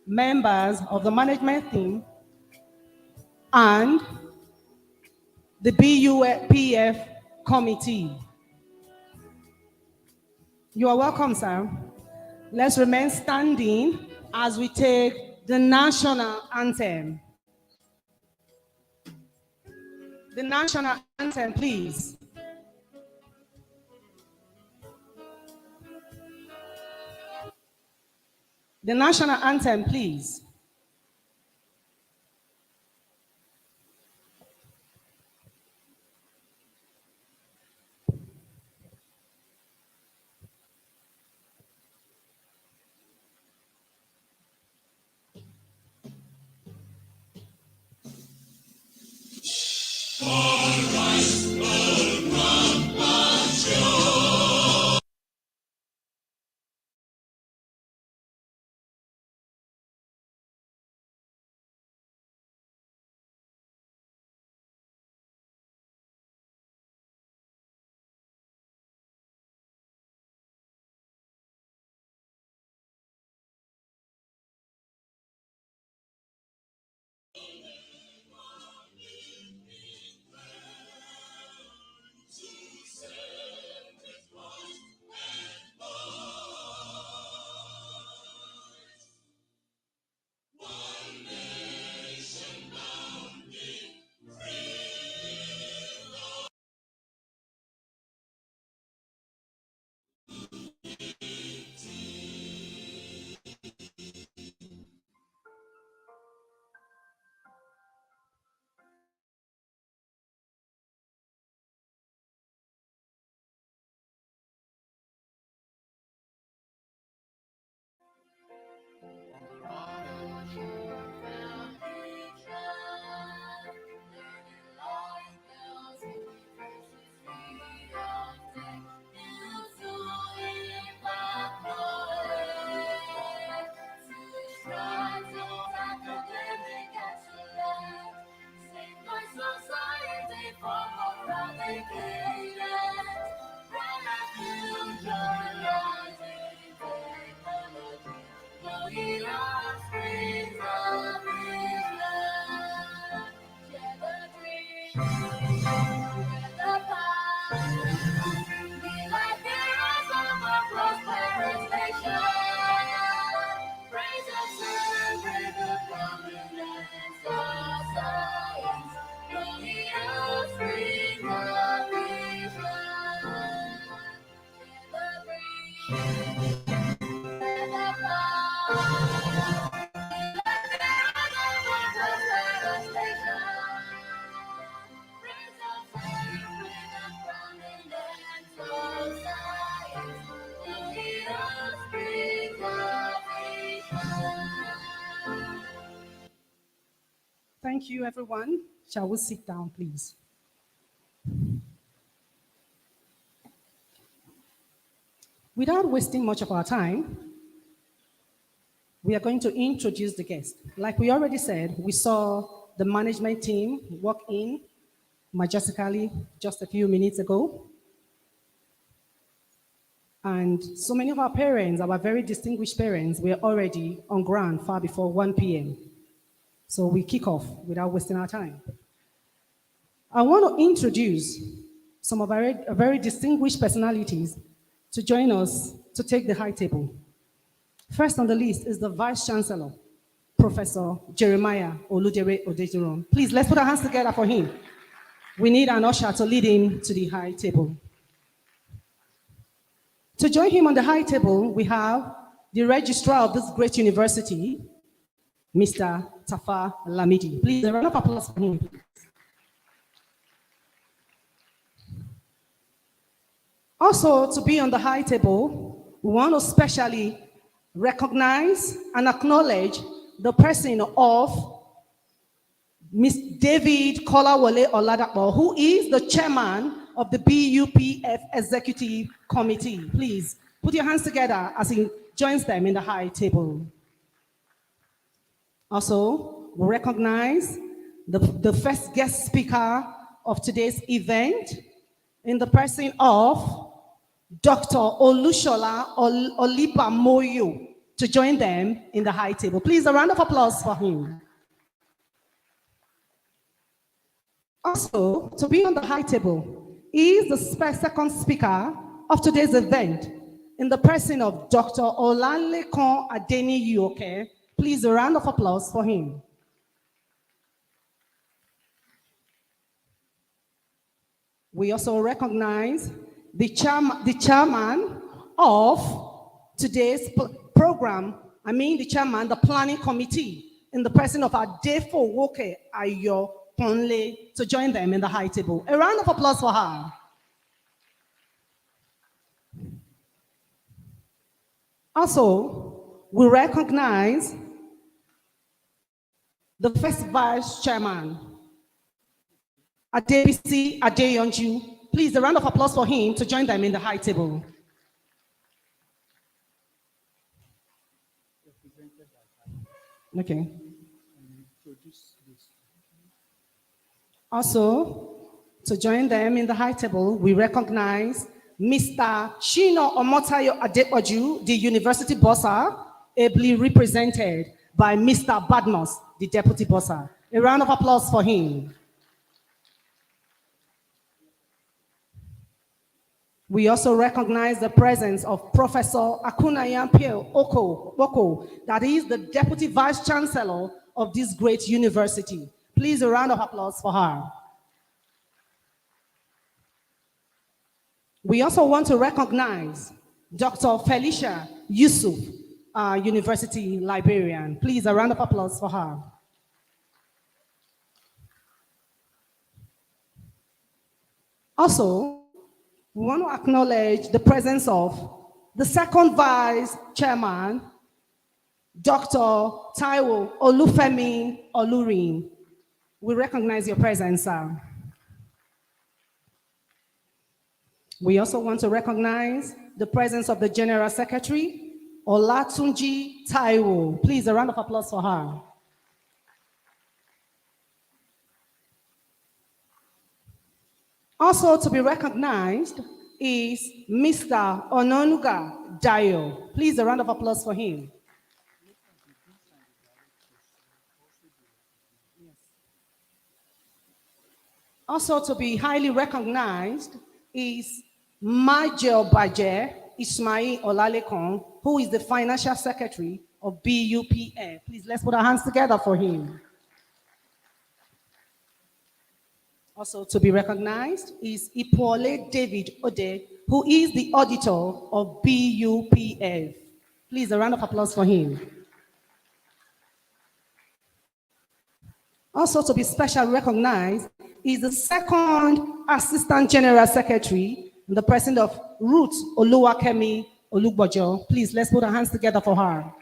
members of the management team, and the BUPF committee. You are welcome, sir. Let's remain standing as we take the national anthem. The national anthem, please. The national anthem, please. Thank you, everyone. Shall we sit down, please? Without wasting much of our time, we are going to introduce the guest. Like we already said, we saw the management team walk in majestically just a few minutes ago. And so many of our parents, our very distinguished parents, were already on ground far before 1 p.m. So we kick off without wasting our time. I want to introduce some of our very distinguished personalities to join us to take the high table. First on the list is the Vice Chancellor, Professor Jeremiah Oludere Odejirom. Please, let's put our hands together for him. We need an usher to lead him to the high table. To join him on the high table, we have the registrar of this great university, Mr. Tafa Lamidi. Please, a round of applause for him. Also, to be on the high table, we want to specially recognize and acknowledge the person of Ms. David Kolawole Oladapo, who is the chairman of the BUPF Executive Committee. Please put your hands together as he joins them in the high table. Also, we recognize the first guest speaker of today's event in the person of Dr. Olushola Olibamoyo, to join them in the high table. Please, a round of applause for him. Also, to be on the high table is the second speaker of today's event in the person of Dr. Olanlekan Adeniyi. Please, a round of applause for him. We also recognize the chairman of today's program, the chairman, the planning committee, in the person of Adefo Woke Ayo Ponle, to join them in the high table. A round of applause for her. Also, we recognize the first vice chairman, Adebisi Adeyonju. Please, a round of applause for him to join them in the high table. Okay. Also, to join them in the high table, we recognize Mr. Chino Omotayo Adepoju, the university bursar, ably represented by Mr. Badmos, the deputy bursar. A round of applause for him. We also recognize the presence of Professor Akunayampio Oko, that is the Deputy Vice Chancellor of this great university. Please, a round of applause for her. We also want to recognize Dr. Felicia Yusuf, our university librarian. Please, a round of applause for her. Also, we want to acknowledge the presence of the second vice chairman, Dr. Taiwo Olufemi Olurin. We recognize your presence, sir. We also want to recognize the presence of the General Secretary, Olatunji Taiwo. Please, a round of applause for her. Also to be recognized is Mr. Ononuga Dayo. Please, a round of applause for him. Also to be highly recognized is Major Baje Ismail Olalekan, who is the Financial Secretary of BUPF. Please, let's put our hands together for him. Also to be recognized is Ipole David Ode, who is the auditor of BUPF. Please, a round of applause for him. Also to be specially recognized is the second Assistant General Secretary, the person of Ruth Oluwakemi Olugbojo. Please, let's put our hands together for her.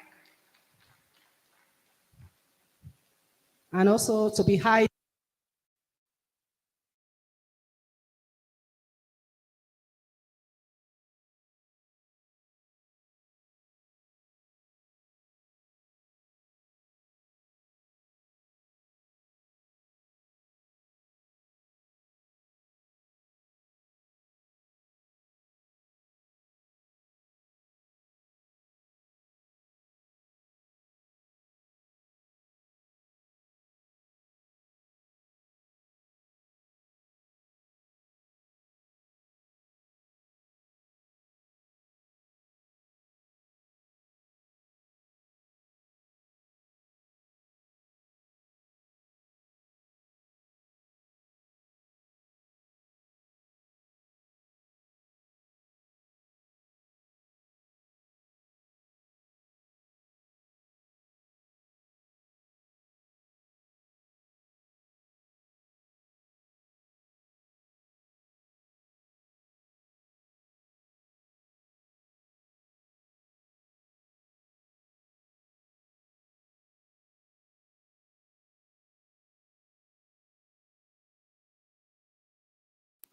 And also to be high.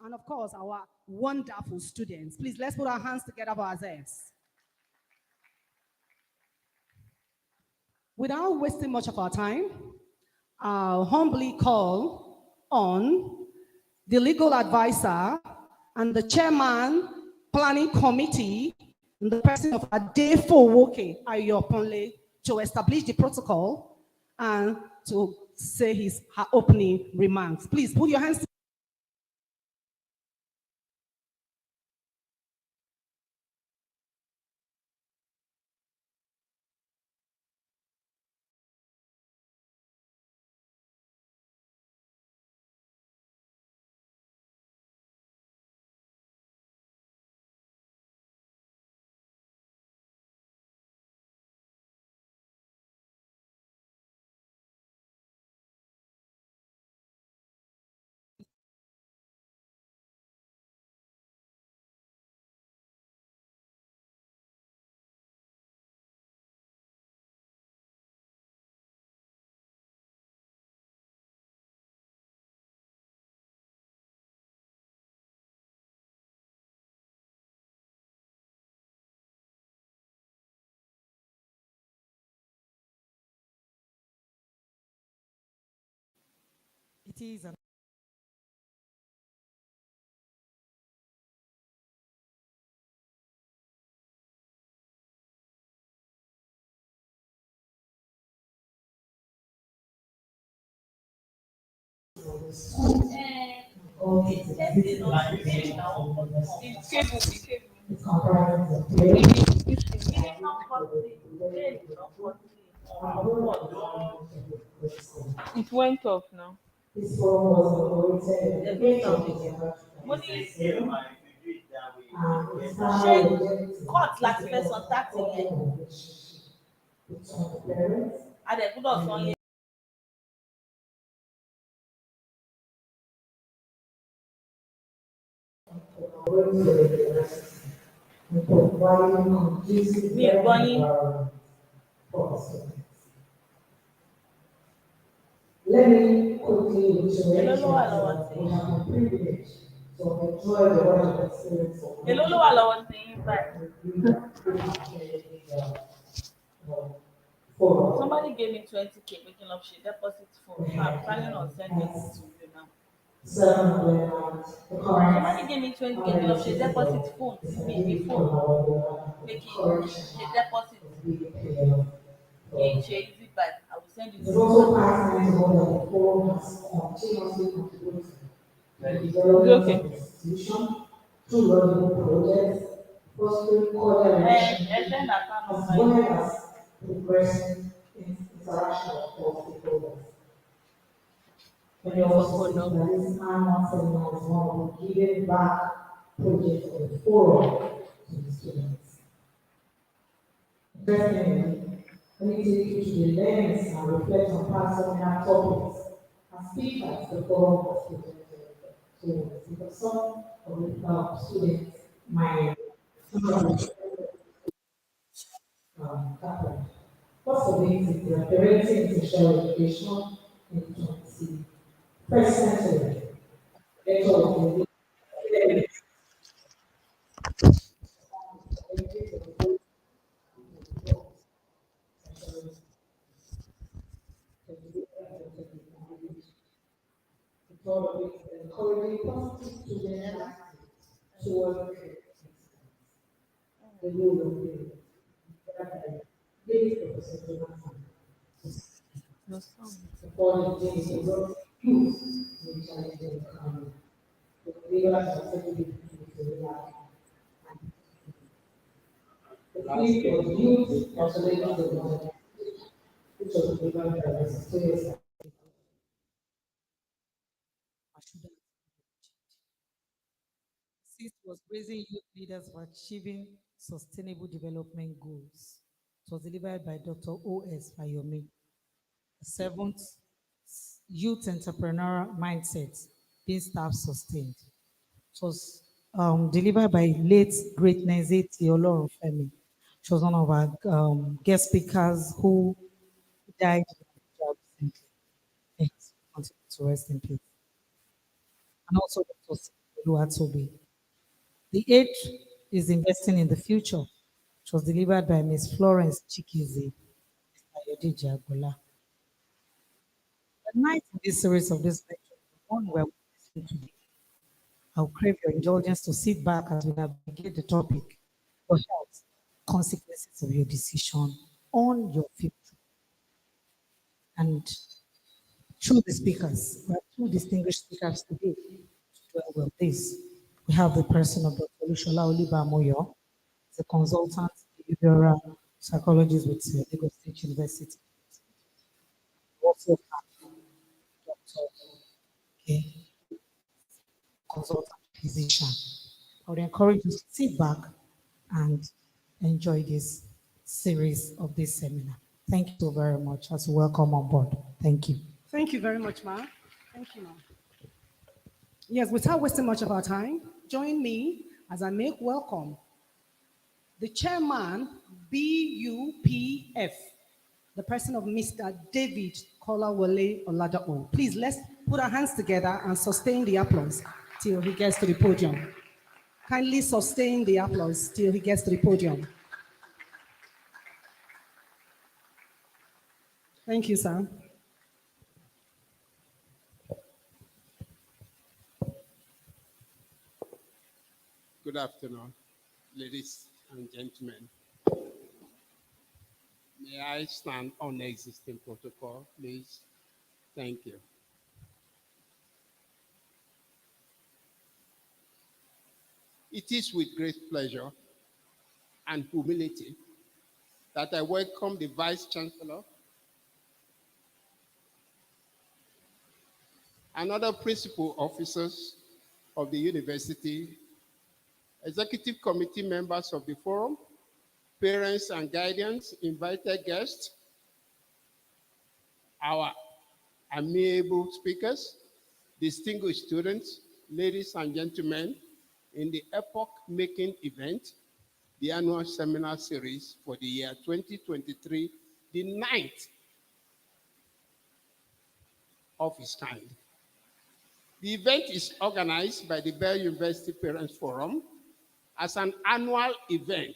And of course, our wonderful students. Please, let's put our hands together for ourselves. Without wasting much of our time, I'll humbly call on the legal advisor and the chairman, planning committee, in the person of Adefo Woke Ayoponle, to establish the protocol and to say her opening remarks. Please put your hands. It is an It went off now. ṣé court láti fẹ́ san tax yẹn a dẹ̀ gbúdọ̀ san yẹn. Mi ò gbọ́ yín. Let me quickly Èló ló wà lọ́wọ́ tí? Èló ló wà lọ́wọ́ tí yín báyìí? Somebody gave me 20K making up she deposit for me. I'm planning on sending it to you now. Somebody gave me 20K making up she deposit phone to me before making she deposit. She easy buy. I will send it to There's you. also partners on the forum has continuously contributed It's okay. institution through running projects, fostering collaboration, Send account as number. well as progressing in interaction of all stakeholders. And also, that this annual seminar is one of the giving back projects of the forum to the students. Interestingly, let me take you to the lens and reflect on past seminar topics and speak as the forum was presented. So, because some of the students might happen. First of it is the parenting and sexual education in 21st century. Lecture of the encouraging positive student attitude toward the role of the basic professional No sound. supporting James Ross youth in challenging economy. The leaders are certainly to realize. The field of youth population development, which was driven by the serious CIS was raising youth leaders for achieving sustainable development goals. It was delivered by Dr. O.S. Fayomi. The seventh, youth entrepreneurial mindset, being staff sustained. It was delivered by late great Nzeti Olorunfemi. She was one of our guest speakers who died recently. Thanks. Continue to rest in peace. And also Dr. Oluwatobi. The eighth is investing in the future, which was delivered by Ms. Florence Chikizi, Mr. Ayodiji Agola. The ninth in this series of this lecture, the one we're witnessing today, I'll crave your indulgence to sit back as we navigate the topic for health consequences of your decision on your future. And through the speakers, we have two distinguished speakers today to dwell with this. We have the person of Dr. Lushola Oliba Moyo, the consultant behavioral psychologist with Lagos State University. We also have Dr. Okay, consultant physician. I would encourage you to sit back and enjoy this series of this seminar. Thank you so very much as welcome on board. Thank you. Thank you very much, ma'am. Thank you, ma'am. Yes, without wasting much of our time, join me as I make welcome the chairman, BUPF, the person of Mr. David Kolawole Oladao. Please, let's put our hands together and sustain the applause till he gets to the podium. Kindly sustain the applause till he gets to the podium. Thank you, sir. Good afternoon, ladies and gentlemen. May I stand on the existing protocol, please? Thank you. It is with great pleasure and humility that I welcome the Vice Chancellor and other principal officers of the university, executive committee members of the forum, parents and guardians, invited guests, our amiable speakers, distinguished students, ladies and gentlemen, in the epoch-making event, the annual seminar series for the year 2023, the 9th of its kind. The event is organized by the Bell University Parents Forum as an annual event.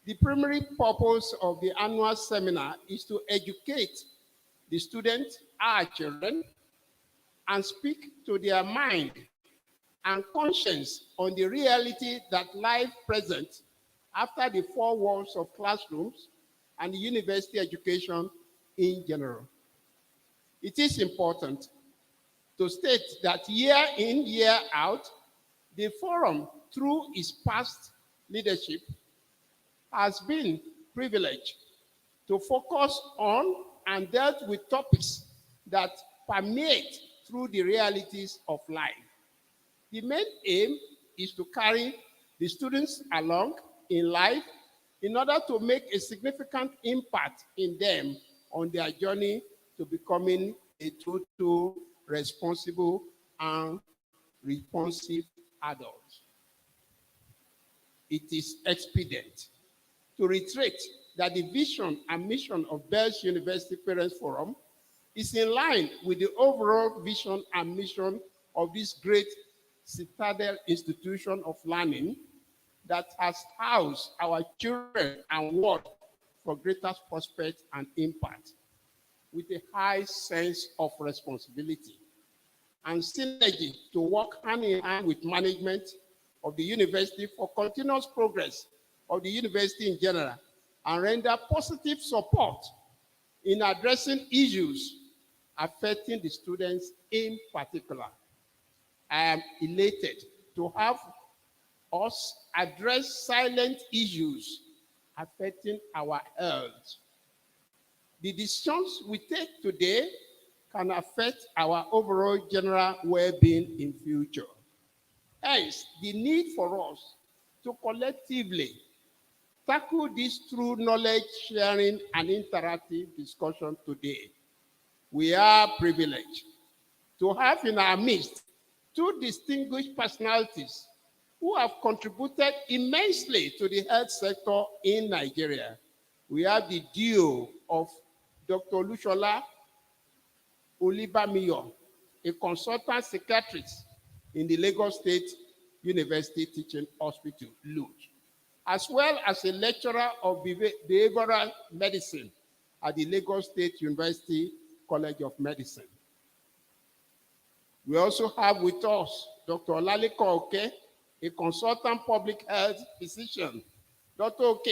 The primary purpose of the annual seminar is to educate the students, our children, and speak to their mind and conscience on the reality that life present after the four walls of classrooms and university education in general. It is important to state that year in, year out, the forum, through its past leadership, has been privileged to focus on and dealt with topics that permeate through the realities of life. The main aim is to carry the students along in life in order to make a significant impact in them on their journey to becoming a total, responsible, and responsive adult. It is expedient to reiterate that the vision and mission of Bells University Parents Forum is in line with the overall vision and mission of this great citadel institution of learning that has housed our children and world for greater prospect and impact, with a high sense of responsibility and synergy to work hand in hand with management of the university for continuous progress of the university in general and render positive support in addressing issues affecting the students in particular. I am elated to have us address silent issues affecting our health. The decisions we take today can affect our overall general well-being in future. Hence, the need for us to collectively tackle this through knowledge sharing and interactive discussion today. We are privileged to have in our midst two distinguished personalities who have contributed immensely to the health sector in Nigeria. We have the duo of Dr. Lushola Olibamiyo, a consultant psychiatrist in the Lagos State University Teaching Hospital, LUTH, as well as a lecturer of behavioral medicine at the Lagos State University College of Medicine. We also have with us Dr. Olaliko Oke, a consultant public health physician Dr. Oke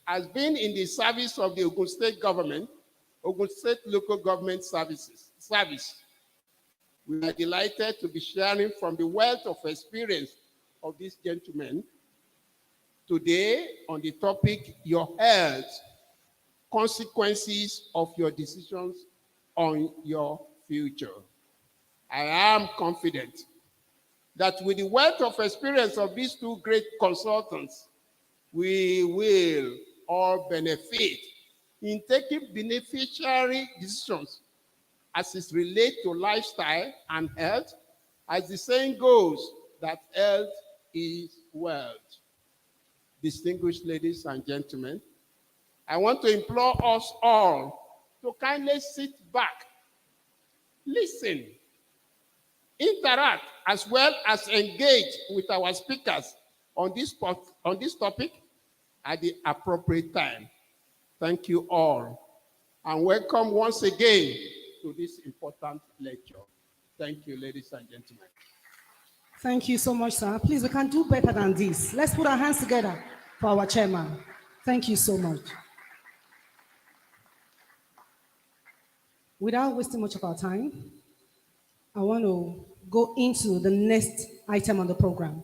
has been in the service of the Ogun State government, Ogun State Local Government Service. We are delighted to be sharing from the wealth of experience of this gentleman today on the topic, your health, consequences of your decisions on your future. I am confident that with the wealth of experience of these two great consultants, we will all benefit in taking beneficiary decisions as it relates to lifestyle and health, as the saying goes, that health is wealth. Distinguished ladies and gentlemen, I want to implore us all to kindly sit back, listen, interact, as well as engage with our speakers on this topic at the appropriate time. Thank you all, and welcome once again to this important lecture. Thank you, ladies and gentlemen. Thank you so much, sir. Please, we can do better than this. Let's put our hands together for our chairman. Thank you so much. Without wasting much of our time, I want to go into the next item on the program.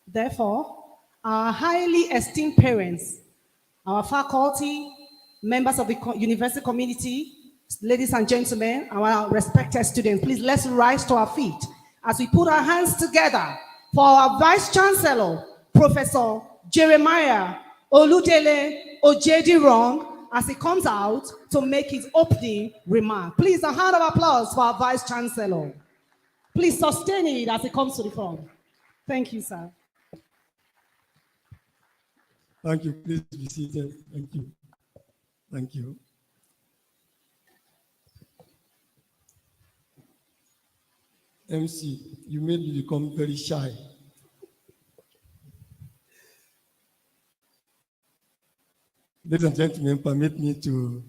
Therefore, our highly esteemed parents, our faculty, members of the university community, ladies and gentlemen, our respected students, please let's rise to our feet as we put our hands together for our Vice Chancellor, Professor Jeremiah Oludele Ojediron, as he comes out to make his opening remark. Please, a hand of applause for our Vice Chancellor. Please sustain it as he comes to the front. Thank you, sir. Thank you. Please be seated. Thank you. Thank you. MC, you made me become very shy. Ladies and gentlemen, permit me to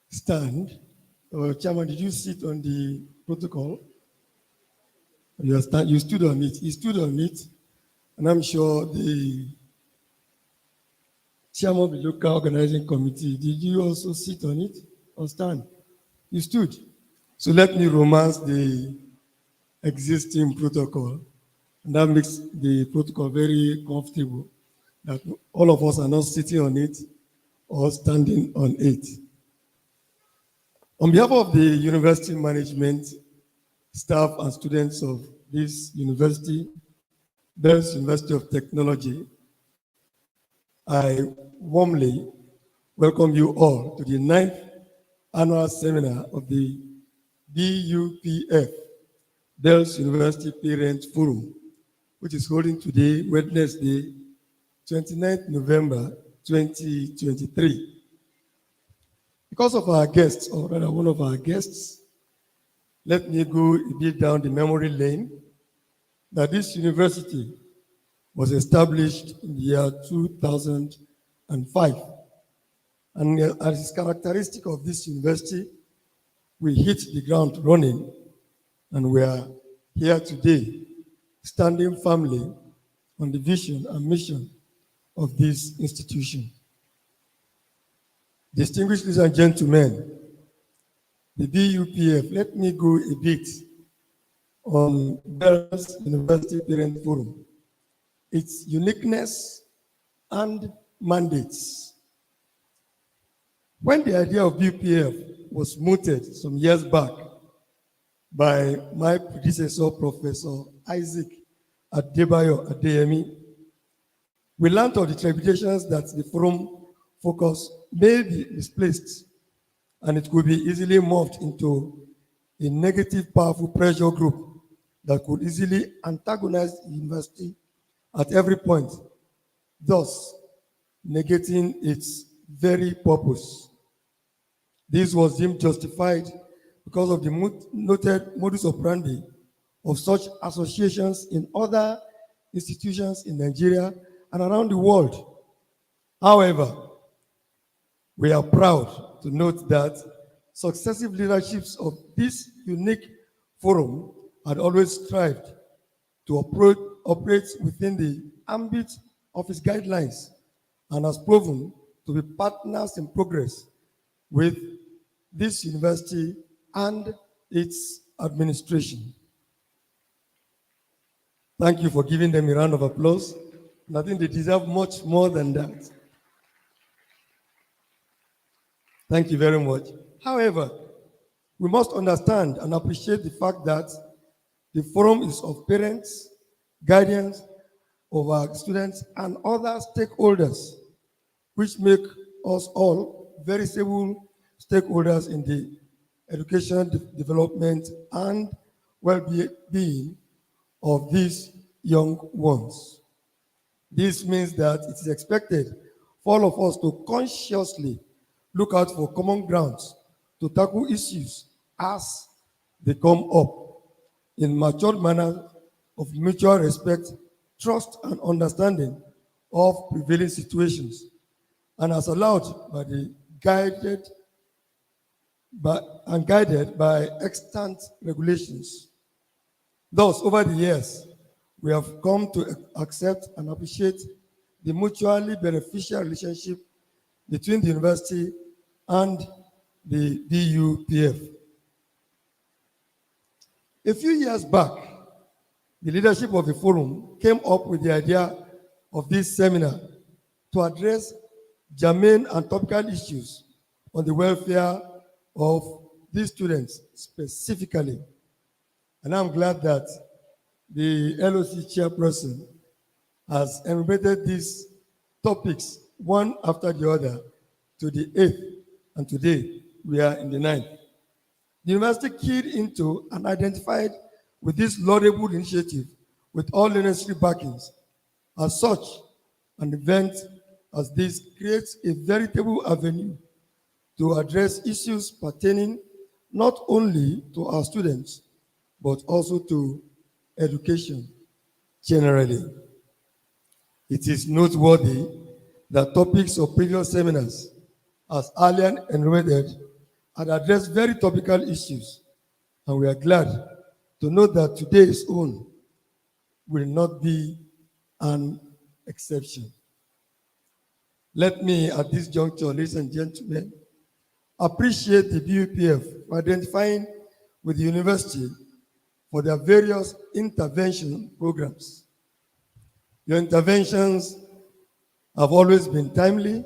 stand. Chairman, did you sit on the protocol? You stood on it. He stood on it, and I'm sure the chairman of the local organizing committee, did you also sit on it or stand? You stood. So let me romance the existing protocol. And that makes the protocol very comfortable, that all of us are not sitting on it or standing on it. On behalf of the university management, staff and students of this university, Bells University of Technology, I warmly welcome you all to the 9th annual seminar of the BUPF, Bells University Parent Forum, which is holding today, Wednesday, 29th November 2023. Because of our guests, or rather one of our guests, let me go a bit down the memory lane that this university was established in the year 2005. And as is characteristic of this university, we hit the ground running, and we are here today, standing firmly on the vision and mission of this institution. Distinguished ladies and gentlemen, the BUPF, let me go a bit on Bells University Parent Forum, its uniqueness and mandates. When the idea of BUPF was mooted some years back by my predecessor, Professor Isaac Adebayo Adeyemi, we learned of the trepidations that the forum focus may be misplaced, and it could be easily morphed into a negative, powerful pressure group that could easily antagonize the university at every point, thus negating its very purpose. This was deemed justified because of the noted modus operandi of such associations in other institutions in Nigeria and around the world. However, we are proud to note that successive leaderships of this unique forum had always strived to operate within the ambit of its guidelines and has proven to be partners in progress with this university and its administration. Thank you for giving them a round of applause. And I think they deserve much more than that. Thank you very much. However, we must understand and appreciate the fact that the forum is of parents, guardians of our students, and other stakeholders, which make us all very civil stakeholders in the education, development, and well-being of these young ones. This means that it is expected for all of us to consciously look out for common grounds to tackle issues as they come up in matured manner of mutual respect, trust, and understanding of prevailing situations, and as allowed by the guided by extant regulations. Thus, over the years, we have come to accept and appreciate the mutually beneficial relationship between the university and the BUPF. A few years back, the leadership of the forum came up with the idea of this seminar to address germane and topical issues on the welfare of these students specifically. And I'm glad that the LOC chairperson has enumerated these topics one after the other to the 8th, and today we are in the 9th. The university keyed into and identified with this laudable initiative with all the necessary backings. As such, an event as this creates a veritable avenue to address issues pertaining not only to our students, but also to education generally. It is noteworthy that topics of previous seminars, as earlier enumerated, had addressed very topical issues, and we are glad to know that today's own will not be an exception. Let me, at this juncture, ladies and gentlemen, appreciate the BUPF for identifying with the university for their various intervention programs. Your interventions have always been timely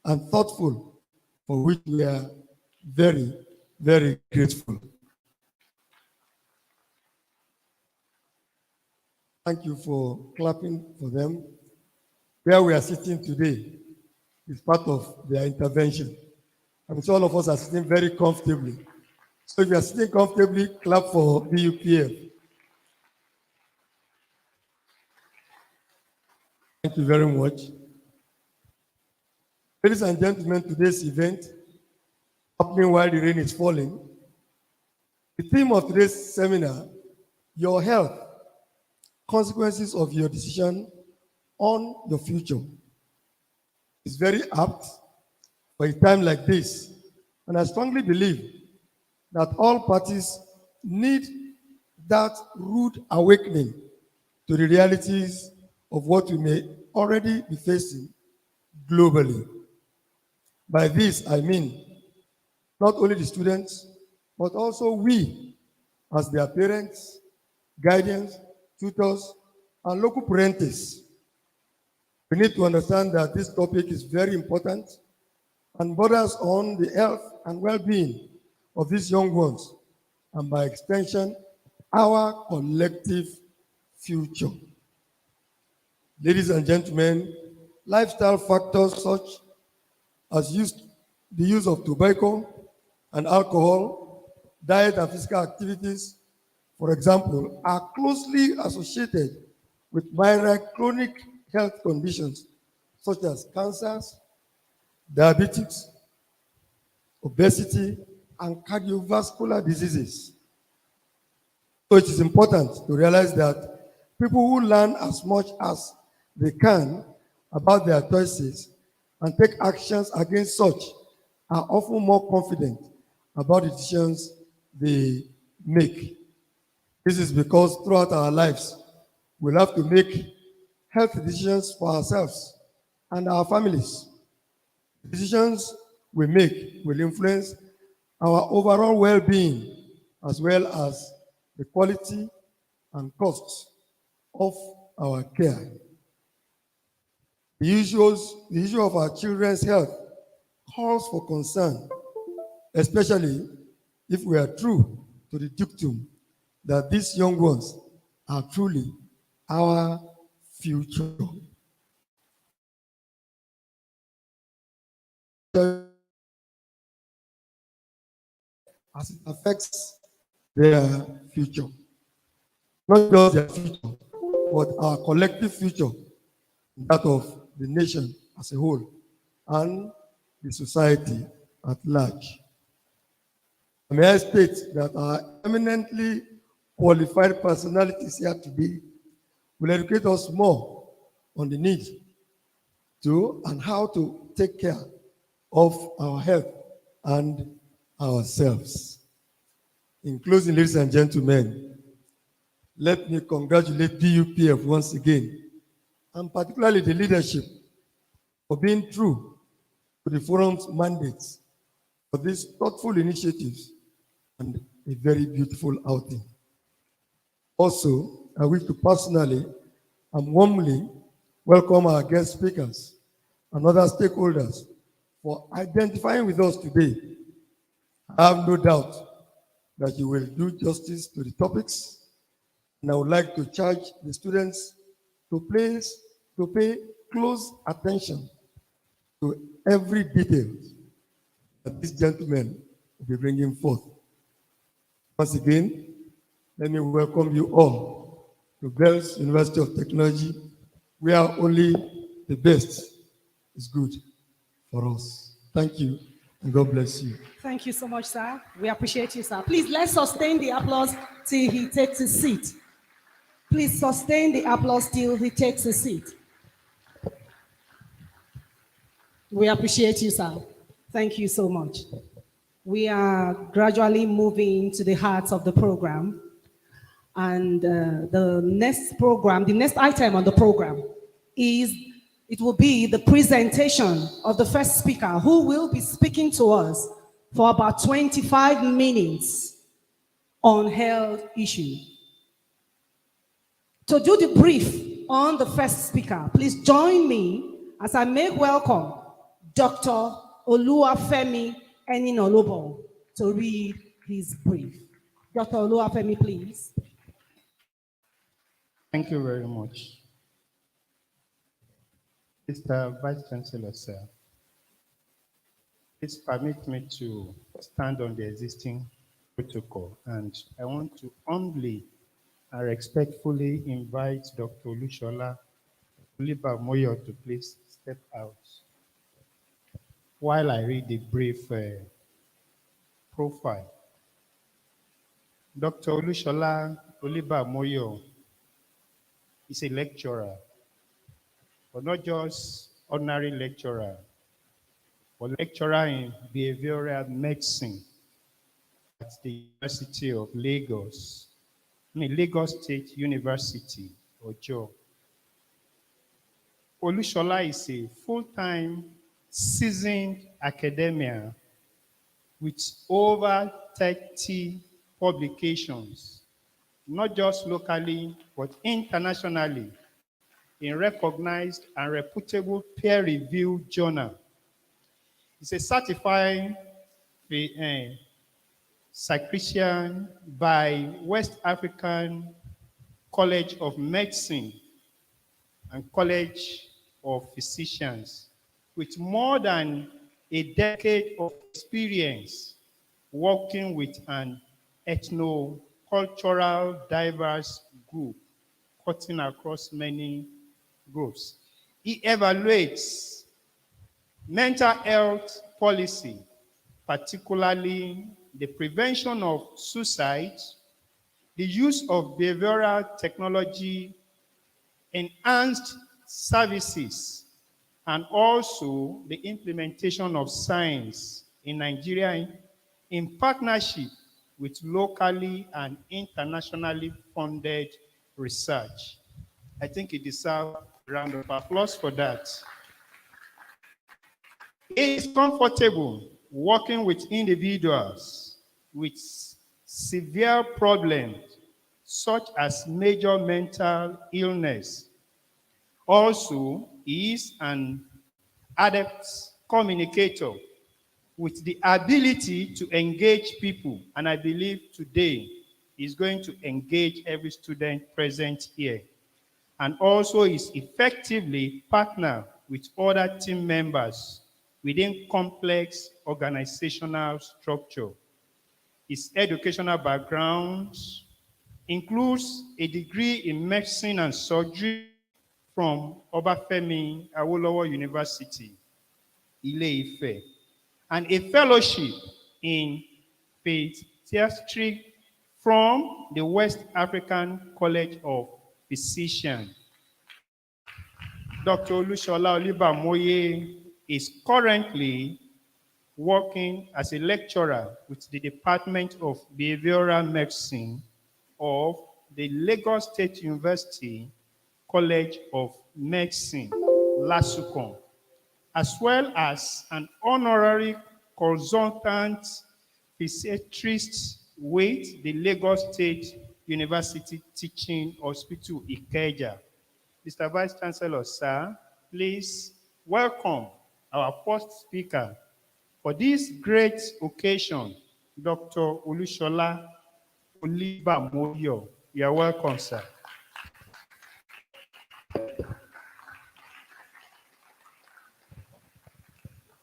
and thoughtful, for which we are very, very grateful. Thank you for clapping for them. Where we are sitting today is part of their intervention. I'm sure all of us are sitting very comfortably. So if you are sitting comfortably, clap for BUPF. Thank you very much. Ladies and gentlemen, today's event, happening while the rain is falling, the theme of today's seminar, your health, consequences of your decision on your future, is very apt for a time like this. And I strongly believe that all parties need that rude awakening to the realities of what we may already be facing globally. By this, I mean not only the students, but also we, as their parents, guardians, tutors, and local parents. We need to understand that this topic is very important and borders on the health and well-being of these young ones, and by extension, our collective future. Ladies and gentlemen, lifestyle factors such as the use of tobacco and alcohol, diet and physical activities, for example, are closely associated with minor chronic health conditions such as cancers, diabetes, obesity, and cardiovascular diseases. So it is important to realize that people who learn as much as they can about their choices and take actions against such are often more confident about the decisions they make. This is because throughout our lives, we'll have to make health decisions for ourselves and our families. Decisions we make will influence our overall well-being as well as the quality and costs of our care. The issue of our children's health calls for concern, especially if we are true to the dictum that these young ones are truly our future. As it affects their future. Not just their future, but our collective future, that of the nation as a whole and the society at large. May I state that our eminently qualified personalities here today will educate us more on the need to and how to take care of our health and ourselves. In closing, ladies and gentlemen, let me congratulate DUPF once again, and particularly the leadership, for being true to the forum's mandates for these thoughtful initiatives and a very beautiful outing. Also, I wish to personally and warmly welcome our guest speakers and other stakeholders for identifying with us today. I have no doubt that you will do justice to the topics, and I would like to charge the students to pay close attention to every detail that these gentlemen will be bringing forth. Once again, let me welcome you all to Bells University of Technology, where only the best is good for us. Thank you, and God bless you. Thank you so much, sir. We appreciate you, sir. Please, let's sustain the applause till he takes his seat. Please sustain the applause till he takes his seat. We appreciate you, sir. Thank you so much. We are gradually moving to the heart of the program. And the next item on the program it will be the presentation of the first speaker, who will be speaking to us for about 25 minutes on health issues. To do the brief on the first speaker, please join me as I make welcome Dr. Oluwafemi Eninolobo to read his brief. Dr. Oluwafemi, please. Thank you very much. Mr. Vice Chancellor, sir, please permit me to stand on the existing protocol, and I want to humbly and respectfully invite Dr. Olushola Olibamoyo to please step out while I read the brief profile. Dr. Olushola Olibamoyo is a lecturer, but not just ordinary lecturer, but lecturer in behavioral medicine at the University of Lagos, Lagos State University, Ojo. Olushola is a full-time seasoned academia with over 30 publications, not just locally, but internationally, in recognized and reputable peer-reviewed journal. He's a certified psychiatrician by West African College of Medicine and College of Physicians, with more than a decade of experience working with an ethno-cultural diverse group, cutting across many groups. He evaluates mental health policy, particularly the prevention of suicide, the use of behavioral technology, enhanced services, and also the implementation of science in Nigeria in partnership with locally and internationally funded research. I think it deserves Round of applause for that. He is comfortable working with individuals with severe problems, such as major mental illness. Also, he is an adept communicator with the ability to engage people. And I believe today he's going to engage every student present here. And also is effectively partner with other team members within complex organizational structure. His educational background includes a degree in medicine and surgery from Obafemi Awolowo University, Ile-Ife, and a fellowship in pediatrics from the West African College of Physicians. Dr. Olushola Olibamoye is currently working as a lecturer with the Department of Behavioral Medicine of the Lagos State University College of Medicine, LASUCON, as well as an honorary consultant physiatrist with the Lagos State University Teaching Hospital, Ikeja. Mr. Vice Chancellor, sir, please welcome our first speaker for this great occasion, Dr. Olushola Olibamoyo. You are welcome, sir.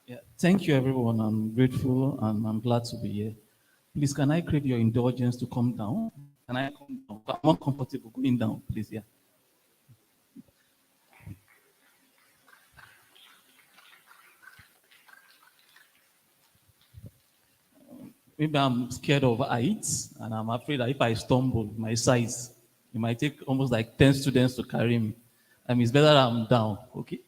Yeah, thank you, everyone. I'm grateful and I'm glad to be here. Please, can I crave your indulgence to come down? Can I come down? I'm not comfortable going down, please. Yeah. Maybe I'm scared of heights, and I'm afraid that if I stumble, my size, it might take almost like 10 students to carry me. I mean, it's better I'm down, okay?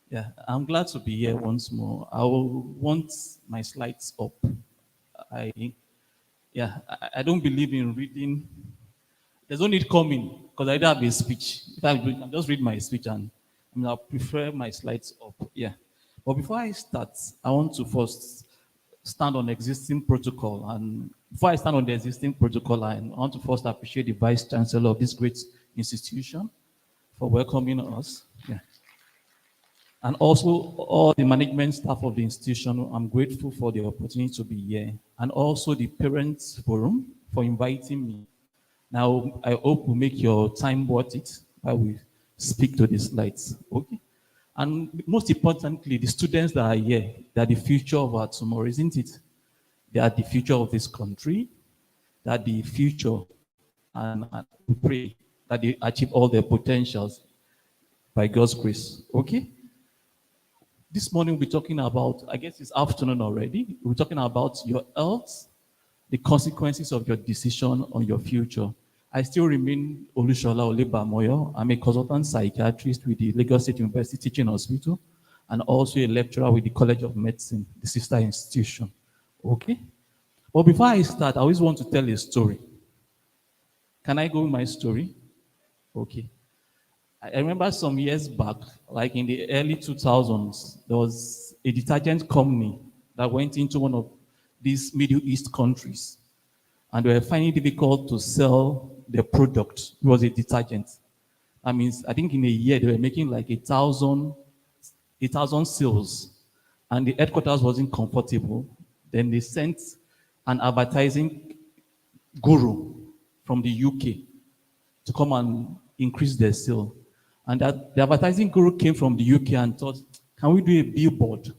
Yeah, I'm glad to be here once more. I will want my slides up. I don't believe in reading. There's no need coming, because I don't have a speech. If I can just read my speech, and I prefer my slides up, yeah. But before I start, I want to first stand on existing protocol. And before I stand on the existing protocol, I want to first appreciate the Vice Chancellor of this great institution for welcoming us. Yeah. And also all the management staff of the institution. I'm grateful for the opportunity to be here. And also the Parents Forum for inviting me. Now, I hope we make your time worth it while we speak to the slides, okay? And most importantly, the students that are here, they are the future of our tomorrow, isn't it? They are the future of this country. They are the future, and we pray that they achieve all their potentials by God's grace, okay? This morning we'll be talking about, I guess it's afternoon already, we're talking about your health, the consequences of your decision on your future. I still remain Olushola Olibamoyo. I'm a consultant psychiatrist with the Lagos State University Teaching Hospital and also a lecturer with the College of Medicine, the sister institution. Okay? But before I start, I always want to tell a story. Can I go with my story? Okay. I remember some years back, like in the early 2000s, there was a detergent company that went into one of these Middle East countries, and they were finding it difficult to sell their product. It was a detergent. That means, I think in a year, they were making like 1,000 sales, and the headquarters wasn't comfortable. Then they sent an advertising guru from the UK to come and increase their sale. And that the advertising guru came from the UK and thought, can we do a billboard?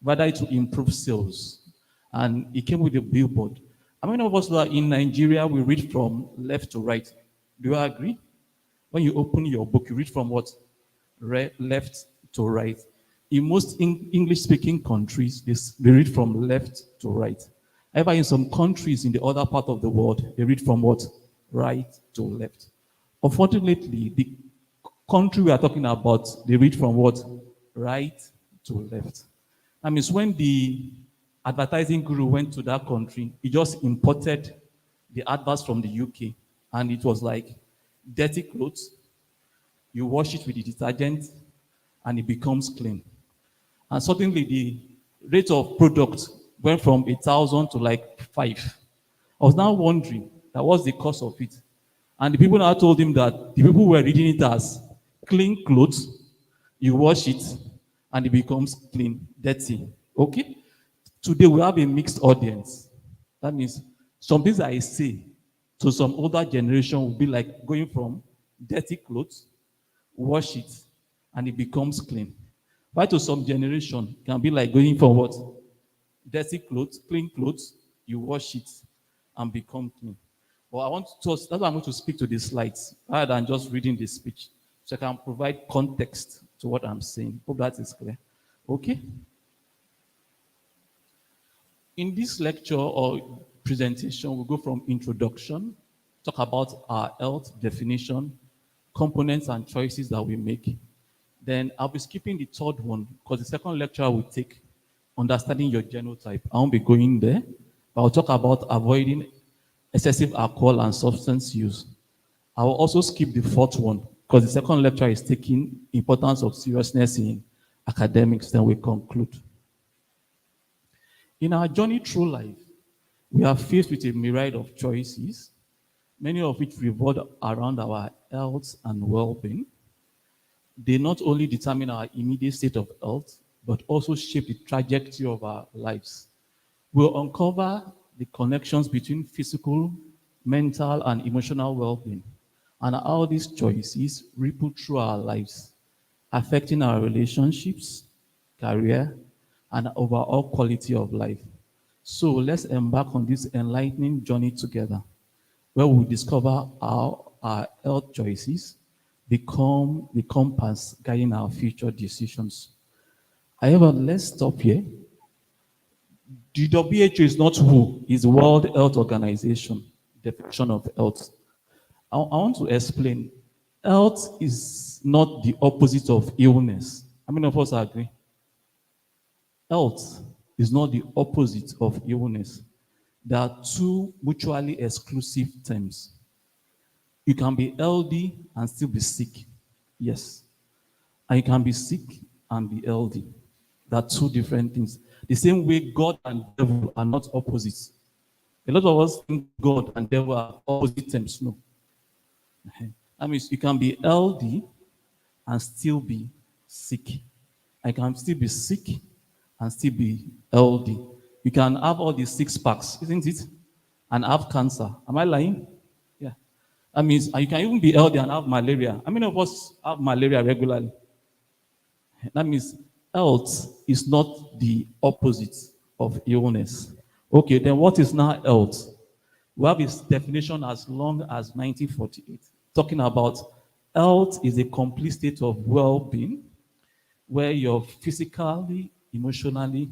Rather to improve sales. And he came with a billboard. How many of us are in Nigeria, we read from left to right? Do you agree? When you open your book, you read from what? Left to right. In most English-speaking countries, they read from left to right. However, in some countries in the other part of the world, they read from what? Right to left. Unfortunately, the country we are talking about, they read from what? Right to left. That means when the advertising guru went to that country, he just imported the adverts from the UK, and it was like dirty clothes, You wash it with the detergent, and it becomes clean. And suddenly the rate of product went from 1,000 to like 5. I was now wondering that what's the cause of it. And the people now told him that the people were reading it as clean clothes, you wash it, and it becomes clean, dirty. Okay? Today we have a mixed audience. That means some things I say to some older generation will be like going from dirty clothes, wash it, and it becomes clean. Why to some generation can be like going from what? Dirty clothes, clean clothes, you wash it and become clean. But I want to, that's why I'm going to speak to the slides rather than just reading the speech, so I can provide context to what I'm saying. Hope that is clear. Okay? In this lecture or presentation, we'll go from introduction, talk about our health definition, components and choices that we make. Then I'll be skipping the third one because the second lecture will take understanding your genotype. I won't be going there, but I'll talk about avoiding excessive alcohol and substance use. I will also skip the fourth one because the second lecture is taking importance of seriousness in academics. Then we conclude. In our journey through life, we are faced with a myriad of choices, many of which revolve around our health and well-being. They not only determine our immediate state of health, but also shape the trajectory of our lives. We'll uncover the connections between physical, mental, and emotional well-being, and how these choices ripple through our lives, affecting our relationships, career, and overall quality of life. So let's embark on this enlightening journey together, where we discover how our health choices become the compass guiding our future decisions. However, let's stop here. The WHO is not WHO, it's the World Health Organization definition of health. I want to explain. Health is not the opposite of illness. How many of us agree? Health is not the opposite of illness. There are two mutually exclusive terms. You can be healthy and still be sick. Yes. And you can be sick and be healthy. There are two different things. The same way God and devil are not opposites. A lot of us think God and devil are opposite terms. No. That means you can be healthy and still be sick. I can still be sick and still be healthy. You can have all these 6 packs, isn't it? And have cancer. Am I lying? Yeah. That means you can even be healthy and have malaria. How many of us have malaria regularly? That means health is not the opposite of illness. Okay, then what is now health? We have its definition as long as 1948, talking about health is a complete state of well-being where you're physically, emotionally,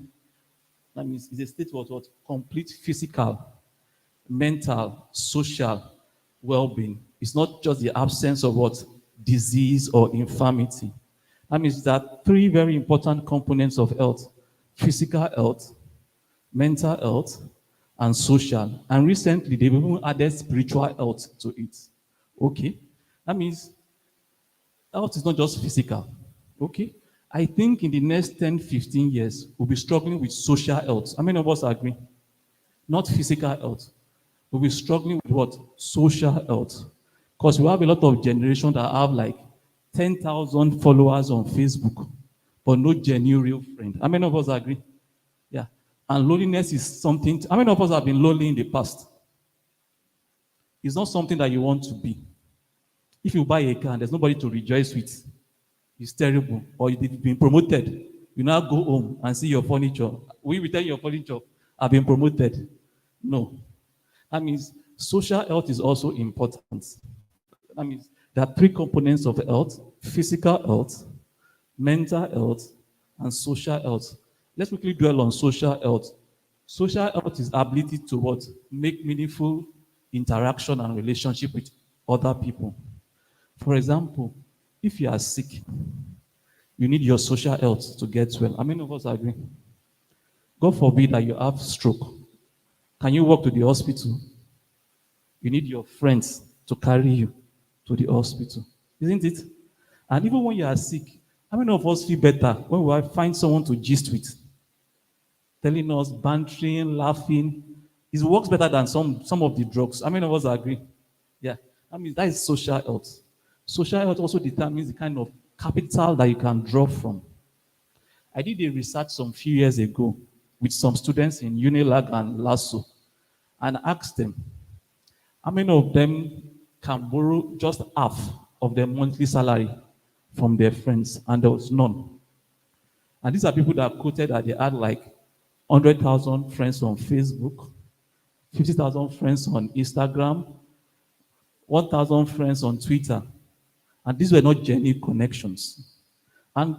that means it's a state of what? Complete physical, mental, social well-being. It's not just the absence of what? Disease or infirmity. That means there are 3 very important components of health: physical health, mental health, and social. And recently, they've even added spiritual health to it. Okay? That means health is not just physical. Okay? I think in the next 10, 15 years, we'll be struggling with social health. How many of us agree? Not physical health. We'll be struggling with what? Social health. Because we have a lot of generation that have like 10,000 followers on Facebook, but no genuine real friend. How many of us agree? Yeah. And loneliness is something. How many of us have been lonely in the past? It's not something that you want to be. If you buy a car and there's nobody to rejoice with, it's terrible. Or you've been promoted, you now go home and see your furniture. Will you return your furniture? I've been promoted. No. That means social health is also important. That means there are 3 components of health: physical health, mental health, and social health. Let's quickly dwell on social health. Social health is ability to what? Make meaningful interaction and relationship with other people. For example, if you are sick, you need your social health to get well. How many of us agree? God forbid that you have stroke. Can you walk to the hospital? You need your friends to carry you to the hospital. Isn't it? And even when you are sick, how many of us feel better when we find someone to gist with? Telling us, bantering, laughing. It works better than some of the drugs. How many of us agree? Yeah. I mean, that is social health. Social health also determines the kind of capital that you can draw from. I did a research some few years ago with some students in Unilag and LASSO and asked them, how many of them can borrow just half of their monthly salary from their friends? And there was none. And these are people that quoted that they had like 100,000 friends on Facebook, 50,000 friends on Instagram, 1,000 friends on Twitter. And these were not genuine connections. And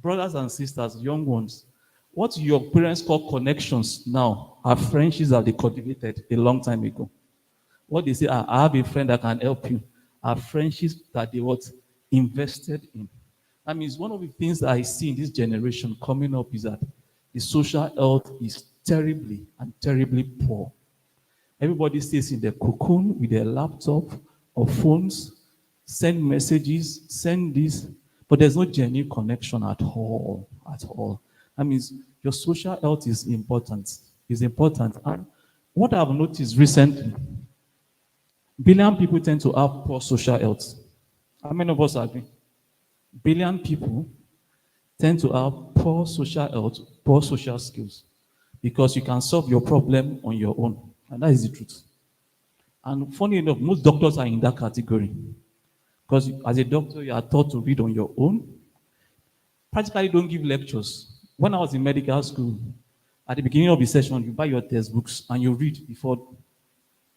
brothers and sisters, young ones, what your parents call connections now are friendships that they cultivated a long time ago. What they say, I have a friend that can help you, are friendships that they invested in. That means one of the things that I see in this generation coming up is that the social health is terribly and terribly poor. Everybody stays in their cocoon with their laptop or phones, send messages, send this, but there's no genuine connection at all, at all. That means your social health is important, And what I've noticed recently, billion people tend to have poor social health. How many of us agree? Billion people tend to have poor social health, poor social skills, because you can solve your problem on your own. And that is the truth. And funny enough, most doctors are in that category. Because as a doctor, you are taught to read on your own. Practically don't give lectures. When I was in medical school, at the beginning of the session, you buy your textbooks and you read before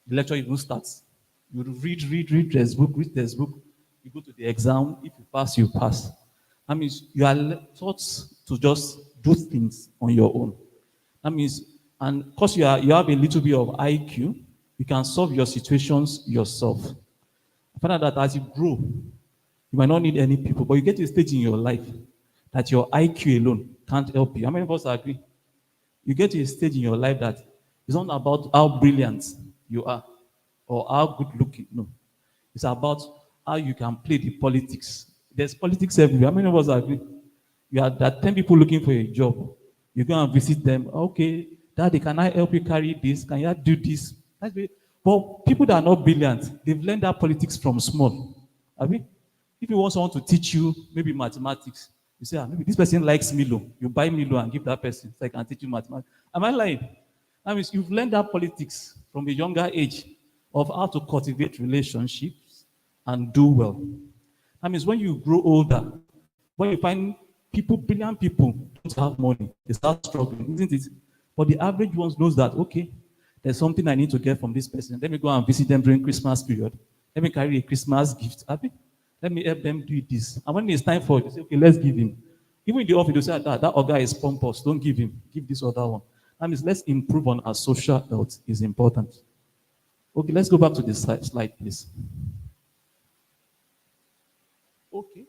the lecture even starts. You read textbook, you go to the exam. If you pass, you pass. That means you are taught to just do things on your own. That means, and because you have a little bit of IQ, you can solve your situations yourself. I find out that as you grow, you might not need any people, but you get to a stage in your life that your IQ alone can't help you. How many of us agree? You get to a stage in your life that it's not about how brilliant you are or how good looking. No. It's about how you can play the politics. There's politics everywhere. How many of us agree? There are 10 people looking for a job. You go and visit them. Okay, Daddy, can I help you carry this? Can you do this? But people that are not brilliant, they've learned that politics from small. If you want someone to teach you maybe mathematics, you say, maybe this person likes Milo. You buy Milo and give that person so I can teach you mathematics. Am I lying? That means you've learned that politics from a younger age of how to cultivate relationships and do well. That means when you grow older, when you find brilliant people don't have money, they start struggling, isn't it? But the average ones knows that, okay, there's something I need to get from this person. Let me go and visit them during Christmas period. Let me carry a Christmas gift. Let me help them do this. And when it's time for it, they say, okay, let's give him. Even in the office, they say, that other guy is pompous. Don't give him. Give this other one. That means let's improve on our social health is important. Okay, let's go back to the slide, please. Okay.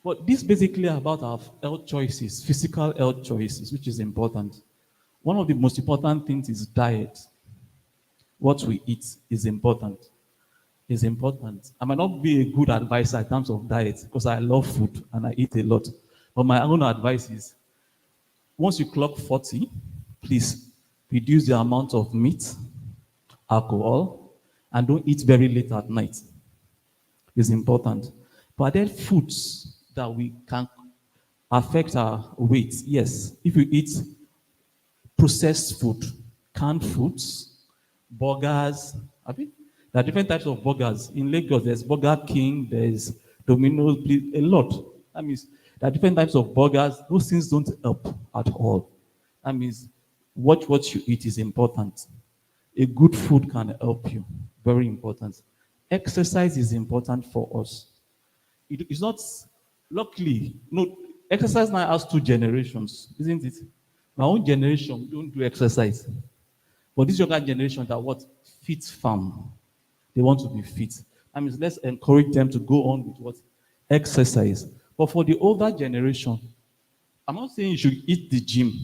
But this basically about our health choices, physical health choices, which is important. One of the most important things is diet. What we eat is important. Is important. I might not be a good advisor in terms of diet because I love food and I eat a lot. But my own advice is, once you clock 40, please reduce the amount of meat, alcohol, and don't eat very late at night. It's important. But there are foods that we can affect our weight. Yes, if you eat processed food, canned foods, burgers, there are different types of burgers. In Lagos, there's Burger King, there's Domino's, a lot. That means there are different types of burgers. Those things don't help at all. That means what you eat is important. A good food can help you. Very important. Exercise is important for us. It's not, luckily, no, exercise now has 2 generations, isn't it? My own generation don't do exercise. But this younger generation that fit farm. They want to be fit. That means let's encourage them to go on with exercise. But for the older generation, I'm not saying you should eat the gym,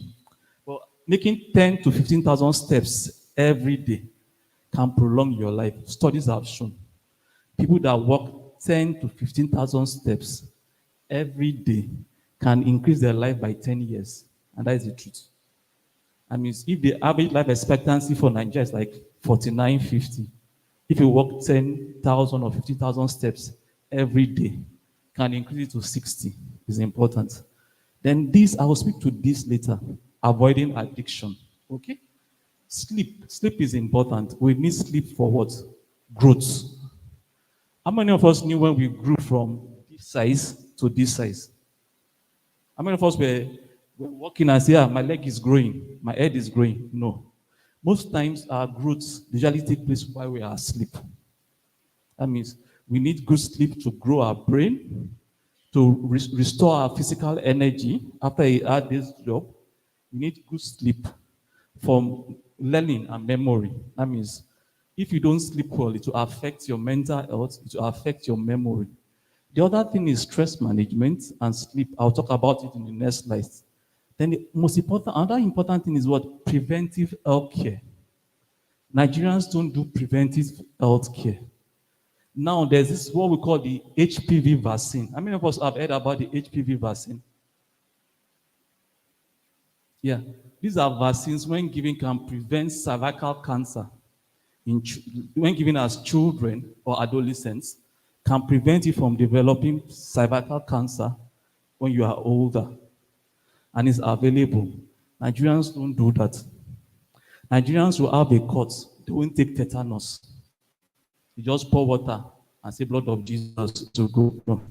but making 10 to 15,000 steps every day can prolong your life. Studies have shown. People that walk 10 to 15,000 steps every day can increase their life by 10 years. And that is the truth. I mean, if the average life expectancy for Nigeria is like 49, 50, if you walk 10,000 or 50,000 steps every day, can increase it to 60 is important. Then this, I will speak to this later, avoiding addiction, okay? Sleep is important. We need sleep for what? Growth. How many of us knew when we grew from this size to this size? How many of us were walking and say, my leg is growing, my head is growing? No. Most times our growth usually take place while we are asleep. That means we need good sleep to grow our brain, to restore our physical energy after a hard day's job. We need good sleep for learning and memory. That means if you don't sleep well, it will affect your mental health, it will affect your memory. The other thing is stress management and sleep. I'll talk about it in the next slide. Then the most important, another important thing is what? Preventive health care. Nigerians don't do preventive health care. Now there's this what we call the HPV vaccine. How many of us have heard about the HPV vaccine? Yeah, these are vaccines when given can prevent cervical cancer. When given as children or adolescents, can prevent you from developing cervical cancer when you are older. And it's available. Nigerians don't do that. Nigerians will have a cut. They won't take tetanus. You just pour water and say blood of Jesus to go. No.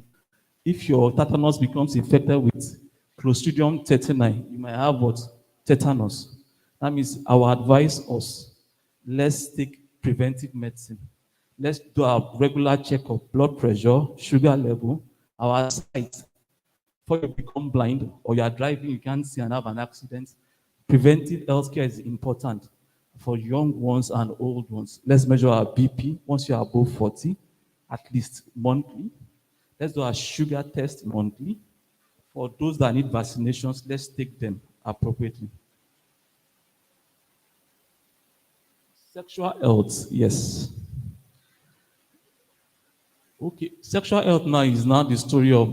If your tetanus becomes infected with Clostridium tetani, you might have what? Tetanus. That means I will advise us, let's take preventive medicine. Let's do a regular check of blood pressure, sugar level, our sight. Before you become blind or you are driving, you can't see and have an accident. Preventive healthcare is important for young ones and old ones. Let's measure our BP once you are above 40, at least monthly. Let's do a sugar test monthly. For those that need vaccinations, let's take them appropriately. Sexual health, yes. Okay, sexual health now is now the story of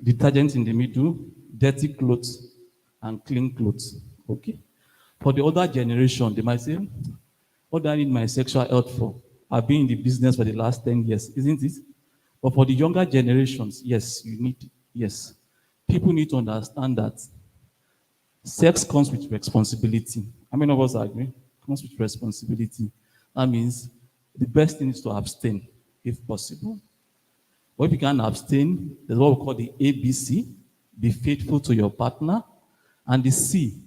detergent in the middle, dirty clothes, and clean clothes. Okay? For the older generation, they might say, what do I need my sexual health for? I've been in the business for the last 10 years, isn't it? But for the younger generations, yes, yes. People need to understand that sex comes with responsibility. How many of us agree? Comes with responsibility. That means the best thing is to abstain, if possible. But if you can abstain, there's what we call the ABC, be faithful to your partner, and the C,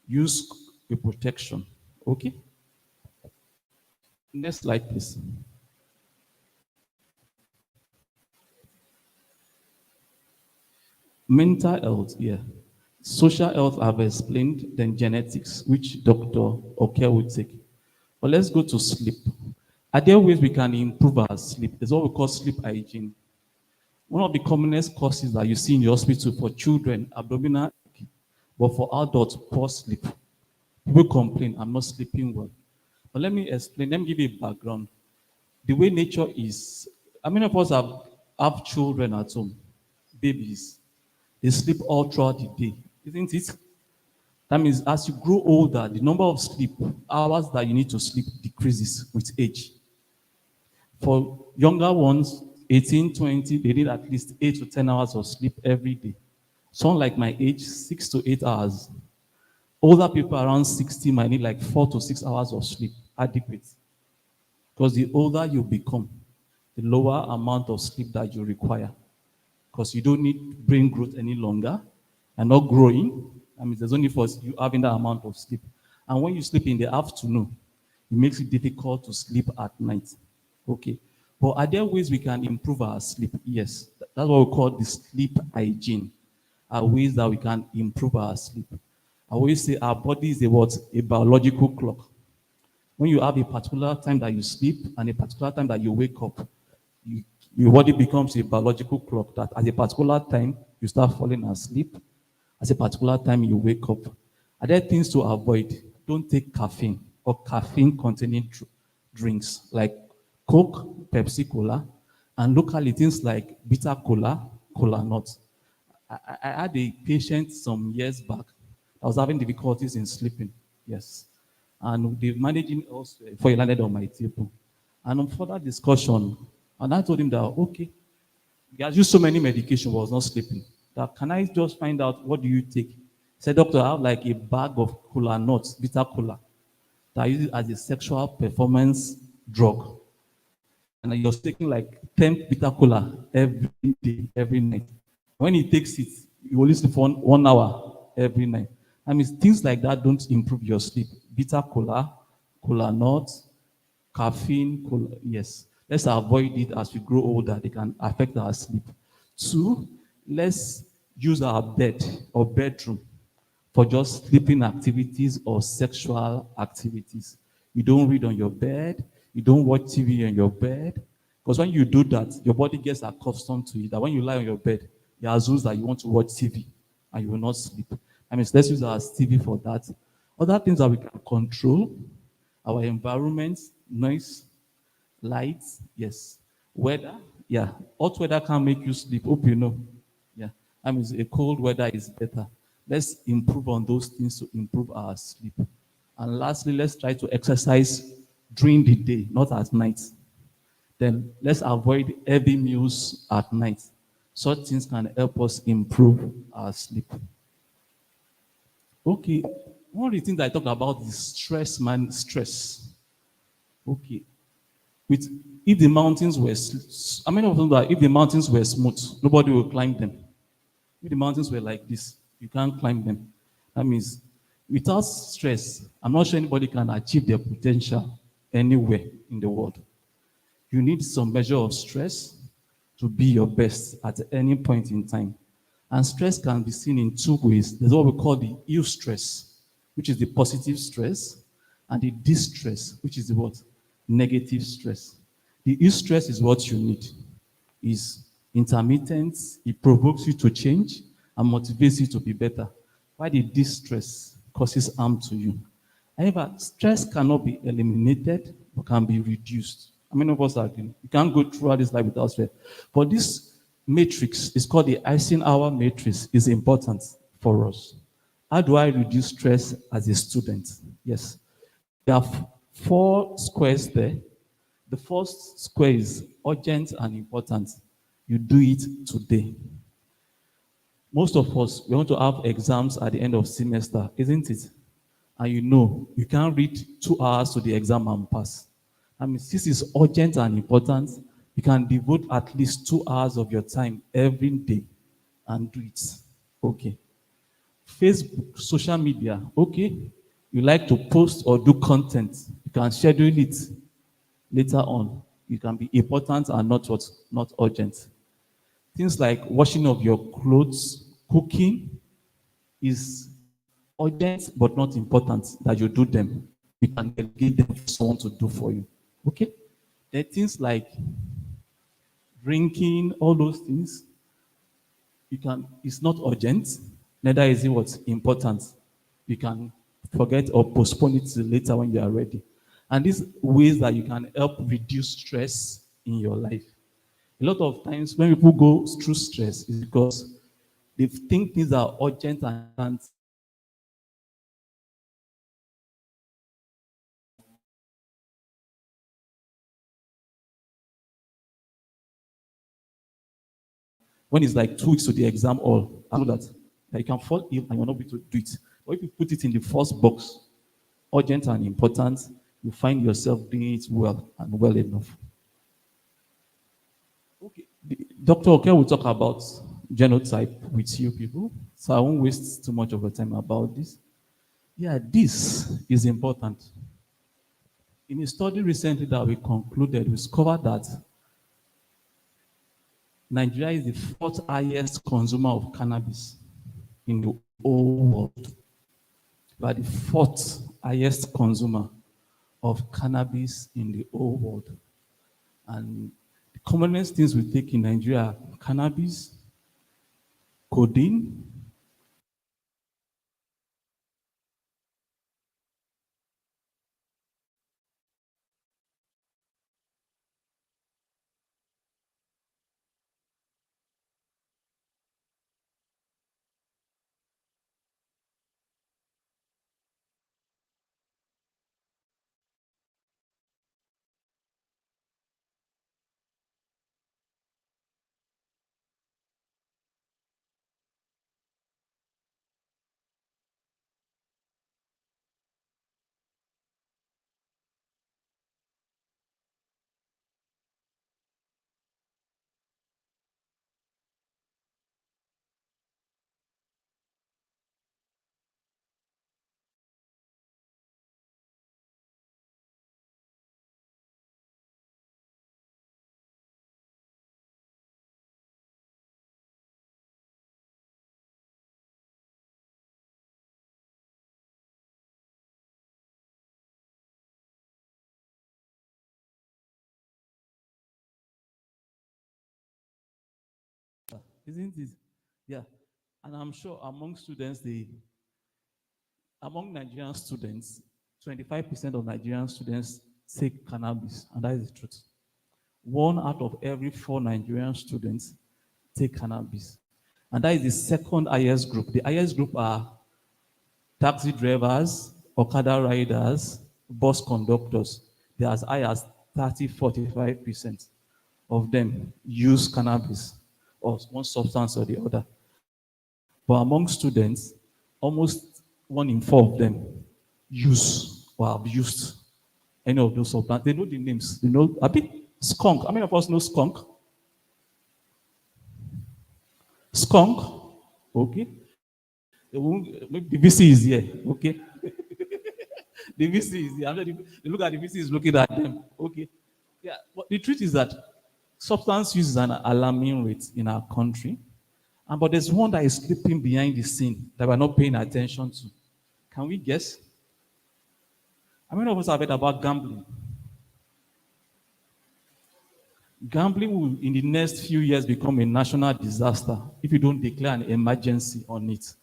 use a protection. Okay? Next slide, please. Mental health, yeah. Social health, I've explained, then genetics, which Dr. Oke will take. But let's go to sleep. Are there ways we can improve our sleep? There's what we call sleep hygiene. One of the commonest causes that you see in the hospital for children, abdominal ache, but for adults, poor sleep. People complain, I'm not sleeping well. But let me explain, let me give you a background. The way nature is, how many of us have children at home? Babies. They sleep all throughout the day, isn't it? That means as you grow older, the number of sleep hours that you need to sleep decreases with age. For younger ones, 18, 20, they need at least 8 to 10 hours of sleep every day. Someone like my age, 6 to 8 hours. Older people around 60 might need like 4 to 6 hours of sleep, adequate. Because the older you become, the lower amount of sleep that you require. Because you don't need brain growth any longer. You're not growing. I mean, there's only for you having that amount of sleep. And when you sleep in the afternoon, it makes it difficult to sleep at night. Okay. But are there ways we can improve our sleep? Yes. That's what we call the sleep hygiene. Are ways that we can improve our sleep. I always say our body is a biological clock. When you have a particular time that you sleep and a particular time that you wake up, your body becomes a biological clock that at a particular time you start falling asleep. At a particular time you wake up. Are there things to avoid? Don't take caffeine or caffeine-containing drinks like Coke, Pepsi Cola, and locally things like bitter cola, cola nuts. I had a patient some years back that was having difficulties in sleeping. Yes. And they managing also before he landed on my table. And on further discussion, and I told him that, okay, he has used so many medication, but was not sleeping. That can I just find out what do you take? He said, doctor, I have like a bag of cola nuts, bitter cola, that I use it as a sexual performance drug. And he was taking like 10 bitter cola every day, every night. When he takes it, he only sleep for 1 hour every night. I mean, things like that don't improve your sleep. Bitter cola, cola nuts, caffeine, cola, yes. Let's avoid it as we grow older. They can affect our sleep. Two, let's use our bed or bedroom for just sleeping activities or sexual activities. You don't read on your bed, you don't watch TV on your bed, because when you do that, your body gets accustomed to it. That when you lie on your bed, it assumes that you want to watch TV and you will not sleep. I mean, let's use our TV for that. Other things that we can control, our environment, noise, lights, yes. Weather, yeah. Hot weather can make you sleep. Hope you know. Yeah. I mean, a cold weather is better. Let's improve on those things to improve our sleep. And lastly, let's try to exercise during the day, not at night. Then let's avoid heavy meals at night. Such things can help us improve our sleep. Okay. One of the things I talked about is stress, man, stress. Okay. With if the mountains were, how many of them that if the mountains were smooth, nobody will climb them. If the mountains were like this, you can't climb them. That means without stress, I'm not sure anybody can achieve their potential anywhere in the world. You need some measure of stress to be your best at any point in time. And stress can be seen in two ways. There's what we call the eustress, which is the positive stress, and the distress, which is the what? Negative stress. The eustress is what you need. Is intermittent, it provokes you to change and motivates you to be better. While the distress causes harm to you. However, stress cannot be eliminated but can be reduced. How many of us are agree? You can't go throughout this life without stress. But this matrix is called the Eisenhower matrix, is important for us. How do I reduce stress as a student? Yes. There are 4 squares there. The first square is urgent and important. You do it today. Most of us, we want to have exams at the end of semester, isn't it? And you know, you can't read 2 hours to the exam and pass. I mean, this is urgent and important. You can devote at least 2 hours of your time every day and do it. Okay. Facebook, social media, okay. You like to post or do content, you can schedule it later on. It can be important and not what, not urgent. Things like washing of your clothes, cooking is urgent but not important that you do them. You can delegate them for someone to do for you. Okay? There are things like drinking, all those things. You can, it's not urgent, neither is it what's important. You can forget or postpone it till later when you are ready. And these ways that you can help reduce stress in your life. A lot of times when people go through stress is because they think things are urgent and when it's like 2 weeks to the exam hall, I know that you can fall ill and you're not able to do it. But if you put it in the first box, urgent and important, you find yourself doing it well and well enough. Okay. Dr. Oke will talk about genotype with you people, so I won't waste too much of your time about this. Yeah, this is important. In a study recently that we concluded, we discovered that Nigeria is the 4th highest consumer of cannabis in the whole world. We are the 4th highest consumer of cannabis in the whole world. And the commonest things we take in Nigeria are cannabis, codeine, isn't it? Yeah. And I'm sure among Nigerian students, 25% of Nigerian students take cannabis, and that is the truth. 1 out of every 4 Nigerian students take cannabis. And that is the second highest group. The highest group are taxi drivers, Okada riders, bus conductors. They're as high as 30-45% of them use cannabis or one substance or the other. But among students, almost 1 in 4 of them use or have used any of those substances. They know the names. They know a bit skunk. How many of us know skunk? Skunk, okay. Maybe the VC is here, okay. The VC is here. They look at the VC is looking at them, okay. Yeah, but the truth is that substance use is an alarming rate in our country, but there's one that is sleeping behind the scene that we're not paying attention to. Can we guess? How many of us have heard about gambling? Gambling will, in the next few years, become a national disaster if you don't declare an emergency on it.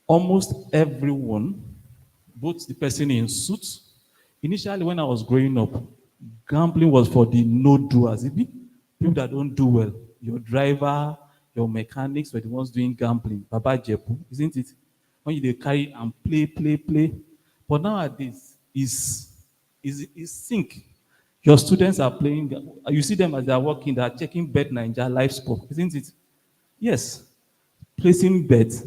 Almost everyone, both the person in suits, initially when I was growing up, gambling was for the no-doers, people that don't do well. Your driver, your mechanics were the ones doing gambling. Baba Jepu, isn't it? When they carry and play. But nowadays, it's sync. Your students are playing, you see them as they are working, they are checking Bet Naija live score, isn't it? Yes, placing bets.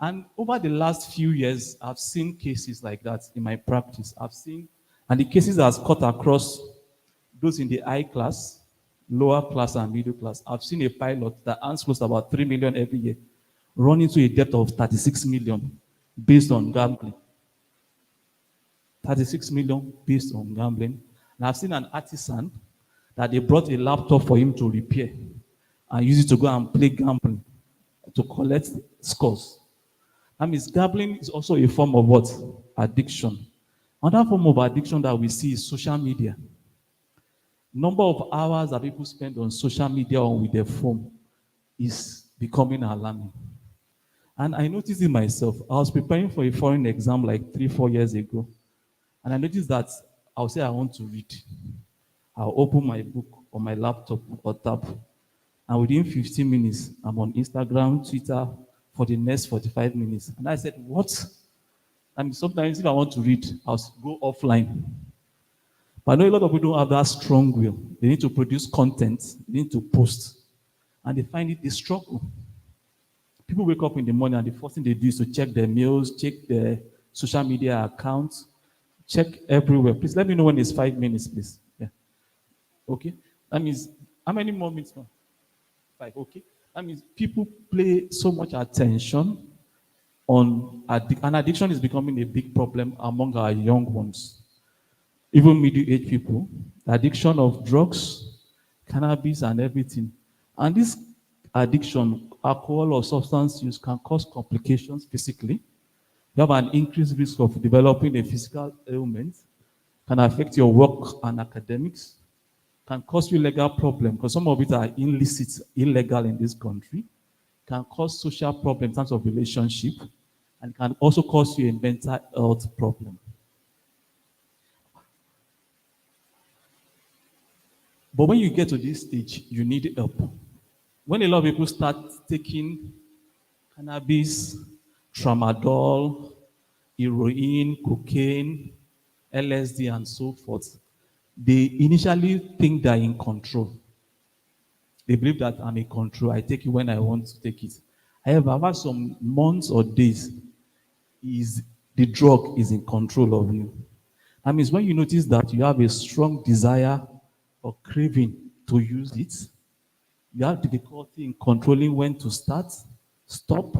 And over the last few years, I've seen cases like that in my practice. And the cases has cut across those in the high class, lower class, and middle class. I've seen a pilot that earns close to about 3 million every year, run into a debt of 36 million based on gambling. 36 million based on gambling. And I've seen an artisan that they brought a laptop for him to repair and use it to go and play gambling to collect scores. That means gambling is also a form of what? Addiction. Another form of addiction that we see is social media. Number of hours that people spend on social media or with their phone is becoming alarming. And I noticed it myself. I was preparing for a foreign exam like 3-4 years ago. And I noticed that I'll say I want to read. I'll open my book on my laptop or tab. And within 15 minutes, I'm on Instagram, Twitter for the next 45 minutes. And I said, what? I mean, sometimes if I want to read, I'll go offline. But I know a lot of people don't have that strong will. They need to produce content, they need to post. And they find it a struggle. People wake up in the morning and the first thing they do is to check their mails, check their social media accounts, check everywhere. Please let me know when it's 5 minutes, please. Yeah. Okay. That means, how many more minutes now? 5, okay. That means people pay so much attention on and addiction is becoming a big problem among our young ones. Even middle-aged people, the addiction of drugs, cannabis, and everything. And this addiction, alcohol or substance use, can cause complications physically. You have an increased risk of developing a physical ailment, can affect your work and academics, can cause you legal problems, because some of it are illicit, illegal in this country, can cause social problems in terms of relationship, and can also cause you a mental health problem. But when you get to this stage, you need help. When a lot of people start taking cannabis, tramadol, heroin, cocaine, LSD, and so forth, they initially think they're in control. They believe that I'm in control. I take it when I want to take it. However, after some months or days, the drug is in control of you. That means when you notice that you have a strong desire or craving to use it, you have difficulty in controlling when to start, stop,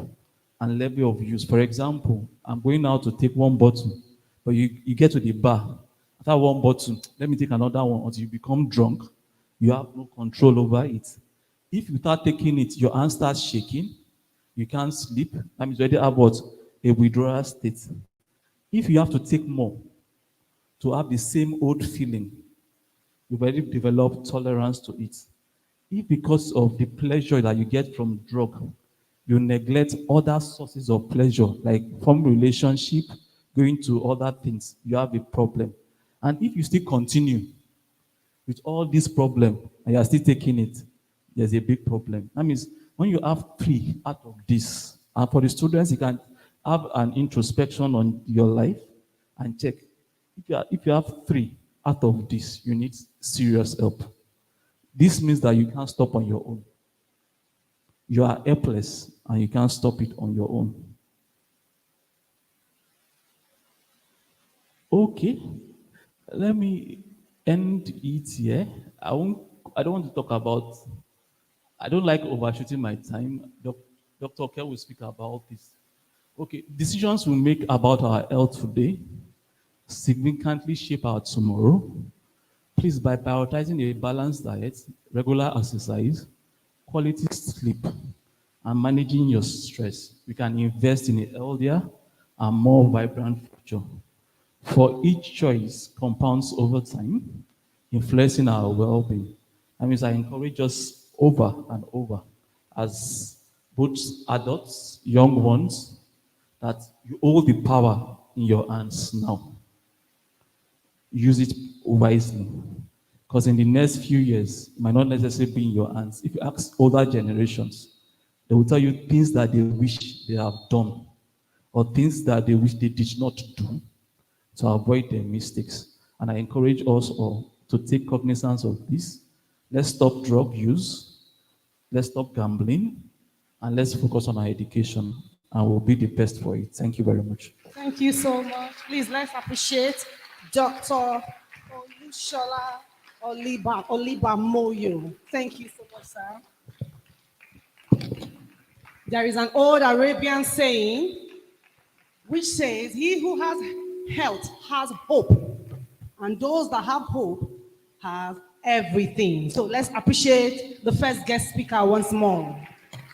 and level of use. For example, I'm going out to take 1 bottle, but you get to the bar. After 1 bottle, let me take another one until you become drunk. You have no control over it. If you start taking it, your hand starts shaking, you can't sleep. That means you already have what? A withdrawal state. If you have to take more to have the same old feeling, you've already developed tolerance to it. if because of the pleasure that you get from drug, you neglect other sources of pleasure, like from relationship, going to other things, you have a problem. And if you still continue with all this problem and you are still taking it, there's a big problem. That means when you have three out of this, and for the students, you can have an introspection on your life and check. If you have three out of this, you need serious help. This means that you can't stop on your own. You are helpless and you can't stop it on your own. Okay, let me end it here. I don't want to talk about, I don't like overshooting my time. Dr. Oke will speak about this. Okay, decisions we make about our health today significantly shape our tomorrow. Please, by prioritizing a balanced diet, regular exercise, quality sleep, and managing your stress, we can invest in a healthier and more vibrant future. For each choice compounds over time, influencing our well-being. That means I encourage us over and over as both adults, young ones, that you hold the power in your hands now. Use it wisely. Because in the next few years, it might not necessarily be in your hands. If you ask older generations, they will tell you things that they wish they have done or things that they wish they did not do to avoid their mistakes. And I encourage us all to take cognizance of this. Let's stop drug use, let's stop gambling, and let's focus on our education, and we'll be the best for it. Thank you very much. Thank you so much. Please let's appreciate Dr. Olushola Olibamoyo. Thank you so much, sir. There is an old Arabian saying which says, "He who has health has hope, and those that have hope have everything." So let's appreciate the first guest speaker once more.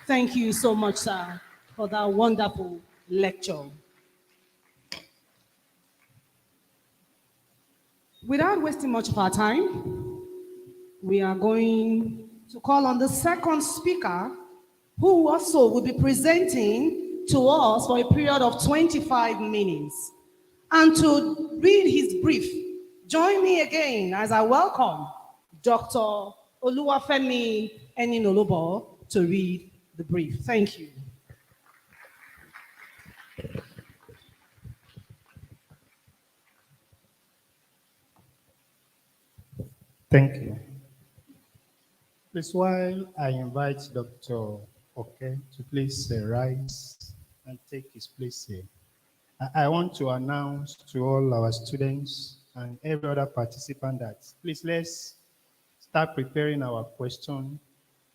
Thank you so much, sir, for that wonderful lecture. Without wasting much of our time, we are going to call on the second speaker, who also will be presenting to us for a period of 25 minutes. And to read his brief, join me again as I welcome Dr. Oluwafemi Eninolobo to read the brief. Thank you. Thank you. Please, while I invite Dr. Oke to please rise and take his place here, I want to announce to all our students and every other participant that please let's start preparing our question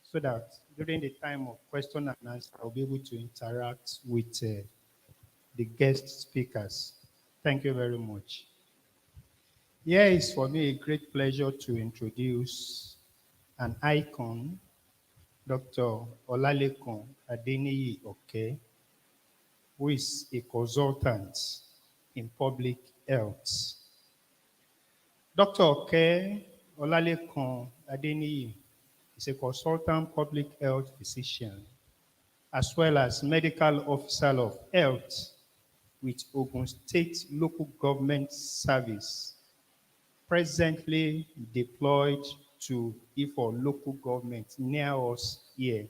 so that during the time of question and answer, I'll be able to interact with the guest speakers. Thank you very much. Here is for me a great pleasure to introduce an icon, Dr. Olalekan Adeniyi Oke, who is a consultant in public health. Dr. Oke Olalekan Adeniyi is a consultant public health physician, as well as medical officer of health with Ogun State Local Government Service, presently deployed to Ifo local government near us here.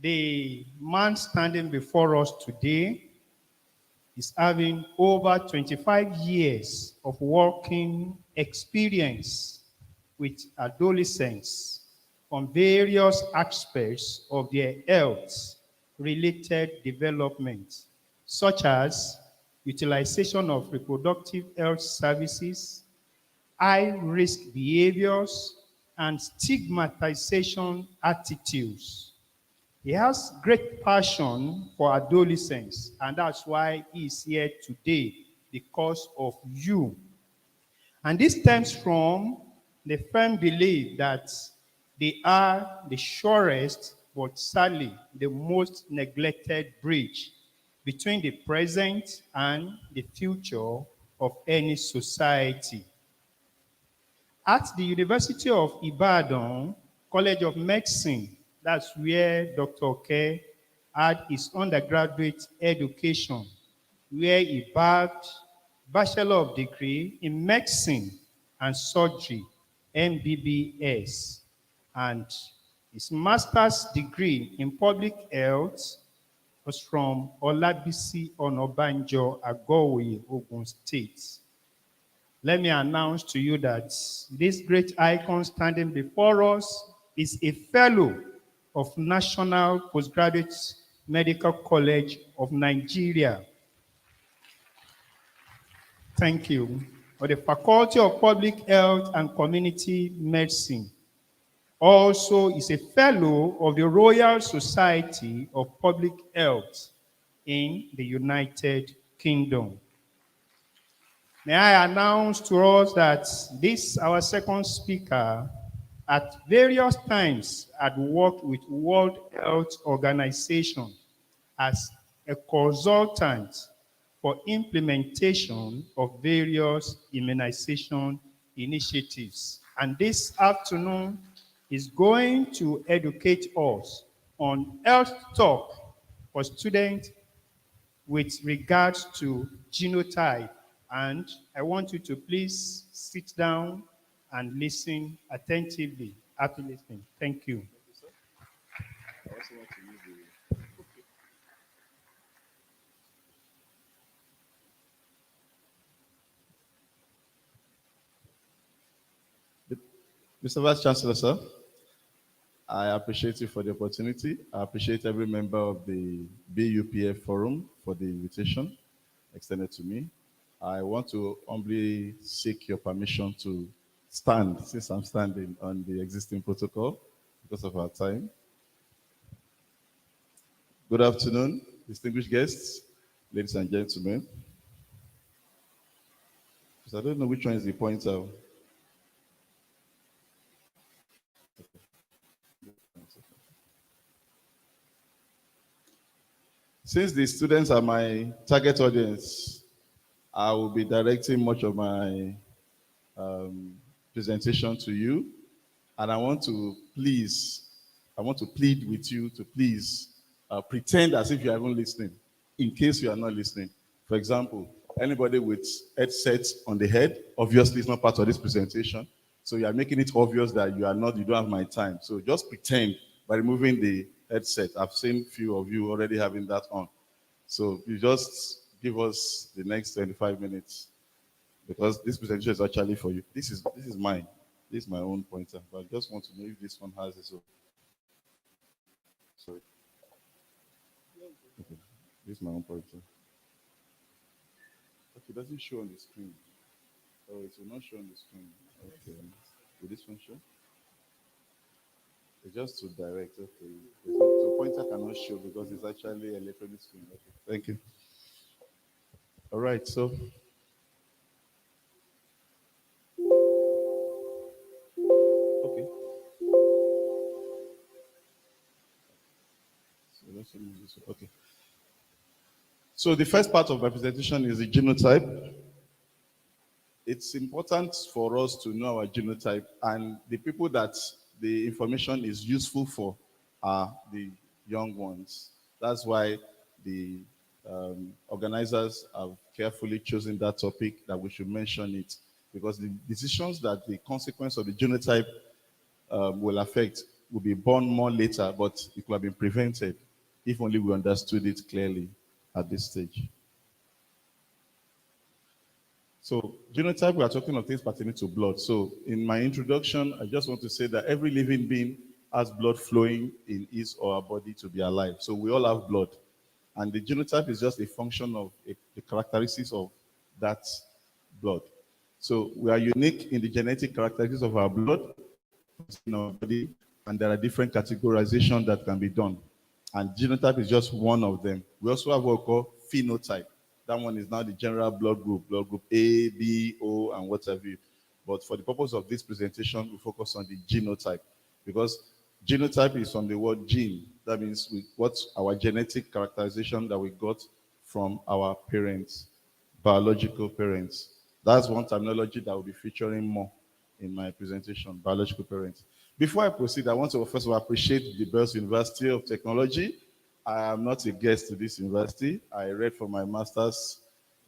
The man standing before us today is having over 25 years of working experience with adolescents on various aspects of their health-related development, such as utilization of reproductive health services, high-risk behaviors, and stigmatization attitudes. He has great passion for adolescents, and that's why he's here today, because of you. And this stems from the firm belief that they are the surest, but sadly, the most neglected bridge between the present and the future of any society. At the University of Ibadan, College of Medicine. That's where Dr. Oke had his undergraduate education, where he bagged Bachelor of Degree in Medicine and Surgery, MBBS, and his master's degree in Public Health was from Olabisi Onabanjo, Agowe, Ogun State. Let me announce to you that this great icon standing before us is a fellow of National Postgraduate Medical College of Nigeria. Thank you. For the Faculty of Public Health and Community Medicine. Also is a fellow of the Royal Society of Public Health in the United Kingdom. May I announce to us that this, our second speaker, at various times had worked with World Health Organization as a consultant for implementation of various immunization initiatives. And this afternoon is going to educate us on health talk for students with regards to genotype. And I want you to please sit down and listen attentively. Happy listening. Thank you. Mr. Vice Chancellor, sir, I appreciate you for the opportunity. I appreciate every member of the BUPF Forum for the invitation extended to me. I want to humbly seek your permission to stand, since I'm standing on the existing protocol because of our time. Good afternoon, distinguished guests, ladies and gentlemen. I don't know which one is the pointer. Since the students are my target audience, I will be directing much of my presentation to you. And I want to plead with you to please pretend as if you are even listening, in case you are not listening. For example, anybody with headsets on the head, obviously is not part of this presentation. So you are making it obvious that you don't have my time. So just pretend by removing the headset. I've seen few of you already having that on. So you just give us the next 25 minutes because this presentation is actually for you. This is mine. This is my own pointer, but I just want to know if this one has it. Sorry. Okay. This is my own pointer. Okay, it doesn't show on the screen. Oh, it will not show on the screen. Okay. Will this one show? It's just to direct. Okay. So pointer cannot show because it's actually electronic screen. Okay. Thank you. All right. So. Okay. So let's move this. Okay. So the first part of my presentation is the genotype. It's important for us to know our genotype, and the people that the information is useful for are the young ones. That's why the organizers have carefully chosen that topic, that we should mention it, because the decisions that the consequence of the genotype will affect will be born more later, but it could have been prevented if only we understood it clearly at this stage. So genotype, we are talking of things pertaining to blood. So in my introduction, I just want to say that every living being has blood flowing in his or her body to be alive. So we all have blood. And the genotype is just a function of the characteristics of that blood. So we are unique in the genetic characteristics of our blood in our body, and there are different categorizations that can be done. And genotype is just one of them. We also have what we call phenotype. That one is now the general blood group A, B, O, and what have you. But for the purpose of this presentation, we focus on the genotype, because genotype is from the word gene. That means what our genetic characterization that we got from our parents, biological parents. That's one terminology that will be featuring more in my presentation, biological parents. Before I proceed, I want to first of all appreciate the Bells University of Technology. I am not a guest to this university. I read for my master's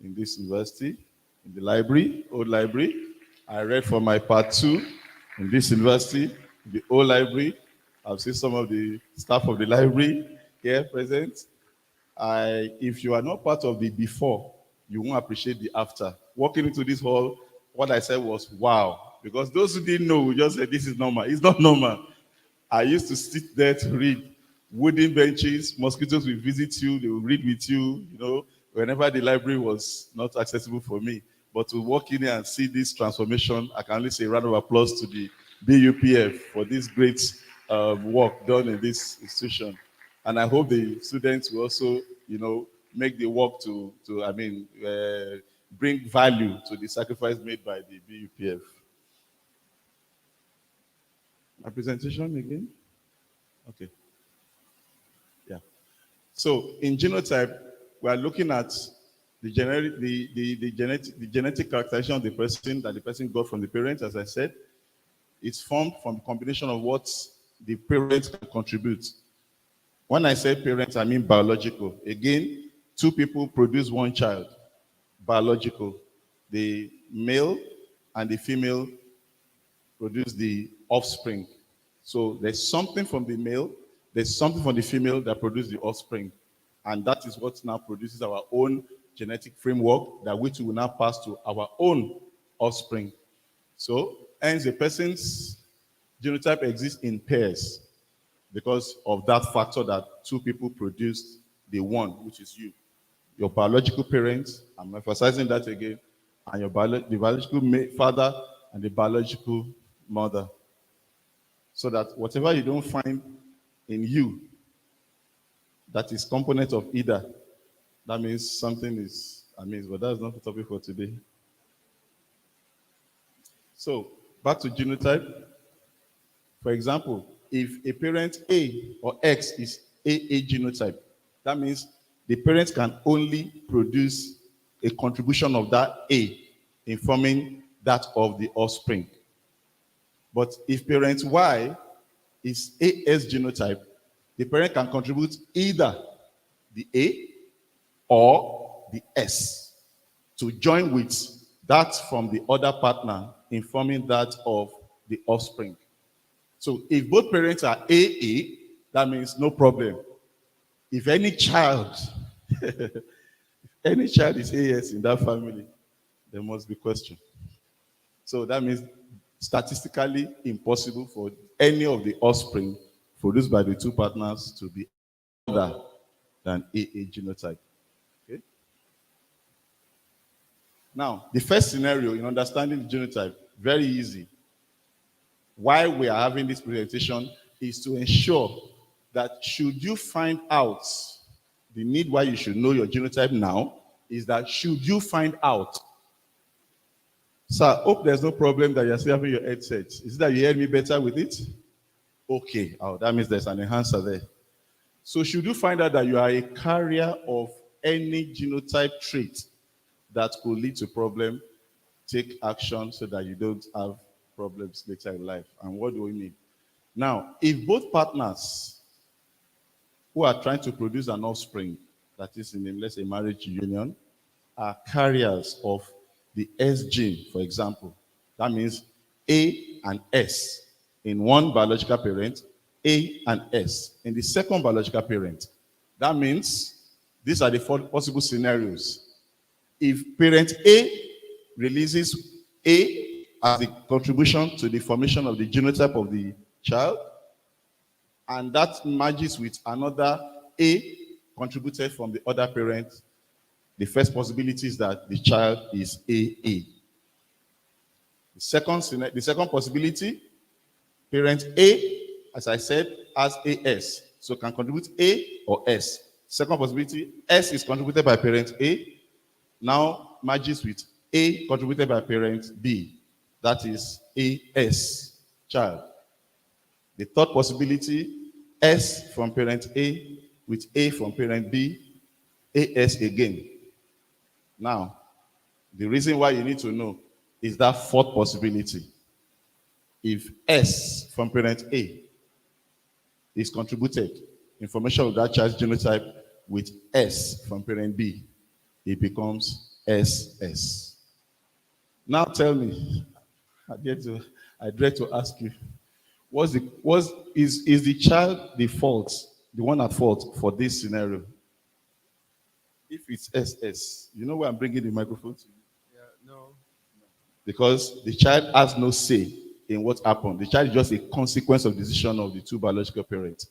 in this university, in the library, old library. I read for my part 2 in this university, the old library. I've seen some of the staff of the library here present. If you are not part of the before, you won't appreciate the after. Walking into this hall, what I said was, wow. Because those who didn't know will just say, this is normal. It's not normal. I used to sit there to read. Wooden benches, mosquitoes will visit you, they will read with you, whenever the library was not accessible for me. But to walk in here and see this transformation, I can only say a round of applause to the BUPF for this great work done in this institution. And I hope the students will also, make the work to bring value to the sacrifice made by the BUPF. My presentation again? Okay. Yeah. So in genotype, we are looking at the genetic characterization of the person that the person got from the parents, as I said. It's formed from a combination of what the parents can contribute. When I say parents, I mean biological. Again, 2 people produce 1 child, biological. The male and the female produce the offspring. So there's something from the male, there's something from the female that produces the offspring. And that is what now produces our own genetic framework that which will now pass to our own offspring. So, hence a person's genotype exists in pairs because of that factor that 2 people produced the one, which is you. Your biological parents, I'm emphasizing that again, and the biological father and the biological mother. So that whatever you don't find in you that is component of either, that means something is amiss, but that's not the topic for today. So, back to genotype. For example, if a parent A or X is AA genotype, that means the parents can only produce a contribution of that A in forming that of the offspring. But if parent Y is AS genotype, the parent can contribute either the A or the S to join with that from the other partner in forming that of the offspring. So if both parents are AA, that means no problem. If any child, any child is AS in that family, there must be question. So that means statistically impossible for any of the offspring produced by the 2 partners to be other than AA genotype. Okay? Now, the first scenario in understanding the genotype, very easy. Why we are having this presentation is to ensure that should you find out, the need why you should know your genotype now is that should you find out. So I hope there's no problem that you're still having your headset. Is it that you hear me better with it? Okay. Oh, that means there's an enhancer there. So should you find out that you are a carrier of any genotype trait that could lead to problem, take action so that you don't have problems later in life. And what do we mean? Now, if both partners who are trying to produce an offspring, that is in, let's say, marriage union, are carriers of the S gene, for example, that means A and S in one biological parent, A and S in the second biological parent. That means these are the 4 possible scenarios. If parent A releases A as the contribution to the formation of the genotype of the child, and that merges with another A contributed from the other parent, the first possibility is that the child is AA. The second possibility, parent A, as I said, has AS, so can contribute A or S. Second possibility, S is contributed by parent A, now merges with A contributed by parent B. That is AS, child. The third possibility, S from parent A with A from parent B, AS again. Now, the reason why you need to know is that 4th possibility. if S from parent A is contributed, information of that child's genotype with S from parent B, it becomes SS. Now tell me, I dare to ask you, is the child the one at fault for this scenario? If it's SS, you know where I'm bringing the microphone to? No. Because the child has no say in what happened. The child is just a consequence of the decision of the two biological parents.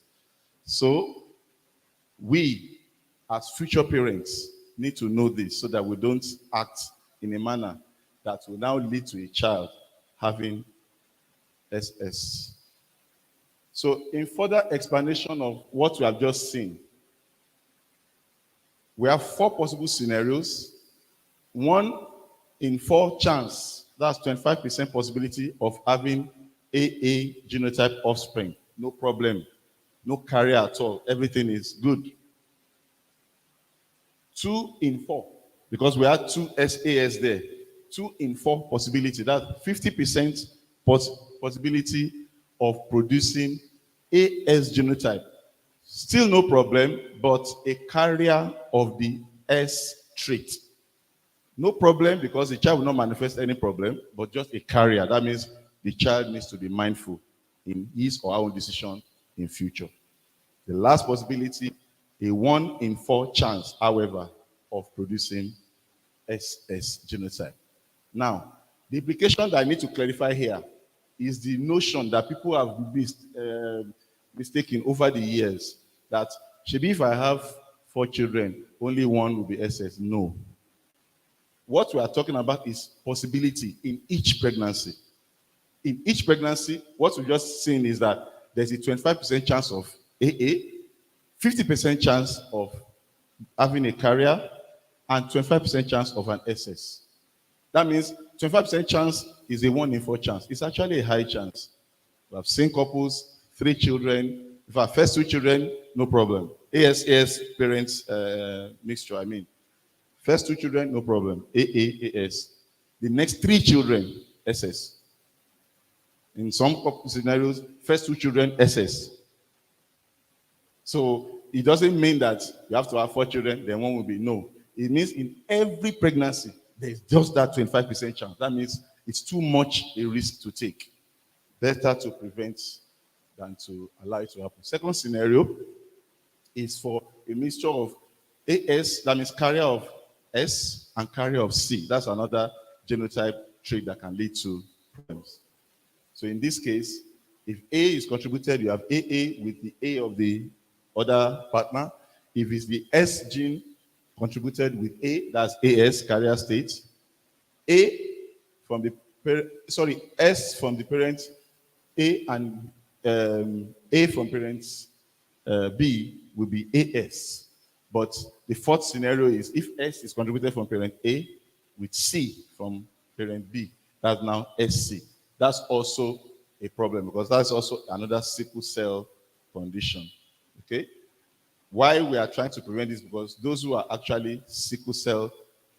So we, as future parents, need to know this so that we don't act in a manner that will now lead to a child having SS. So in further explanation of what we have just seen, we have 4 possible scenarios. 1 in 4 chance, that's 25% possibility of having AA genotype offspring. No problem. No carrier at all. Everything is good. 2 in 4, because we had 2 SAS there. 2 in 4 possibility. That's 50% possibility of producing AS genotype. Still no problem, but a carrier of the S trait. No problem because the child will not manifest any problem, but just a carrier. That means the child needs to be mindful in his or her own decision in future. The last possibility, a 1 in 4 chance, however, of producing SS genotype. Now, the implication that I need to clarify here is the notion that people have mistaken over the years that maybe if I have 4 children, only 1 will be SS. No. What we are talking about is possibility in each pregnancy. In each pregnancy, what we've just seen is that there's a 25% chance of AA, 50% chance of having a carrier, and 25% chance of an SS. That means 25% chance is a 1 in 4 chance. It's actually a high chance. We have seen couples, 3 children. If our first 2 children, no problem. AS parents mixture, I mean. First 2 children, no problem. AS. The next 3 children, SS. In some scenarios, first 2 children, SS. So it doesn't mean that you have to have 4 children, then 1 will be no. It means in every pregnancy, there's just that 25% chance. That means it's too much a risk to take. Better to prevent than to allow it to happen. Second scenario is for a mixture of AS, that means carrier of S, and carrier of C. That's another genotype trait that can lead to problems. So in this case, if A is contributed, you have AA with the A of the other partner. If it's the S gene contributed with A, that's AS, carrier state. S from the parent A and A from parents B will be AS. But the fourth scenario is if S is contributed from parent A with C from parent B, that's now SC. That's also a problem because that's also another sickle cell condition. Okay? Why we are trying to prevent this? Because those who are actually sickle cell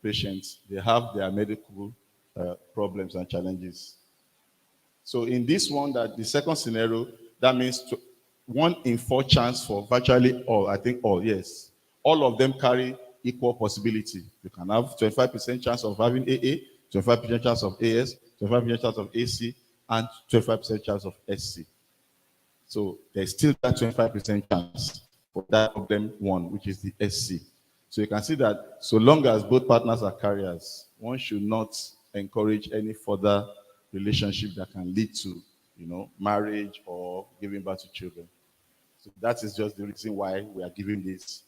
patients, they have their medical problems and challenges. So in this one, that the second scenario, that means 1 in 4 chance for virtually all, I think all, yes. All of them carry equal possibility. You can have 25% chance of having AA, 25% chance of AS, 25% chance of AC, and 25% chance of SC. So there's still that 25% chance for that of them one, which is the SC. So you can see that so long as both partners are carriers, one should not encourage any further relationship that can lead to, marriage or giving birth to children. So that is just the reason why we are giving this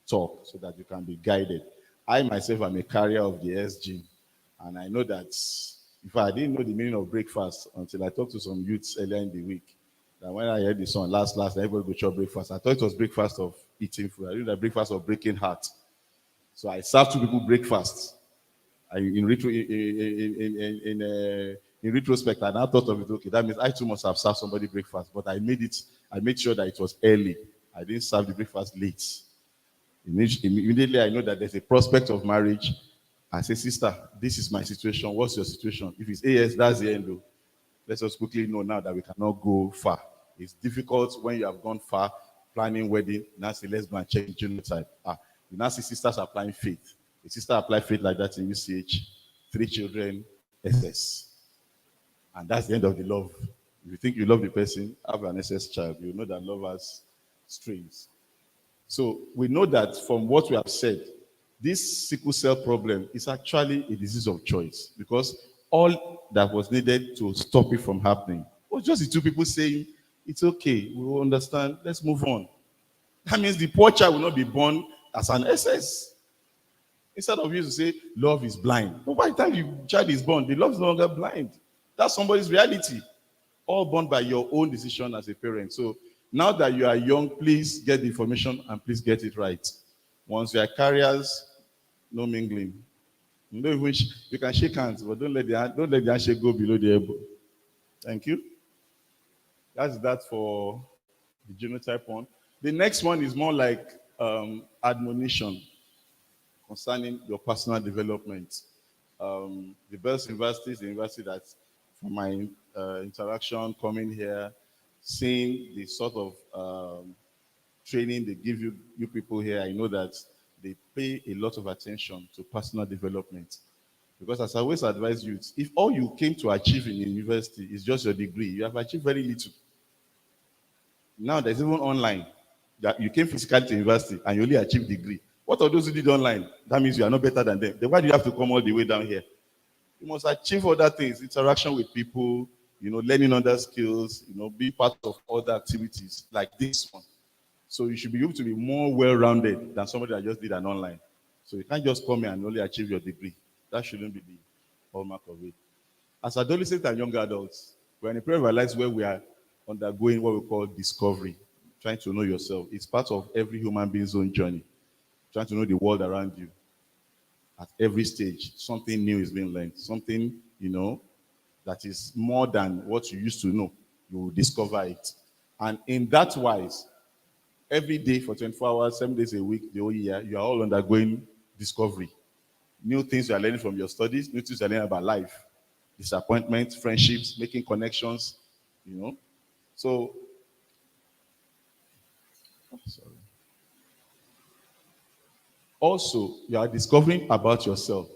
talk, so that you can be guided. I myself am a carrier of the S gene, and I know that if I didn't know the meaning of breakfast until I talked to some youths earlier in the week, that when I heard the song last, everybody go chop breakfast. I thought it was breakfast of eating food. I knew that breakfast of breaking heart. So I served 2 people breakfast. In retrospect, I now thought of it, okay, that means I too must have served somebody breakfast, but I made sure that it was early. I didn't serve the breakfast late. Immediately I know that there's a prospect of marriage. I say, sister, this is my situation. What's your situation? If it's AS, that's the end. Let's just quickly know now that we cannot go far. It's difficult when you have gone far, planning wedding. Now say, let's go and check genotype. You now see sisters applying faith. The sister applied faith like that in UCH. 3 children, SS. And that's the end of the love. If you think you love the person, have an SS child. You know that love has strings. So we know that from what we have said, this sickle cell problem is actually a disease of choice, because all that was needed to stop it from happening was just the two people saying, it's okay, we will understand, let's move on. That means the poor child will not be born as an SS. Instead of you to say, love is blind. But by the time the child is born, the love is no longer blind. That's somebody's reality. All born by your own decision as a parent. So now that you are young, please get the information and please get it right. Once you are carriers, no mingling. You don't even you can shake hands, but don't let the handshake go below the elbow. Thank you. That's that for the genotype one. The next one is more like admonition concerning your personal development. The Bells University is the university that, from my interaction coming here, seeing the sort of training they give you people here, I know that they pay a lot of attention to personal development. Because as I always advise youth, if all you came to achieve in university is just your degree, you have achieved very little. Now there's even online. That you came physically to university and you only achieved degree. What are those who did online? That means you are not better than them. Then why do you have to come all the way down here? You must achieve other things, interaction with people, learning other skills, be part of other activities like this one. So you should be able to be more well-rounded than somebody that just did an online. So you can't just come here and only achieve your degree. That shouldn't be the hallmark of it. As adolescents and young adults, we're in a period of our lives where we are undergoing what we call discovery, trying to know yourself. It's part of every human being's own journey, trying to know the world around you. At every stage, something new is being learned, something, that is more than what you used to know. You will discover it. And in that wise, every day for 24 hours, 7 days a week, the whole year, you are all undergoing discovery. New things you are learning from your studies, new things you are learning about life, disappointment, friendships, making connections, So, sorry. Also, you are discovering about yourself.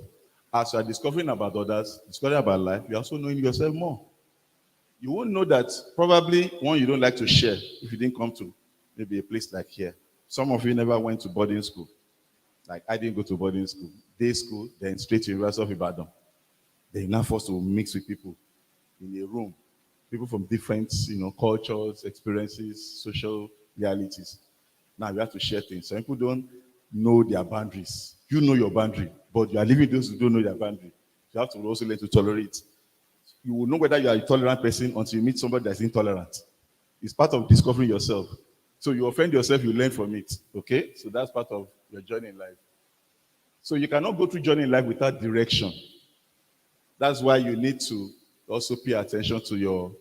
As you are discovering about others, discovering about life, you are also knowing yourself more. You won't know that probably one you don't like to share if you didn't come to maybe a place like here. Some of you never went to boarding school. Like I didn't go to boarding school. Day school, then straight to University of Ibadan. Then you're now forced to mix with people in a room. People from different, cultures, experiences, social realities. Now you have to share things. Some people don't know their boundaries. You know your boundary, but you are leaving those who don't know their boundary. You have to also learn to tolerate. You will know whether you are a tolerant person until you meet somebody that's intolerant. It's part of discovering yourself. So you offend yourself, you learn from it. Okay? So that's part of your journey in life. So you cannot go through journey in life without direction. That's why you need to also pay attention to your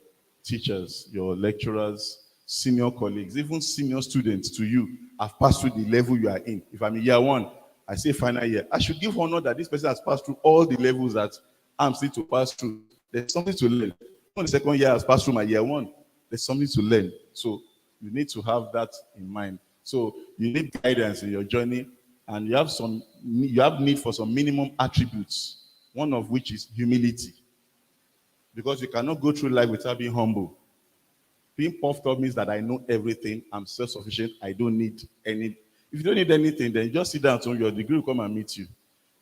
teachers, your lecturers, senior colleagues, even senior students to you have passed through the level you are in. If I'm in year one, I say final year. I should give honor that this person has passed through all the levels that I'm still to pass through. There's something to learn. When the second year has passed through my year one, there's something to learn. So you need to have that in mind. So you need guidance in your journey, and you have need for some minimum attributes, one of which is humility. Because you cannot go through life without being humble. Being puffed up means that I know everything, I'm self-sufficient, I don't need any. If you don't need anything, then you just sit down, so your degree will come and meet you.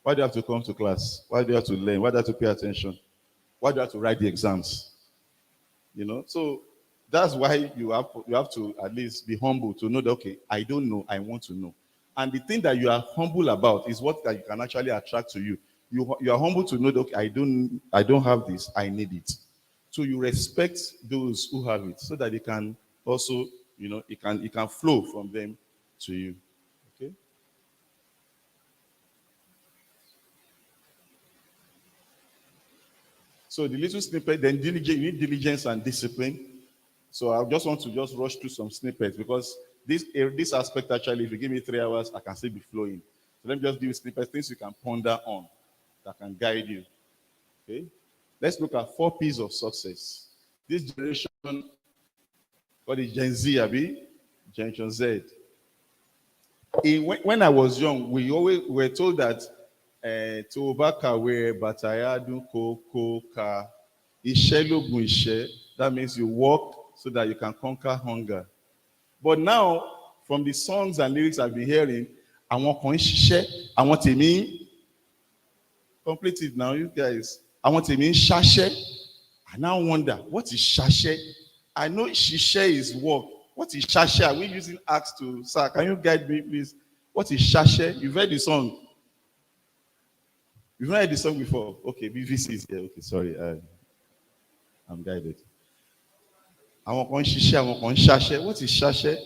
Why do you have to come to class? Why do you have to learn? Why do you have to pay attention? Why do you have to write the exams? So that's why you have to at least be humble to know that, okay, I don't know, I want to know. And the thing that you are humble about is what that you can actually attract to you. You are humble to know that, okay, I don't have this, I need it. So you respect those who have it so that they can also, it can flow from them to you. Okay? So the little snippet, then you need diligence and discipline. So I just want to rush through some snippets because this aspect actually, if you give me 3 hours, I can still be flowing. So let me just give you snippets, things you can ponder on that can guide you. Okay? Let's look at 4 P's of success. This generation, what is Gen Z, Abi? Generation Z. When I was young, we always were told that to bakawe batayadu koko ka iṣẹ́ lógun iṣẹ́. That means you work so that you can conquer hunger. But now, from the songs and lyrics I've been hearing, àwọn kan ń ṣiṣẹ́, àwọn tèmi complete it now, you guys. Àwọn tèmi ń ṣaṣẹ́. I now wonder, what is ṣaṣẹ́? I know ṣiṣẹ́ is work. What is ṣaṣẹ́? Are we using acts to, sir, can you guide me, please? What is ṣaṣẹ́? You've heard the song. You've not heard the song before. Okay, BVC is here. Okay, sorry. I'm guided. Àwọn kan ń ṣiṣẹ́, àwọn kan ń ṣaṣẹ́. What is ṣaṣẹ́?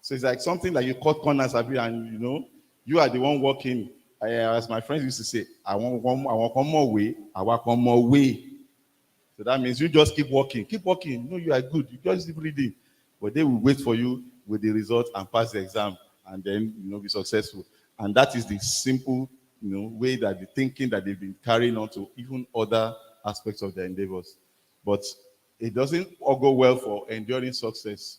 So it's like something that you cut corners, Abi, and you know, you are the one working. As my friends used to say, I want come more way, I want come more way. So that means you just keep working. Keep working. No, you are good. You just keep reading. But they will wait for you with the result and pass the exam and then, you know, be successful. And that is the simple, you know, way that the thinking that they've been carrying on to even other aspects of their endeavors. But it doesn't all go well for enduring success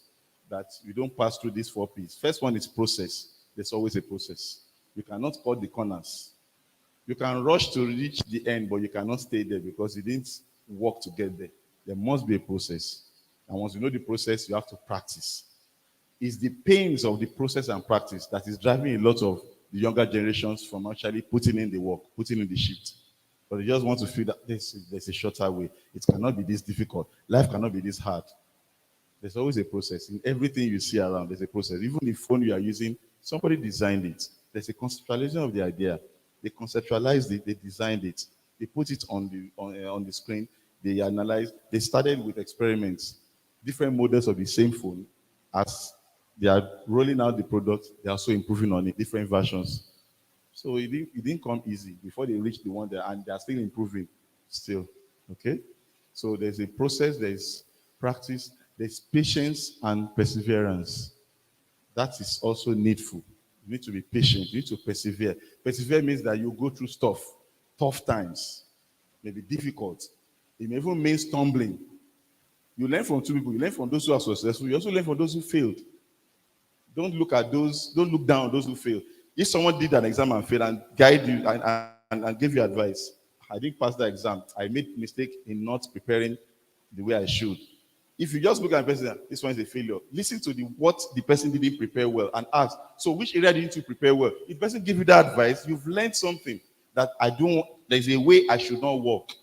that you don't pass through these 4 P's. First one is process. There's always a process. You cannot cut the corners. You can rush to reach the end, but you cannot stay there because you didn't work to get there. There must be a process. And once you know the process, you have to practice. It's the pains of the process and practice that is driving a lot of the younger generations from actually putting in the work, putting in the shift. But they just want to feel that there's a shorter way. It cannot be this difficult. Life cannot be this hard. There's always a process. In everything you see around, there's a process. Even the phone you are using, somebody designed it. There's a conceptualization of the idea. They conceptualized it, they designed it. They put it on the screen. They analyzed. They started with experiments, different models of the same phone. As they are rolling out the product, they are also improving on it, different versions. So it didn't come easy before they reached the one there, and they are still improving still. Okay? So there's a process, there's practice, there's patience and perseverance. That is also needful. You need to be patient. You need to persevere. Persevere means that you go through stuff, tough times, maybe difficult. It may even mean stumbling. You learn from 2 people. You learn from those who are successful. You also learn from those who failed. Don't look down on those who failed. If someone did an exam and failed and guide you and gave you advice, I didn't pass the exam. I made mistake in not preparing the way I should. If you just look at the person, this one is a failure. Listen to what the person didn't prepare well and ask, so which area didn't you prepare well? If the person give you that advice, you've learned something that there's a way I should not walk.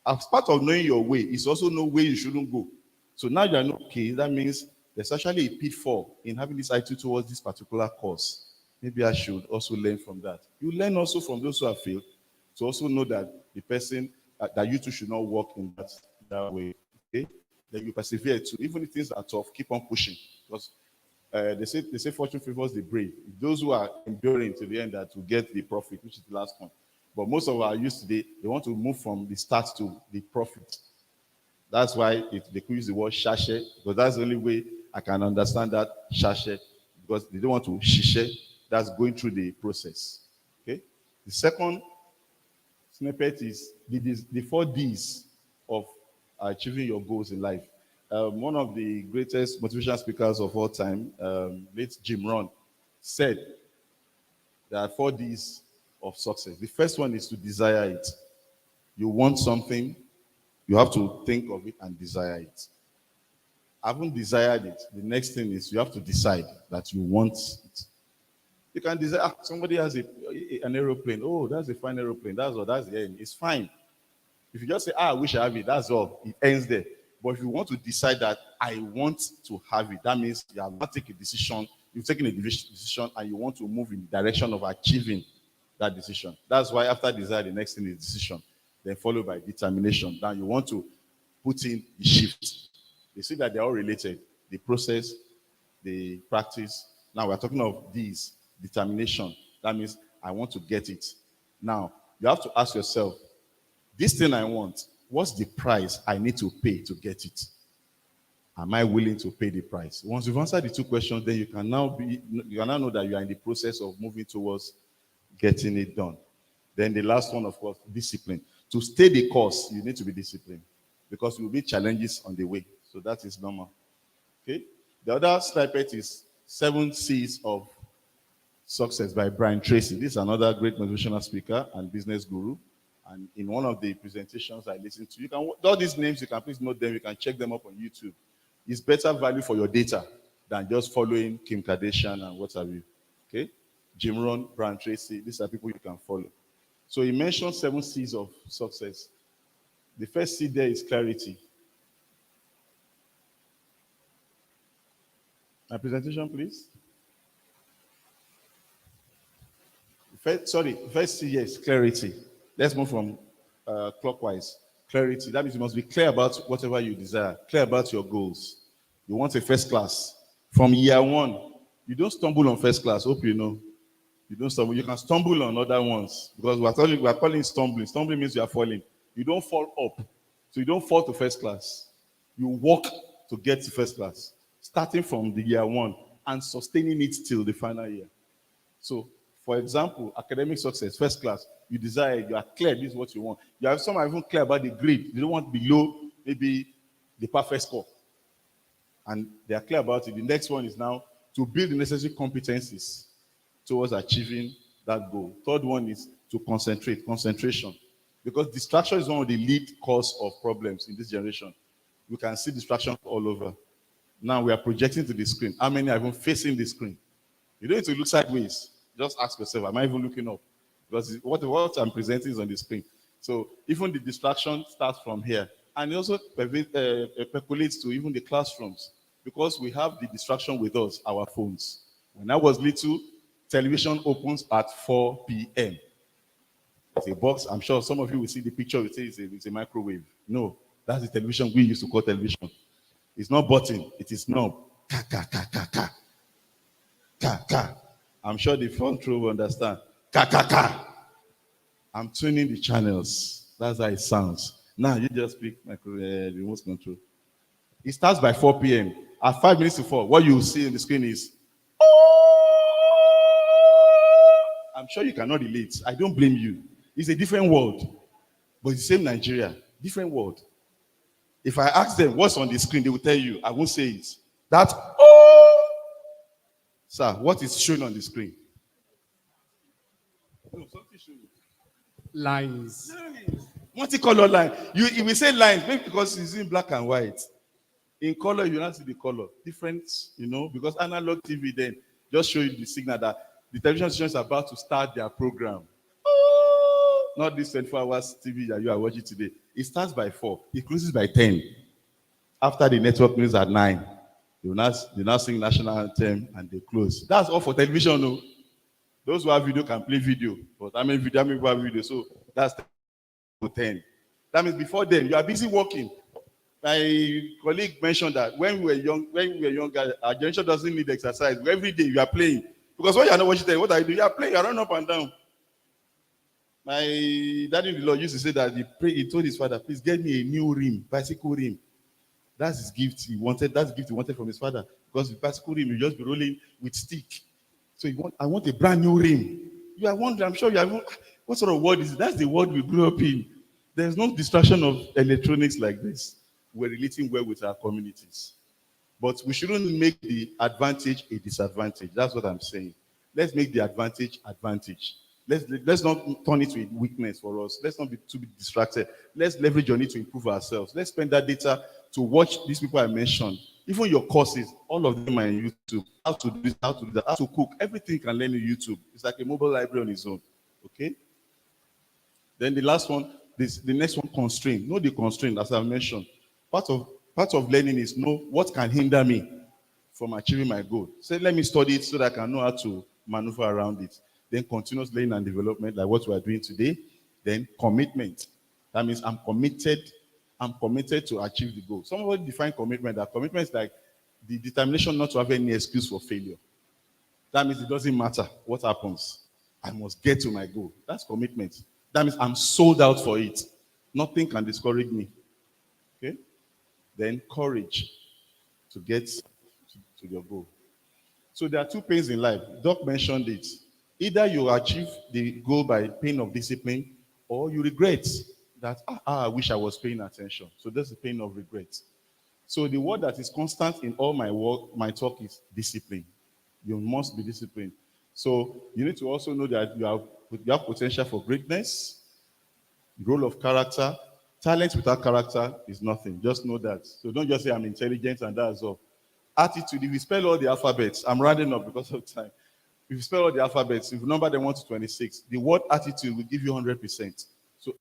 As part of knowing your way, is also know where you shouldn't go. So now you are not okay. That means there's actually a pitfall in having this attitude towards this particular course. Maybe I should also learn from that. You learn also from those who have failed to also know that the person, that you too should not walk in that way. Okay? Then you persevere too. Even if things are tough, keep on pushing. Because they say fortune favors the brave. Those who are enduring to the end that will get the profit, which is the last one. But most of our youth today, they want to move from the start to the profit. That's why they could use the word shashe, because that's the only way I can understand that shashe, because they don't want to shishe. That's going through the process. Okay. The second snippet is the 4 Ds of achieving your goals in life. One of the greatest motivational speakers of all time, late Jim Rohn, said there are 4 Ds of success. The first one is to desire it. You want something, you have to think of it and desire it. Having desired it, the next thing is you have to decide that you want it. You can desire, somebody has an aeroplane. Oh, that's a fine aeroplane. That's the end. It's fine. If you just say, I wish I have it, that's all. It ends there. But if you want to decide that I want to have it, that means you have not taken a decision. You've taken a decision and you want to move in the direction of achieving that decision. That's why after desire, the next thing is decision. Then followed by determination. Now you want to put in the shift. You see that they're all related. The process, the practice. Now we're talking of these. Determination. That means I want to get it. Now, you have to ask yourself, this thing I want, what's the price I need to pay to get it? Am I willing to pay the price? Once you've answered the 2 questions, then you can now know that you are in the process of moving towards getting it done. Then the last one, of course, discipline. To stay the course, you need to be disciplined. because we will meet challenges on the way. So that is normal. Okay. The other snippet is 7 C's of Success by Brian Tracy. This is another great motivational speaker and business guru. And in one of the presentations I listened to, you can all these names, you can please note them, you can check them up on YouTube. It's better value for your data than just following Kim Kardashian and what have you. Okay? Jim Rohn, Brian Tracy, these are people you can follow. So he mentioned 7 C's of success. The first C there is clarity. My presentation, please. First C here is clarity. Let's move from clockwise. Clarity. That means you must be clear about whatever you desire, clear about your goals. You want a first class. From year 1, you don't stumble on first class. Hope you know. You don't stumble. You can stumble on other ones because we are calling stumbling. Stumbling means you are falling. You don't fall up. So you don't fall to first class. You walk to get to first class, starting from the year 1 and sustaining it till the final year. So, for example, academic success, first class, you desire, you are clear, this is what you want. You have some are even clear about the grade. They don't want below maybe the perfect score. And they are clear about it. The next one is now to build the necessary competencies towards achieving that goal. Third one is to concentrate, concentration. Because distraction is one of the lead cause of problems in this generation. We can see distraction all over. Now we are projecting to the screen. How many are even facing the screen? You don't need to look sideways. Just ask yourself, am I even looking up? Because what I'm presenting is on the screen. So even the distraction starts from here. And it also percolates to even the classrooms. Because we have the distraction with us, our phones. When I was little, television opens at 4 p.m. It's a box. I'm sure some of you will see the picture. It says it's a microwave. No, that's the television we used to call television. It's not button. It is knob. Ka, ka, ka, ka, ka. Ka, ka. I'm sure the front row will understand. Ka, ka, ka. I'm tuning the channels. That's how it sounds. Now you just pick remote control. It starts by 4 p.m. At 5 minutes to 4, what you will see on the screen is, I'm sure you cannot relate. I don't blame you. It's a different world. But it's the same Nigeria. Different world. If I ask them what's on the screen, they will tell you. I won't say it. That, Sir, what is shown on the screen? No, something shown. Lines. Multicolor line. You will say lines, maybe because it's in black and white. In color, you not see the color. Different, because analog TV then just show you the signal that the television station is about to start their program. Not this 24 hours TV that you are watching today. It starts by 4. It closes by 10. After the network news at 9, they now sing national anthem and they close. That's all for television, no? Those who have video can play video. But I mean video, people have video. So that's 10. That means before then, you are busy working. My colleague mentioned that when we were younger, our generation doesn't need exercise. Every day you are playing. Because when you are not watching TV, what are you doing? You are playing, you are running up and down. My daddy-in-law used to say that he told his father, please get me a new rim, bicycle rim. That's his gift he wanted. That's the gift he wanted from his father. Because the bicycle rim, you just be rolling with stick. So I want a brand new rim. You are wondering, I'm sure you are, what sort of world is it? That's the world we grew up in. There's no distraction of electronics like this. We're relating well with our communities. But we shouldn't make the advantage a disadvantage. That's what I'm saying. Let's make the advantage advantage. Let's not turn it to a weakness for us. Let's not be too distracted. Let's leverage on it to improve ourselves. Let's spend that data to watch these people I mentioned. Even your courses, all of them are on YouTube. How to do this, how to do that, how to cook. Everything you can learn on YouTube. It's like a mobile library on its own. Okay? Then the last one, the next one, constraint. Know the constraint, as I mentioned. Part of learning is know what can hinder me from achieving my goal. So let me study it so that I can know how to maneuver around it. Then continuous learning and development, like what we are doing today. Then commitment. That means I'm committed to achieve the goal. Somebody define commitment. That commitment is like the determination not to have any excuse for failure. That means it doesn't matter what happens. I must get to my goal. That's commitment. That means I'm sold out for it. Nothing can discourage me. Okay? Then courage to get to your goal. So there are two pains in life. Doc mentioned it. Either you achieve the goal by pain of discipline, or you regret that, I wish I was paying attention. So that's the pain of regret. So the word that is constant in all my work, my talk is discipline. You must be disciplined. So you need to also know that you have potential for greatness, role of character. Talent without character is nothing. Just know that. So don't just say I'm intelligent and that's all. Attitude, if you spell all the alphabets, I'm rounding up because of time. If you spell all the alphabets, if you number them 1 to 26, the word attitude will give you 100%. So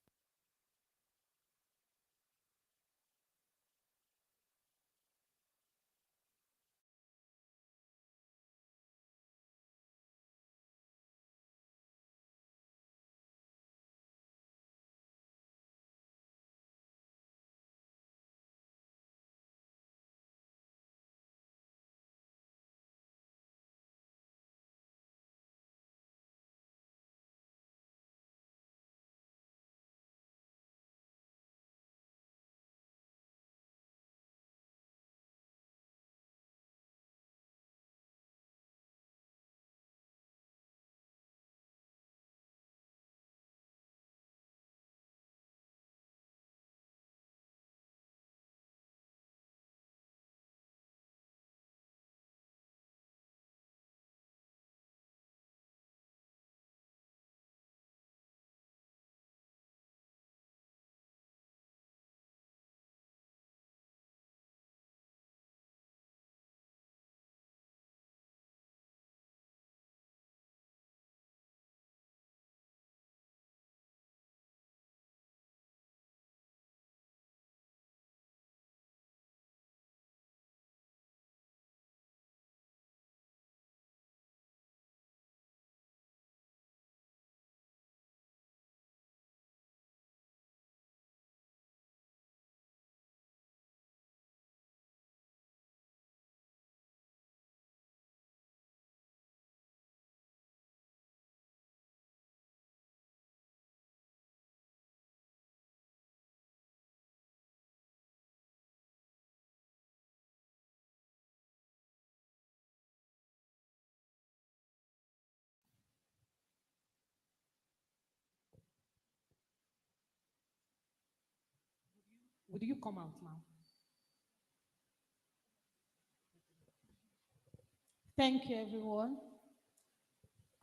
Would you come out now? Thank you, everyone.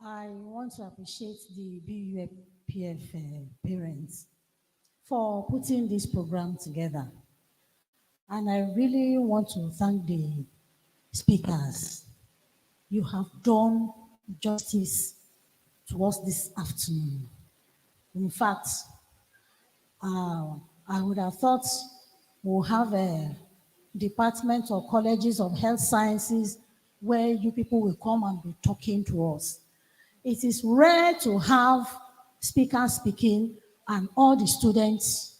I want to appreciate the BUPF parents for putting this program together. And I really want to thank the speakers. You have done justice to us this afternoon. In fact, I would have thought we'll have a department or colleges of health sciences where you people will come and be talking to us. It is rare to have speakers speaking and all the students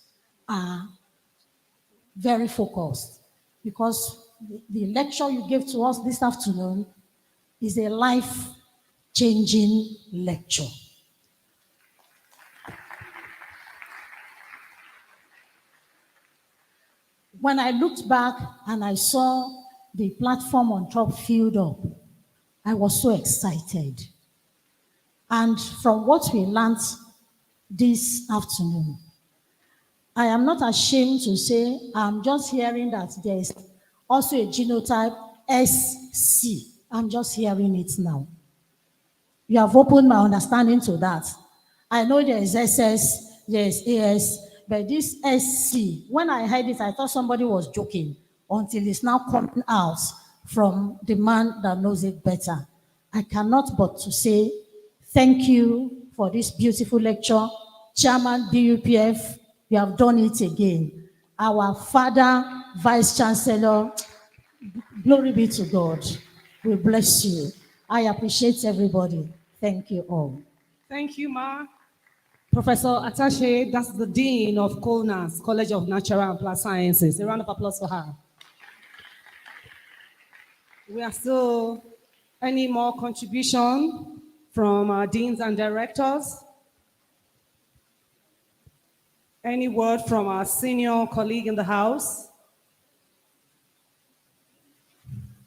are very focused, because the lecture you gave to us this afternoon is a life-changing lecture. When I looked back and I saw the platform on top filled up, I was so excited. And from what we learned this afternoon, I am not ashamed to say I'm just hearing that there is also a genotype SC. I'm just hearing it now. You have opened my understanding to that. I know there is SS, there is AS, but this SC, when I heard it, I thought somebody was joking until it's now coming out from the man that knows it better. I cannot but to say thank you for this beautiful lecture. Chairman BUPF, you have done it again. Our Father, Vice Chancellor, glory be to God. We bless you. I appreciate everybody. Thank you all. Thank you, Ma. Professor Attache, that's the Dean of CONAS, College of Natural and Plant Sciences. A round of applause for her. We are still, any more contribution from our deans and directors? Any word from our senior colleague in the house?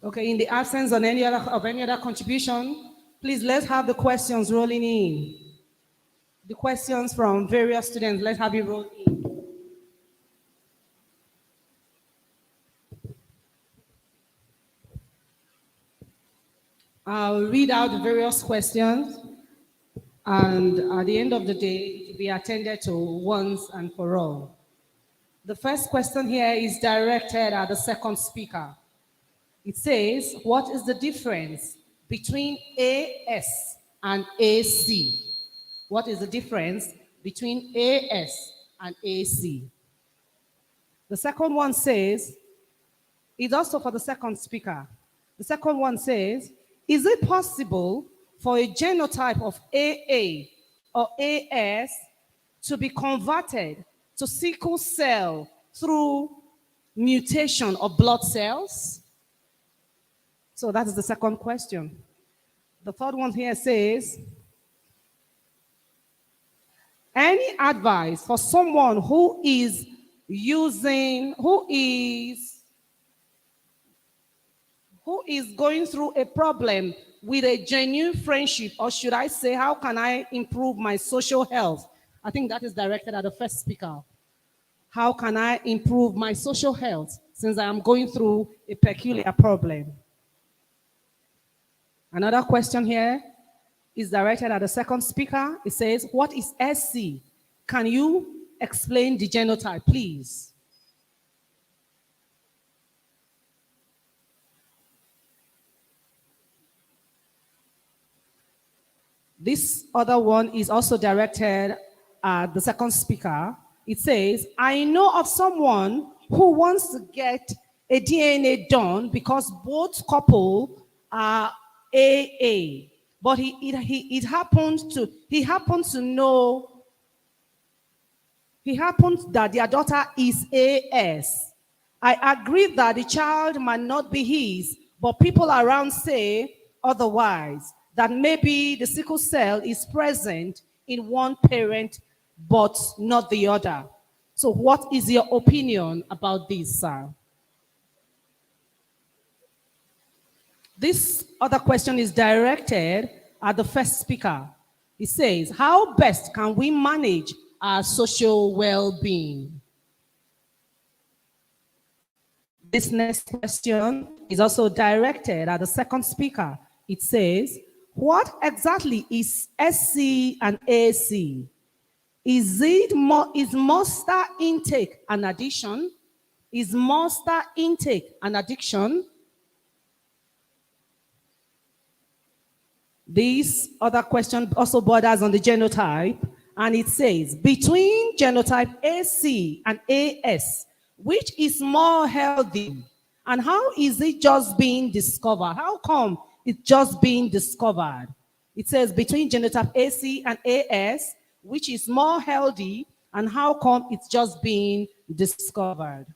Okay, in the absence of any other contribution, please let's have the questions rolling in. The questions from various students, let's have it roll in. I'll read out the various questions, and at the end of the day, it will be attended to once and for all. The first question here is directed at the second speaker. It says, what is the difference between AS and AC? What is the difference between AS and AC? The second one says, it's also for the second speaker. The second one says, is it possible for a genotype of AA or AS to be converted to sickle cell through mutation of blood cells? So that is the second question. The third one here says, any advice for someone who is going through a problem with a genuine friendship, or should I say, how can I improve my social health? I think that is directed at the first speaker. How can I improve my social health since I am going through a peculiar problem? Another question here is directed at the second speaker. It says, what is SC? Can you explain the genotype, please? This other one is also directed at the second speaker. It says, I know of someone who wants to get a DNA done because both couple are AA, but he happened that their daughter is AS. I agree that the child might not be his, but people around say otherwise, that maybe the sickle cell is present in one parent, but not the other. So what is your opinion about this, sir? This other question is directed at the first speaker. It says, how best can we manage our social well-being? This next question is also directed at the second speaker. It says, what exactly is SC and AC? Is monster intake an addiction? Is monster intake an addiction? This other question also borders on the genotype, and it says, between genotype AC and AS, which is more healthy? And how is it just being discovered? How come it's just being discovered? It says, between genotype AC and AS, which is more healthy, and how come it's just being discovered?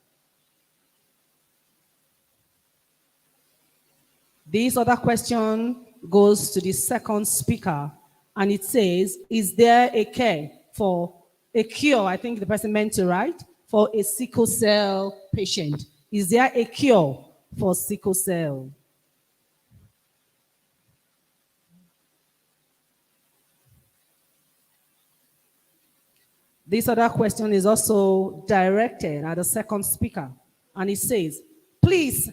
This other question goes to the second speaker, and it says, is there a cure, I think the person meant to write, for a sickle cell patient? Is there a cure for sickle cell? This other question is also directed at the second speaker, and it says, please,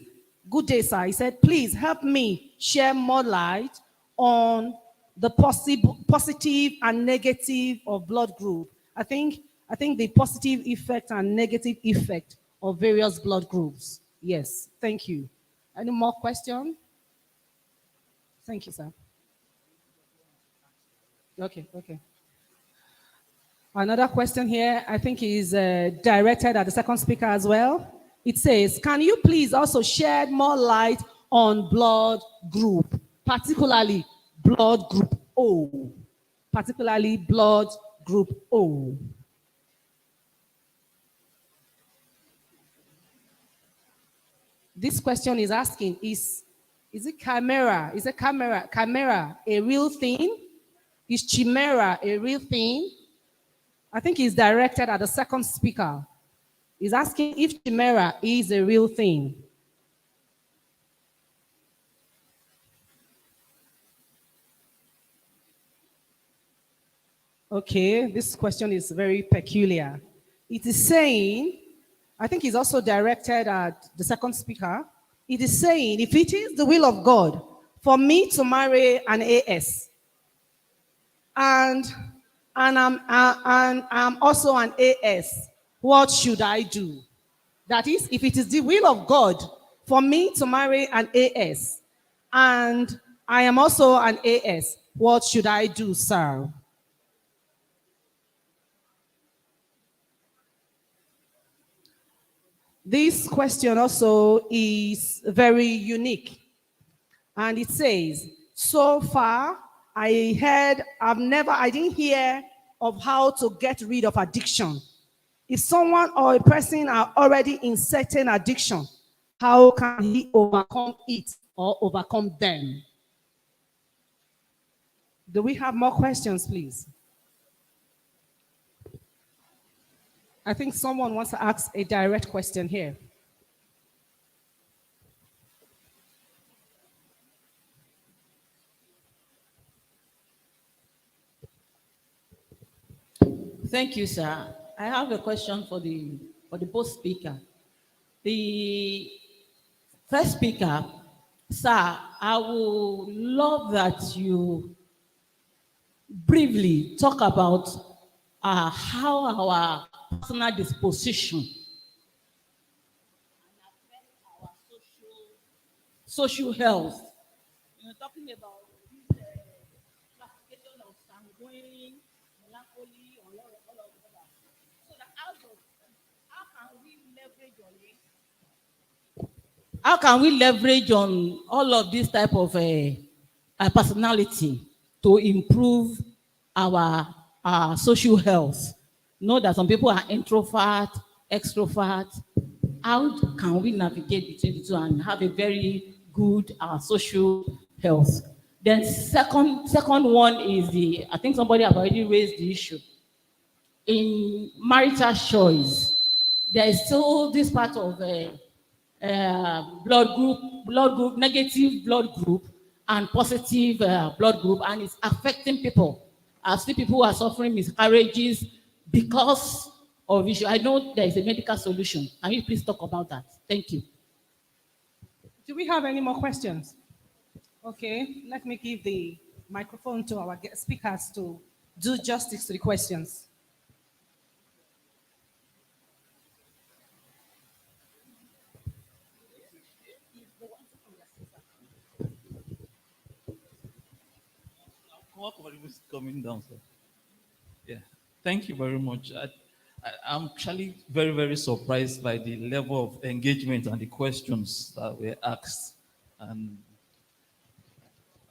good day, sir. He said, please help me share more light on the positive and negative of blood group. I think the positive effect and negative effect of various blood groups. Yes, thank you. Any more questions? Thank you, sir. Okay. Another question here, I think, is directed at the second speaker as well. It says, can you please also shed more light on blood group, particularly blood group O? Particularly blood group O. This question is asking, is it chimera? Is a chimera a real thing? Is chimera a real thing? I think it's directed at the second speaker. He's asking if chimera is a real thing. Okay, this question is very peculiar. It is saying, I think it's also directed at the second speaker. It is saying, if it is the will of God for me to marry an AS, and I'm also an AS, what should I do? That is, if it is the will of God for me to marry an AS, and I am also an AS, what should I do, sir? This question also is very unique. And it says, so far, I didn't hear of how to get rid of addiction. If someone or a person are already in certain addiction, how can he overcome it or overcome them? Do we have more questions, please? I think someone wants to ask a direct question here. Thank you, sir. I have a question for the both speaker. The first speaker, sir, I would love that you briefly talk about how our personal disposition our social health. You're talking about this classification of sanguine, melancholy, all of that. So that how can we leverage on it? How can we leverage on all of this type of personality to improve our social health? Know that some people are introvert, extrovert. How can we navigate between the two and have a very good social health? Then second one is I think somebody have already raised the issue. In marital choice, there is still this part of blood group, negative blood group and positive blood group, and it's affecting people. I see people who are suffering miscarriages because of issue. I know there is a medical solution. Can you please talk about that? Thank you. Do we have any more questions? Okay, let me give the microphone to our guest speakers to do justice to the questions. Coming down, sir. Yeah, thank you very much. I'm actually very, very surprised by the level of engagement and the questions that were asked. And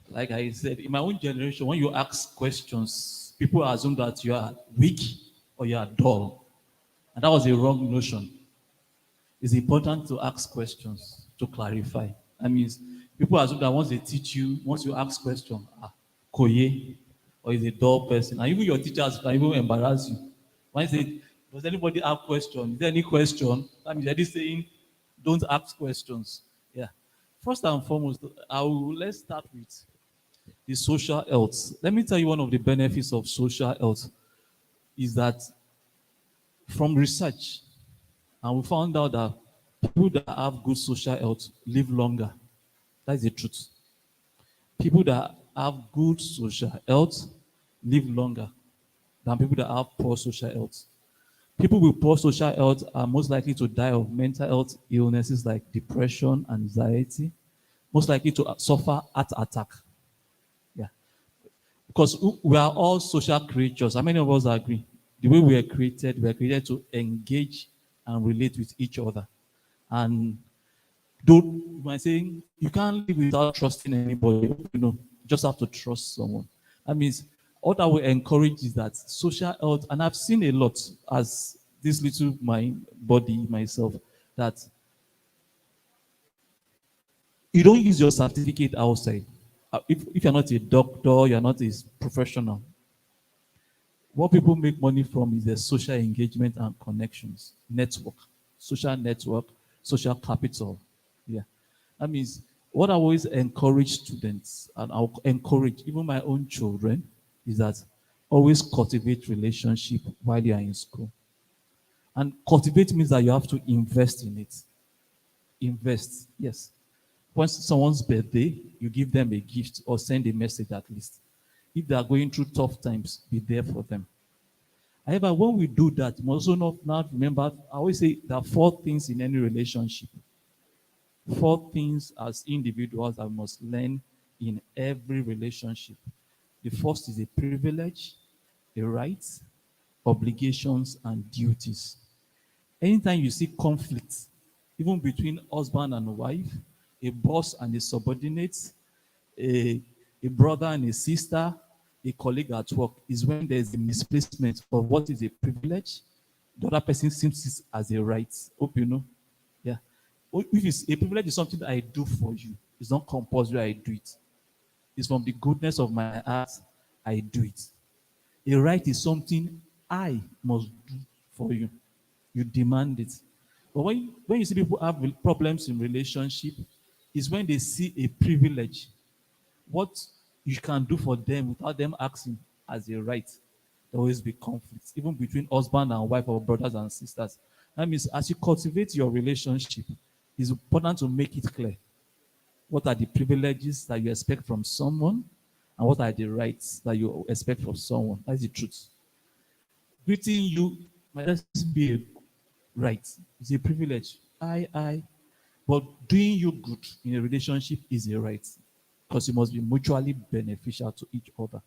like I said, in my own generation, when you ask questions, people assume that you are weak or you are dull. And that was a wrong notion. It's important to ask questions to clarify. That means people assume that once they teach you, once you ask questions, koye, or is a dull person. And even your teachers can even embarrass you. When you say, does anybody have questions? Is there any question? That means they're saying, don't ask questions. Yeah. First and foremost, let's start with the social health. Let me tell you one of the benefits of social health is that from research, and we found out that people that have good social health live longer. That's the truth. People that have good social health live longer than people that have poor social health. People with poor social health are most likely to die of mental health illnesses like depression, anxiety, most likely to suffer heart attack. Yeah. Because we are all social creatures. How many of us agree? The way we are created to engage and relate with each other. And by saying you can't live without trusting anybody, you just have to trust someone. That means what I will encourage is that social health, and I've seen a lot as this little body myself, that you don't use your certificate outside. If you're not a doctor, you're not a professional. What people make money from is their social engagement and connections, social network, social capital. Yeah. That means what I always encourage students, and I'll encourage even my own children, is that always cultivate relationship while you are in school. And cultivate means that you have to invest in it. Invest, yes. When someone's birthday, you give them a gift or send a message at least. If they are going through tough times, be there for them. However, when we do that, we must also not remember, I always say there are 4 things in any relationship. 4 things as individuals that we must learn in every relationship. The first is a privilege, a right, obligations, and duties. Anytime you see conflict, even between husband and wife, a boss and a subordinate, a brother and a sister, a colleague at work, is when there's a misplacement of what is a privilege, the other person sees it as a right. Hope you know. Yeah. If it's a privilege is something that I do for you, it's not compulsory I do it. It's from the goodness of my heart I do it. A right is something I must do for you. You demand it. But when you see people have problems in relationship, is when they see a privilege, what you can do for them without them asking as a right. There will always be conflicts, even between husband and wife or brothers and sisters. That means as you cultivate your relationship, it's important to make it clear. What are the privileges that you expect from someone, and what are the rights that you expect from someone? That's the truth. Greeting you might just be a right. It's a privilege. But doing you good in a relationship is a right, because you must be mutually beneficial to each other.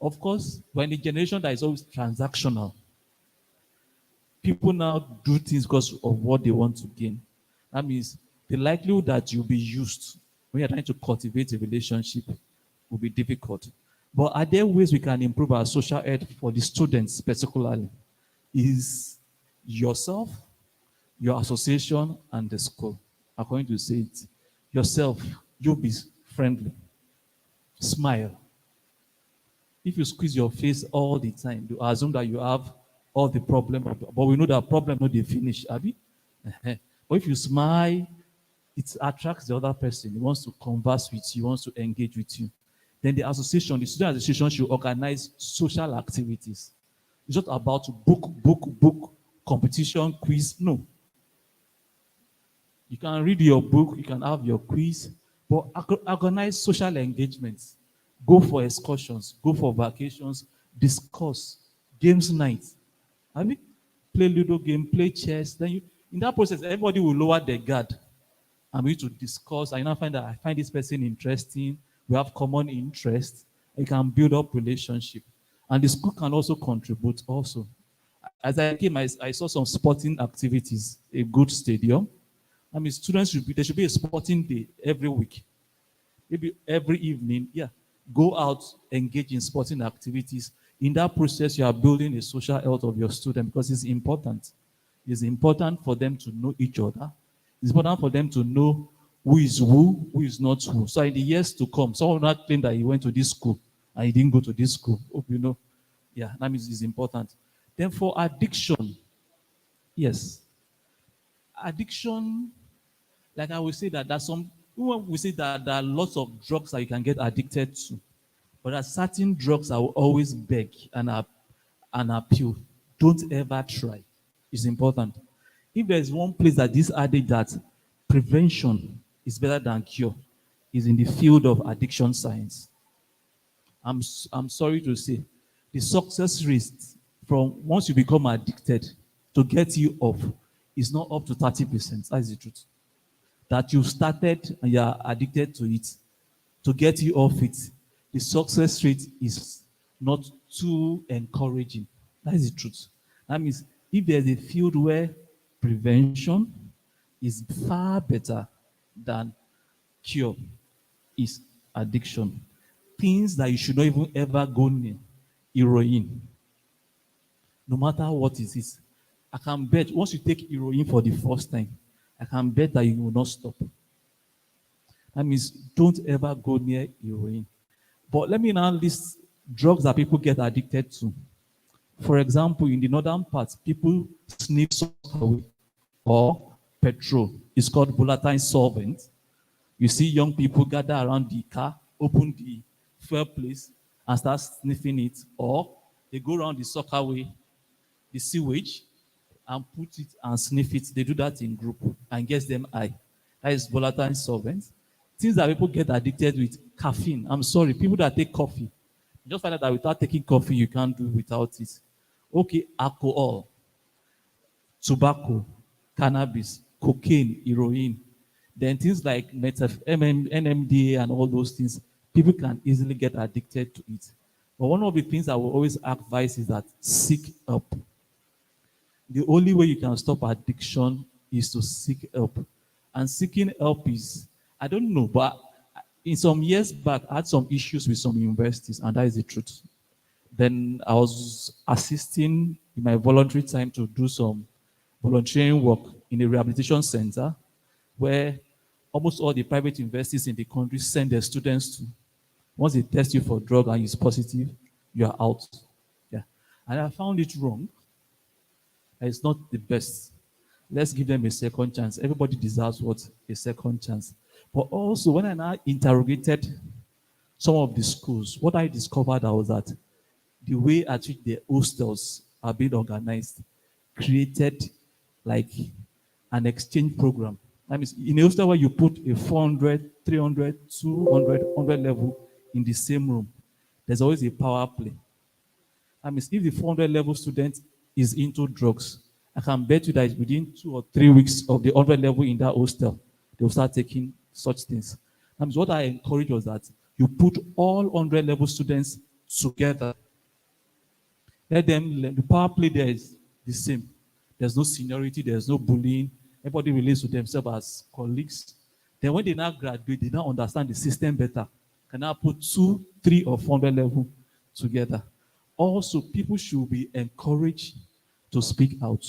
Of course, we're in a generation that is always transactional. People now do things because of what they want to gain. That means the likelihood that you'll be used when you're trying to cultivate a relationship will be difficult. But are there ways we can improve our social health for the students particularly? Is yourself, your association, and the school. According to say it, yourself, you be friendly. Smile. If you squeeze your face all the time, you assume that you have all the problem. But we know that problem not they finish, Abby. But if you smile, it attracts the other person. He wants to converse with you, wants to engage with you. Then the student association should organize social activities. It's not about book, competition, quiz. No. You can read your book, you can have your quiz, but organize social engagements. Go for excursions, go for vacations, discuss, games night. I mean, play Ludo game, play chess. Then in that process, everybody will lower their guard. I'm going to discuss. I now find that I find this person interesting. We have common interests. I can build up relationship. And the school can also contribute also. As I came, I saw some sporting activities, a good stadium. I mean, there should be a sporting day every week. Maybe every evening, go out, engage in sporting activities. In that process, you are building a social health of your student because it's important. It's important for them to know each other. It's important for them to know who is not who. So in the years to come, someone will not claim that he went to this school and he didn't go to this school. Hope you know. Yeah, that means it's important. Then for addiction, yes. Addiction, like I will say that there's some, we say that there are lots of drugs that you can get addicted to. But there are certain drugs I will always beg and appeal. Don't ever try. It's important. If there's one place that this added that prevention is better than cure, is in the field of addiction science. I'm sorry to say, the success rate from once you become addicted to get you off is not up to 30%. That's the truth. That you started and you're addicted to it, to get you off it, the success rate is not too encouraging. That is the truth. That means if there's a field where prevention is far better than cure, is addiction. Things that you should not even ever go near. Heroin. No matter what it is. I can bet once you take heroin for the first time, I can bet that you will not stop. That means don't ever go near heroin. But let me now list drugs that people get addicted to. For example, in the northern parts, people sniff away or petrol. It's called volatile solvent. You see young people gather around the car, open the fuel place, and start sniffing it. Or they go around the soccer way, the sewage, and put it and sniff it. They do that in group and gets them high. That is volatile solvent. things that people get addicted with, caffeine. I'm sorry, people that take coffee, you just find out that without taking coffee, you can't do without it. Okay, alcohol, tobacco, cannabis, cocaine, heroin, then things like NMDA and all those things, people can easily get addicted to it. But one of the things I will always advise is that seek help. The only way you can stop addiction is to seek help. And seeking help is, I don't know, but in some years back, I had some issues with some universities, and that is the truth. Then I was assisting in my voluntary time to do some volunteering work in a rehabilitation center where almost all the private universities in the country send their students to. Once they test you for drug and it's positive, you are out. Yeah. And I found it wrong. It's not the best. Let's give them a second chance. Everybody deserves what? A second chance. But also, when I now interrogated some of the schools, what I discovered was that the way at which the hostels are being organized created like an exchange program. That means in a hostel where you put a 400, 300, 200, 100 level in the same room, there's always a power play. That means if the 400 level student is into drugs, I can bet you that within 2 or 3 weeks of the 100 level in that hostel, they will start taking such things. That means what I encourage was that you put all 100 level students together. Let them, the power play there is the same. There's no seniority, there's no bullying. Everybody relates to themselves as colleagues. Then when they now graduate, they now understand the system better. Can now put 2, 3, or 400 level together. Also, people should be encouraged to speak out.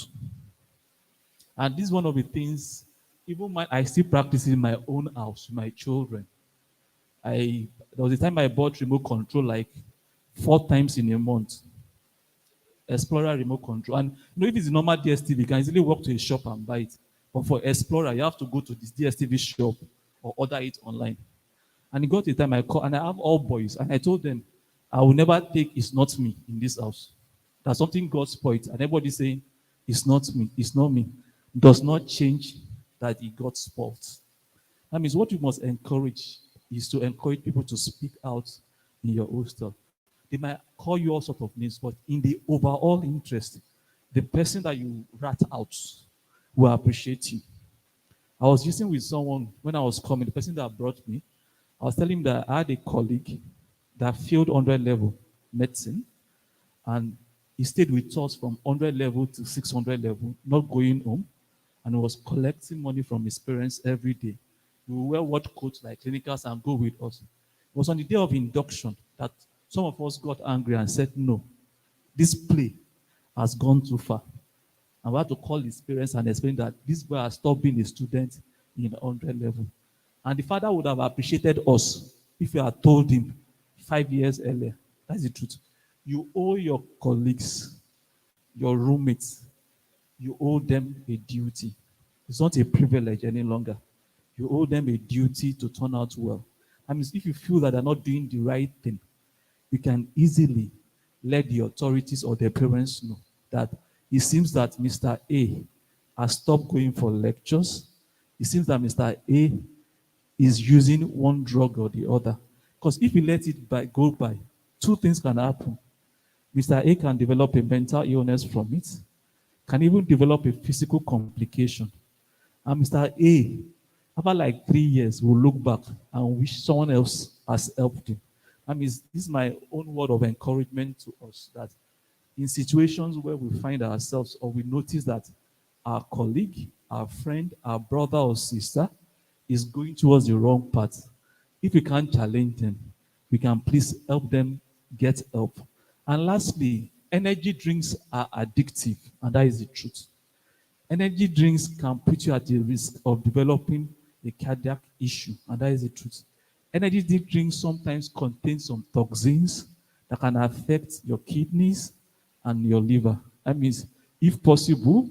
And this is one of the things, even I still practice in my own house with my children. There was a time I bought remote control like 4 times in a month. Explorer remote control. And you know, if it's a normal DSTV, you can easily walk to a shop and buy it. But for Explorer, you have to go to this DSTV shop or order it online. And it got to a time I called, and I have all boys, and I told them, I will never take "it's not me" in this house. That something got spoiled, and everybody saying, "It's not me, it's not me," does not change that it got spoiled. That means what you must encourage is to encourage people to speak out in your hostel. They might call you all sorts of names, but in the overall interest, the person that you rat out will appreciate you. I was using with someone when I was coming, the person that brought me, I was telling him that I had a colleague that failed 100 level medicine, and he stayed with us from 100 level to 600 level, not going home, and he was collecting money from his parents every day. He would wear what coats like clinicals and go with us. It was on the day of induction that some of us got angry and said, no, this play has gone too far. And we had to call his parents and explain that this boy has stopped being a student in 100 level. And the father would have appreciated us if we had told him 5 years earlier. That's the truth. You owe your colleagues, your roommates, you owe them a duty. It's not a privilege any longer. You owe them a duty to turn out well. I mean, if you feel that they're not doing the right thing, you can easily let the authorities or their parents know that it seems that Mr. A has stopped going for lectures. It seems that Mr. A is using one drug or the other. Because if you let it go by, 2 things can happen. Mr. A can develop a mental illness from it, can even develop a physical complication. And Mr. A, after like 3 years, will look back and wish someone else has helped him. I mean, this is my own word of encouragement to us that in situations where we find ourselves or we notice that our colleague, our friend, our brother or sister is going towards the wrong path, if we can't challenge them, we can please help them get help. And lastly, energy drinks are addictive, and that is the truth. Energy drinks can put you at the risk of developing a cardiac issue, and that is the truth. Energy drinks sometimes contain some toxins that can affect your kidneys and your liver. That means, if possible,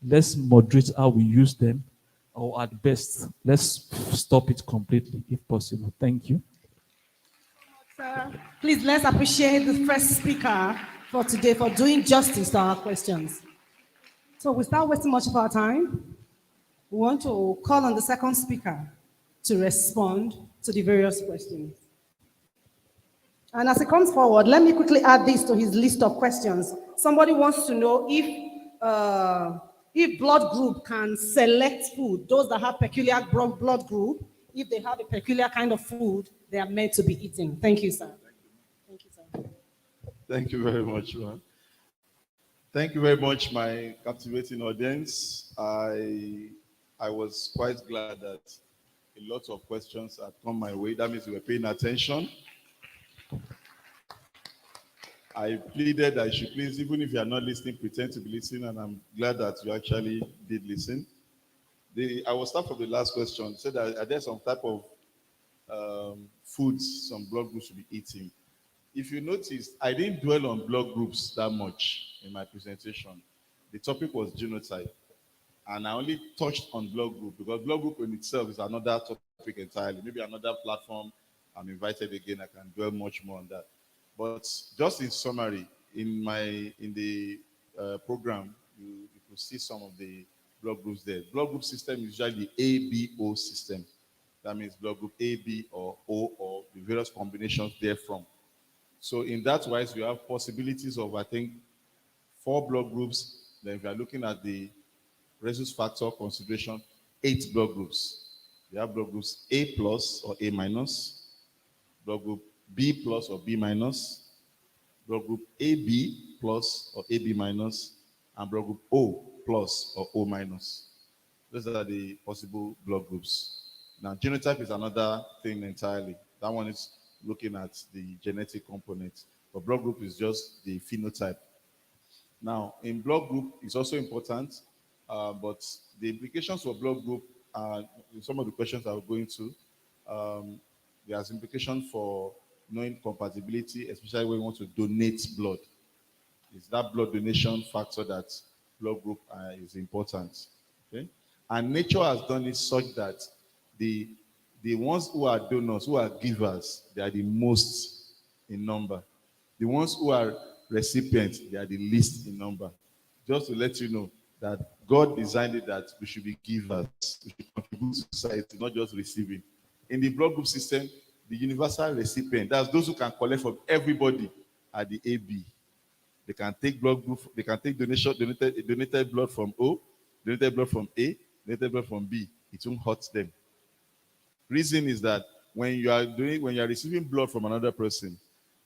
let's moderate how we use them, or at best, let's stop it completely if possible. Thank you. Please, let's appreciate the first speaker for today for doing justice to our questions. So without wasting much of our time, we want to call on the second speaker to respond to the various questions. And as he comes forward, let me quickly add this to his list of questions. Somebody wants to know if blood group can select food, those that have peculiar blood group, if they have a peculiar kind of food they are meant to be eating. Thank you, sir. Thank you, sir. Thank you very much, man. Thank you very much, my captivating audience. I was quite glad that a lot of questions had come my way. That means you were paying attention. I pleaded that you should please, even if you are not listening, pretend to be listening, and I'm glad that you actually did listen. I will start from the last question. Said that are there some type of foods some blood groups should be eating? If you notice, I didn't dwell on blood groups that much in my presentation. The topic was genotype, and I only touched on blood group because blood group in itself is another topic entirely. Maybe another platform. I'm invited again. I can dwell much more on that. But just in summary, in the program, you could see some of the blood groups there. Blood group system is usually the ABO system. That means blood group A, B, or O, or the various combinations therefrom. So in that wise, you have possibilities of, I think, 4 blood groups. Then if you are looking at the rhesus factor consideration, 8 blood groups. You have blood groups A plus or A minus, blood group B plus or B minus, blood group AB plus or AB minus, and blood group O plus or O minus. Those are the possible blood groups. Now, genotype is another thing entirely. That one is looking at the genetic component, but blood group is just the phenotype. Now, in blood group, it's also important, but the implications for blood group are some of the questions I will go into. There's implication for knowing compatibility, especially when you want to donate blood. It's that blood donation factor that blood group is important. Okay? And nature has done it such that the ones who are donors, who are givers, they are the most in number. The ones who are recipients, they are the least in number. Just to let you know that God designed it that we should be givers, we should contribute to society, not just receiving. In the blood group system, the universal recipient, that's those who can collect from everybody, are the AB. They can take blood group, they can take donated blood from O, donated blood from A, donated blood from B. It won't hurt them. Reason is that when you are receiving blood from another person,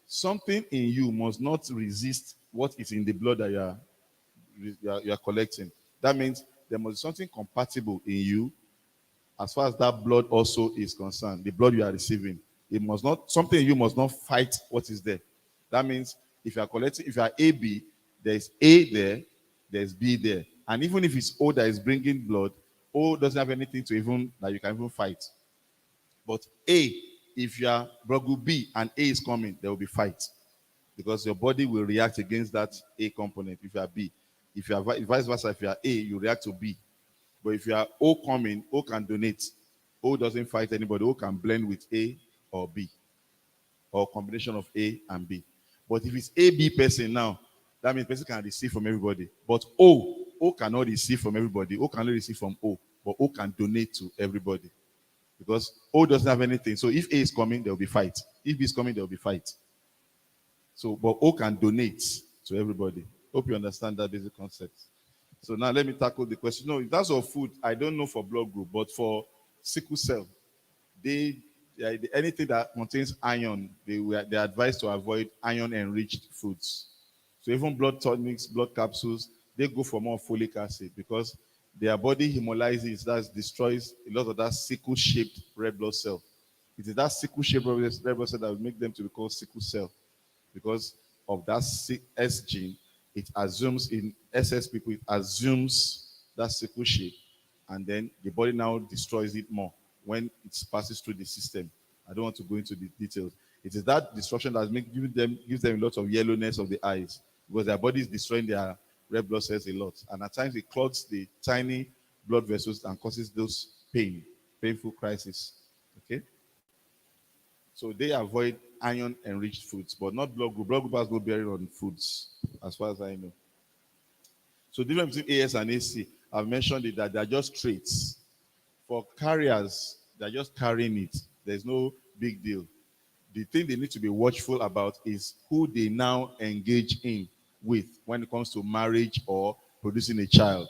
something in you must not resist what is in the blood that you are collecting. That means there must be something compatible in you as far as that blood also is concerned, the blood you are receiving. It must not, something in you must not fight what is there. That means if you are collecting, if you are AB, there's A there, there's B there. And even if it's O that is bringing blood, O doesn't have anything that you can even fight. But A, if you are blood group B and A is coming, there will be fight. Because your body will react against that A component if you are B. If you are vice versa, if you are A, you react to B. But if you are O coming, O can donate. O doesn't fight anybody. O can blend with A or B, or combination of A and B. But if it's AB person now, that means person can receive from everybody. But O cannot receive from everybody. O can only receive from O, but O can donate to everybody. Because O doesn't have anything. So if A is coming, there will be fight. If B is coming, there will be fight. So, but O can donate to everybody. Hope you understand that basic concept. So now let me tackle the question. No, in terms of food, I don't know for blood group, but for sickle cell, anything that contains iron, they are advised to avoid iron-enriched foods. So even blood tonics, blood capsules, they go for more folic acid because their body hemolyzes, that destroys a lot of that sickle-shaped red blood cell. It is that sickle-shaped red blood cell that will make them to be called sickle cell. Because of that S gene, it assumes in SS people, it assumes that sickle shape, and then the body now destroys it more when it passes through the system. I don't want to go into the details. It is that destruction that gives them a lot of yellowness of the eyes because their body is destroying their red blood cells a lot. And at times it clogs the tiny blood vessels and causes those painful crises. Okay? So they avoid iron-enriched foods, but not blood group. Blood group has no bearing on foods, as far as I know. So the difference between AS and AC, I've mentioned it that they are just traits. For carriers, they're just carrying it. There's no big deal. The thing they need to be watchful about is who they now engage in with when it comes to marriage or producing a child.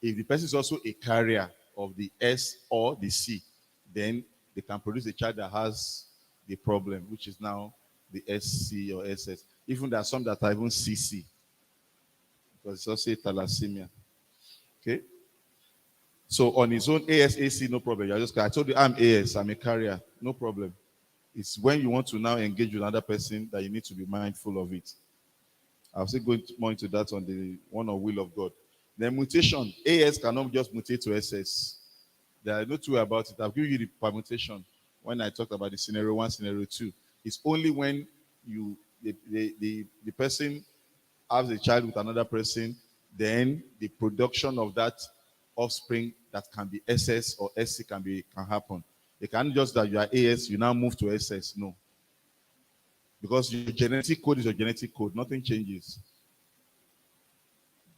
If the person is also a carrier of the S or the C, then they can produce a child that has the problem, which is now the SC or SS. Even there are some that are even CC, because it's also thalassemia. Okay? So on his own, ASAC, no problem. I told you I'm AS, I'm a carrier, no problem. It's when you want to now engage with another person that you need to be mindful of it. I'll still go more into that on the one on will of God. The mutation, AS cannot just mutate to SS. There are no two way about it. I'll give you the permutation when I talked about the scenario 1, scenario 2. It's only when the person has a child with another person, then the production of that offspring that can be SS or SC can happen. It can't just that you are AS, you now move to SS. No. Because your genetic code is your genetic code. Nothing changes.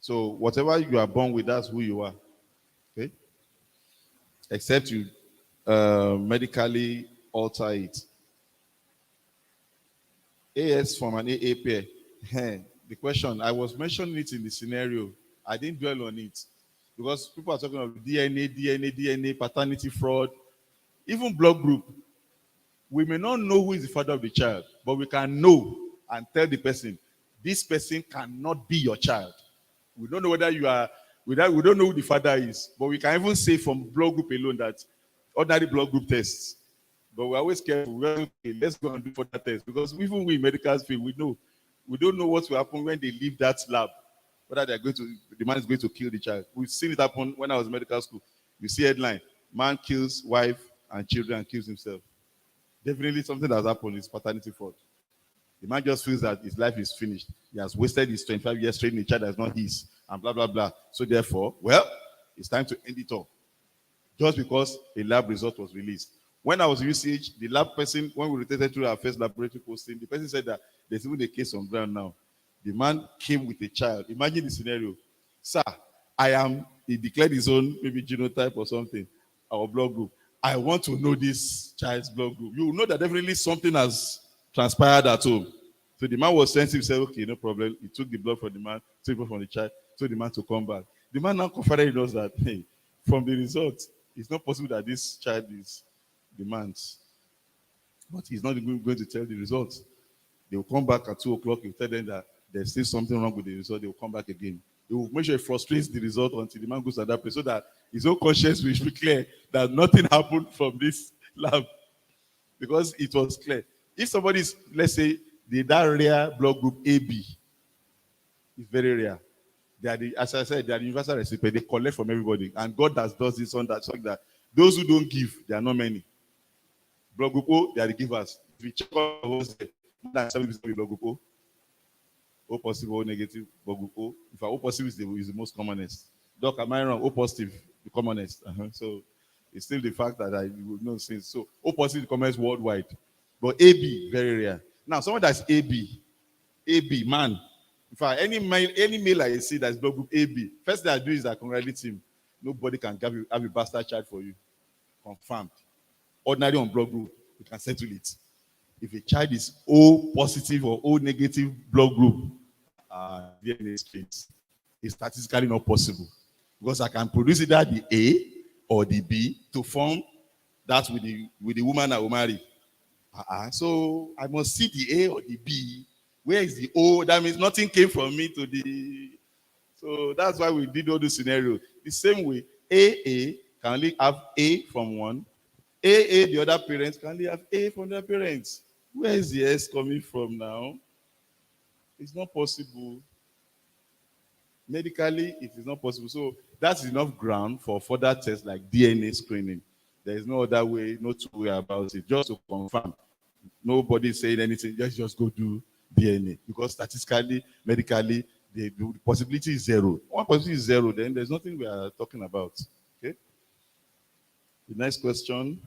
So whatever you are born with, that's who you are. Okay? Except you medically alter it. AS from an AA pair. The question, I was mentioning it in the scenario. I didn't dwell on it. Because people are talking about DNA, paternity fraud, even blood group. We may not know who is the father of the child, but we can know and tell the person, this person cannot be your child. We don't know whether you are, we don't know who the father is, but we can even say from blood group alone that ordinary blood group tests. But we're always careful. Let's go and do further tests, because even we in medical field, we don't know what will happen when they leave that lab. Whether the man is going to kill the child. We've seen it happen when I was in medical school. You see headline, man kills wife and children and kills himself. Definitely something has happened is paternity fraud. The man just feels that his life is finished. He has wasted his 25 years training a child that is not his, and blah, blah, blah. So therefore, well, it's time to end it all. Just because a lab result was released. When I was in UCH, the lab person, when we rotated through our first laboratory posting, the person said that there's even a case on ground now. The man came with a child. Imagine the scenario. Sir, he declared his own maybe genotype or something, our blood group. I want to know this child's blood group. You will know that definitely something has transpired at home. So the man was sensitive, said, okay, no problem. He took the blood from the man, took it from the child, told the man to come back. The man now confided in us that, hey, from the result, it's not possible that this child is the man's. But he's not even going to tell the results. They will come back at 2 o'clock. He'll tell them that there's still something wrong with the result. They will come back again. He will make sure he frustrates the result until the man goes to that place, so that his own conscience will be clear that nothing happened from this lab, because it was clear. If somebody is, let's say, that rare blood group AB, it's very rare. They are as I said, they are the universal recipient. They collect from everybody, and God does this on that, so that those who don't give, there are not many. Blood group O, they are the givers. If you check out more than 70% blood group O. O positive, O negative, blood group O. In fact, O positive is the most commonest. Doc, am I wrong? O positive, the commonest. So it's still the fact that I would know since. So O positive, the commonest worldwide. But AB, very rare. Now, someone that's AB, man. In fact, any male I see that's blood group AB, first thing I do is I congratulate him. Nobody can have a bastard child for you. Confirmed. Ordinary on blood group, you can settle it. If a child is O positive or O negative blood group, DNA strains, it's statistically not possible. Because I can produce either the A or the B to form that with the woman I will marry. So I must see the A or the B. Where is the O? That means nothing came from me to the... So that's why we did all the scenarios. The same way, AA can only have A from one. AA, the other parents, can only have A from their parents. Where is the S coming from now? It's not possible. Medically, it is not possible. So that's enough ground for further tests like DNA screening. There is no other way, no two way about it. Just to confirm. Nobody is saying anything. Just go do DNA. Because statistically, medically, the possibility is zero. One possibility is zero, then there's nothing we are talking about. Okay? The next question.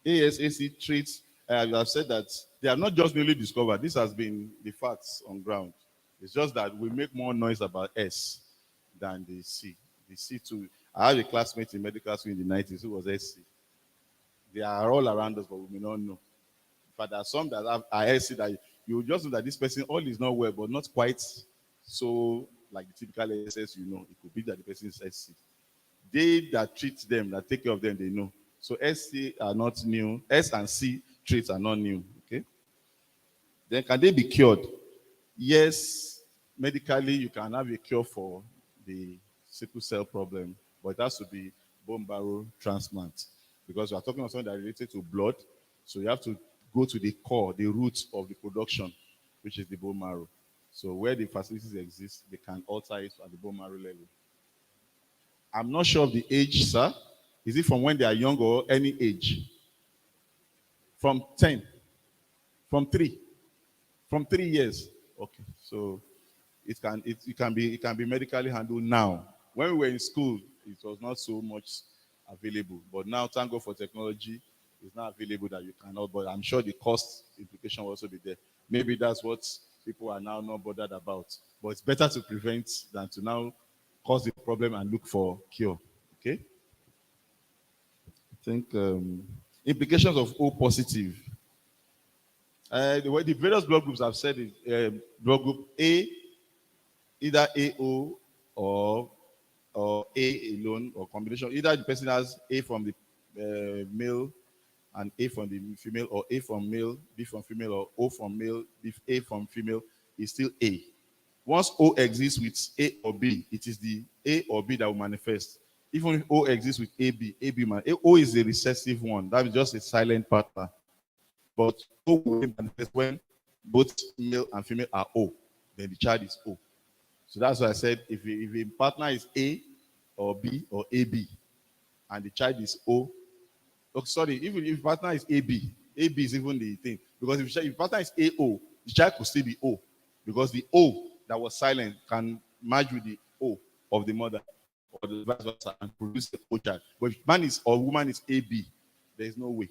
ASAC treats, you have said that they are not just newly discovered. This has been the facts on ground. It's just that we make more noise about S than the C. The C too. I had a classmate in medical school in the 90s who was SC. They are all around us, but we may not know. But there are some that I see that you just know that this person, all is not well, but not quite so like the typical SS, you know. It could be that the person is SC. They that treat them, that take care of them, they know. So SC are not new. S and C traits are not new. Okay. Then can they be cured? Yes, medically you can have a cure for the sickle cell problem, but it has to be bone marrow transplant because we are talking about something that is related to blood. So you have to go to the core, the roots of the production, which is the bone marrow. So where the facilities exist, they can alter it at the bone marrow level. I'm not sure of the age, sir. Is it from when they are young or any age? From 10? From 3? From 3 years? Okay, so it can be medically handled now. When we were in school, it was not so much available, but now thank God for technology, it's not available that you cannot. But I'm sure the cost implication will also be there. Maybe that's what people are now not bothered about. But it's better to prevent than to now cause the problem and look for cure. Okay. I think implications of O positive. The way the various blood groups have said is blood group A, either AO or A alone or combination. Either the person has A from the male and A from the female, or A from male, B from female, or O from male, A from female, is still A. Once O exists with A or B, it is the A or B that will manifest. Even if O exists with AB, O is a recessive one. That is just a silent partner. But O will manifest when both male and female are O. Then the child is O. So that's why I said if a partner is A or B or AB, and the child is O, oh, sorry, even if partner is AB, AB is even the thing. Because if partner is AO, the child could still be O. Because the O that was silent can merge with the O of the mother or the vice versa and produce a O child. But if man is or woman is AB, there's no way.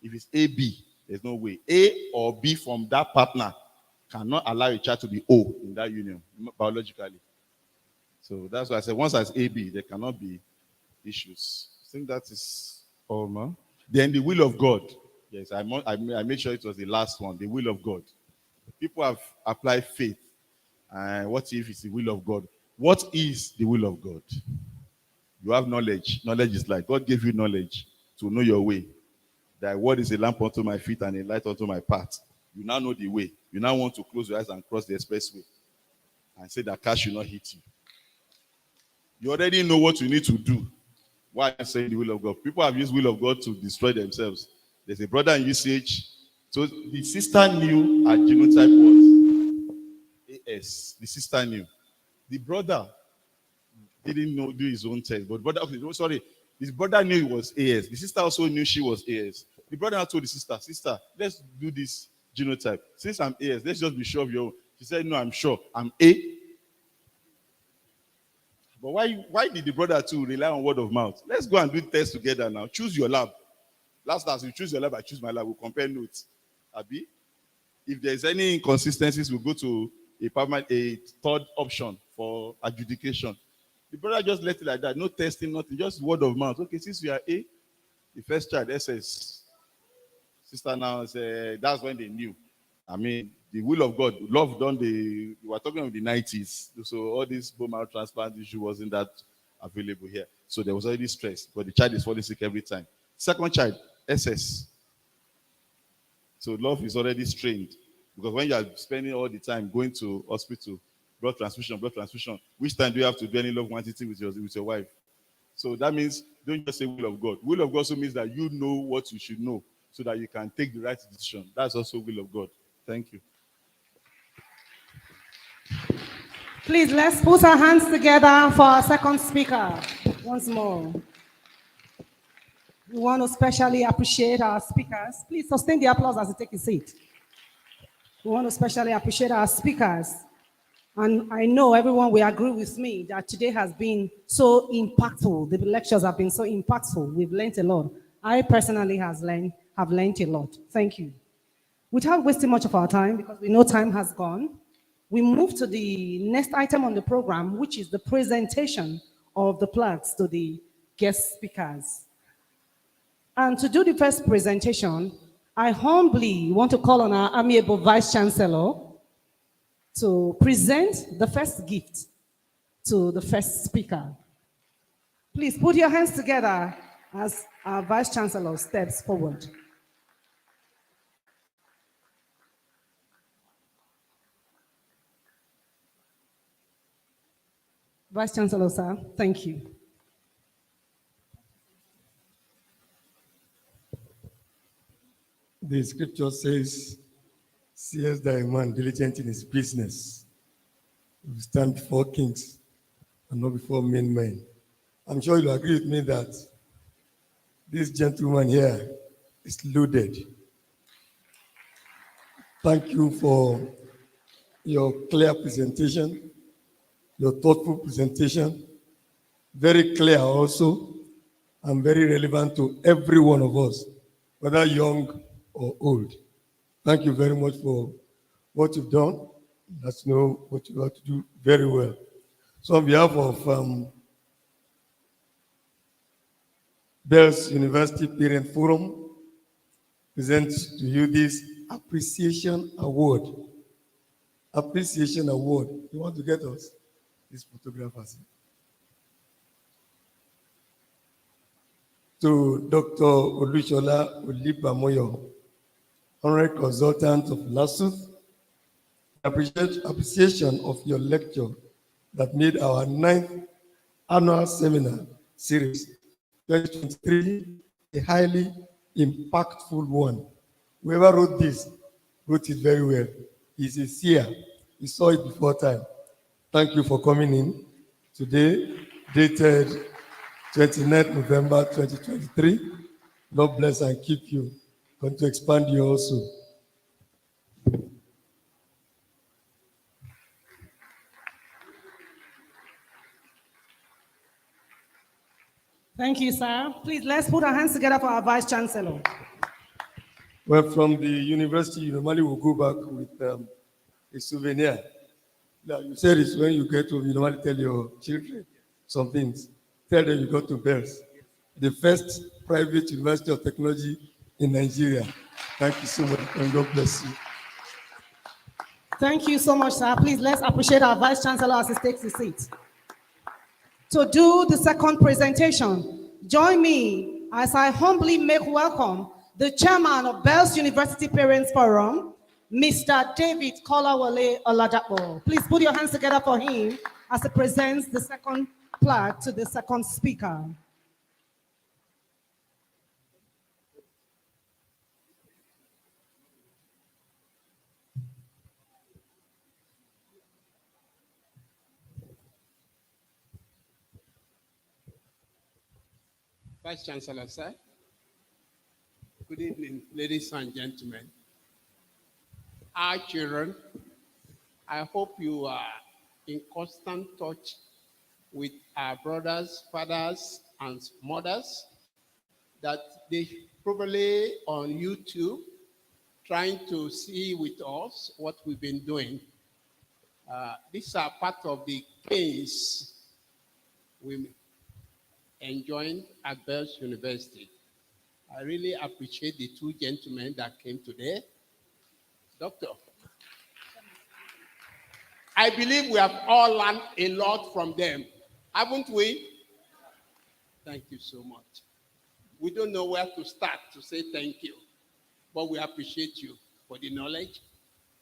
If it's AB, there's no way. A or B from that partner cannot allow a child to be O in that union, biologically. So that's why I said once as AB, there cannot be issues. I think that is all, man. Then the will of God. Yes, I made sure it was the last one, the will of God. People have applied faith. What if it's the will of God? What is the will of God? You have knowledge. Knowledge is light. God gave you knowledge to know your way. Thy word is a lamp unto my feet and a light unto my path. You now know the way. You now want to close your eyes and cross the expressway and say that car should not hit you. You already know what you need to do. Why I'm saying the will of God? People have used will of God to destroy themselves. There's a brother in UCH. So the sister knew her genotype was AS. The sister knew. The brother didn't know, do his own test. But brother, okay, sorry, his brother knew it was AS. The sister also knew she was AS. The brother now told the sister, let's do this genotype. Since I'm AS, let's just be sure of your own. She said, no, I'm sure. I'm A. But why did the brother too rely on word of mouth? Let's go and do tests together now. Choose your lab. Last you choose your lab, I choose my lab. We'll compare notes. Abi? If there's any inconsistencies, we'll go to a third option for adjudication. The brother just left it like that. No testing, nothing. Just word of mouth. Okay, since we are A, the first child, SS. Sister now said, that's when they knew. I mean, the will of God, love done we were talking of the 90s. So all this bone marrow transplant issue wasn't that available here. So there was already stress, but the child is falling sick every time. Second child, SS. So love is already strained. Because when you are spending all the time going to hospital, blood transfusion, which time do you have to do any love quantity with your wife? So that means don't just say will of God. Will of God also means that you know what you should know so that you can take the right decision. That's also will of God. Thank you. Please, let's put our hands together for our second speaker once more. We want to especially appreciate our speakers. Please sustain the applause as you take a seat. We want to especially appreciate our speakers. And I know everyone will agree with me that today has been so impactful. The lectures have been so impactful. We've learned a lot. I personally have learned a lot. Thank you. Without wasting much of our time, because we know time has gone, we move to the next item on the program, which is the presentation of the plaques to the guest speakers. And to do the first presentation, I humbly want to call on our amiable Vice Chancellor to present the first gift to the first speaker. Please put your hands together as our Vice Chancellor steps forward. Vice Chancellor, sir, thank you. The scripture says, seest thou a man diligent in his business, he will stand before kings and not before men. I'm sure you'll agree with me that this gentleman here is loaded. Thank you for your clear presentation, your thoughtful presentation, very clear also, and very relevant to every one of us, whether young or old. Thank you very much for what you've done. Let's know what you have to do very well. So on behalf of Bells University Parent Forum, present to you this Appreciation Award. Appreciation Award. You want to get us? This photographers. To Dr. Olusola Olibamoyo, Honorary Consultant of LASUTH, appreciation of your lecture that made our 9th annual seminar series 2023 a highly impactful one. Whoever wrote this wrote it very well. He's a seer. He saw it before time. Thank you for coming in today, dated 29th November 2023. God bless and keep you. Going to expand you also. Thank you, sir. Please, let's put our hands together for our Vice Chancellor. Well, from the university, you normally will go back with a souvenir. Now, you said it's when you get home, you normally tell your children some things. Tell them you got to Bells, the first private university of technology in Nigeria. Thank you so much, and God bless you. Thank you so much, sir. Please, let's appreciate our Vice Chancellor as he takes his seat. To do the second presentation, join me as I humbly make welcome the chairman of Bells University Parents Forum, Mr. David Kolawole Oladapo. Please put your hands together for him as he presents the second plaque to the second speaker. Vice Chancellor, sir. Good evening, ladies and gentlemen. Our children, I hope you are in constant touch with our brothers, fathers, and mothers, that they probably on YouTube trying to see with us what we've been doing. These are part of the things we enjoying at Bells University. I really appreciate the two gentlemen that came today. Doctor, I believe we have all learned a lot from them, haven't we? Thank you so much. We don't know where to start to say thank you, but we appreciate you for the knowledge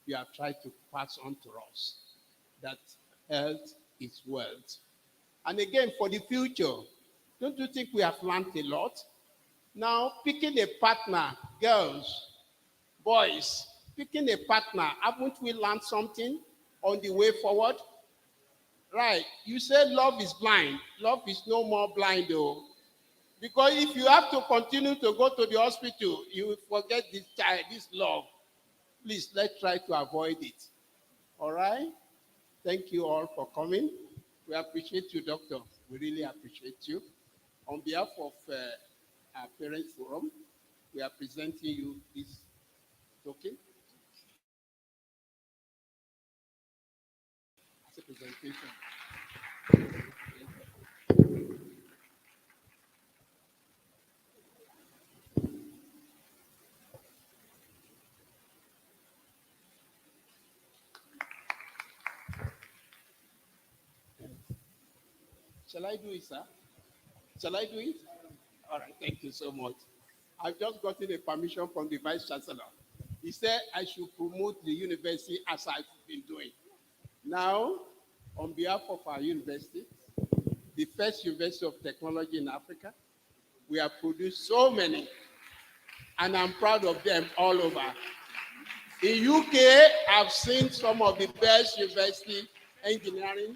you have tried to pass on to us, that health is wealth. And again, for the future, don't you think we have learned a lot? Now, picking a partner, girls, boys, picking a partner, haven't we learned something on the way forward? Right. You say love is blind. Love is no more blind, though. Because if you have to continue to go to the hospital, you will forget this child, this love. Please, let's try to avoid it. All right? Thank you all for coming. We appreciate you, Doctor. We really appreciate you. On behalf of our Parents Forum, we are presenting you this token as a presentation. Shall I do it, sir? Shall I do it? All right, thank you so much. I've just gotten a permission from the Vice Chancellor. He said I should promote the university as I've been doing. Now, on behalf of our university, the first university of technology in Africa, we have produced so many, and I'm proud of them all over. In UK, I've seen some of the best university engineering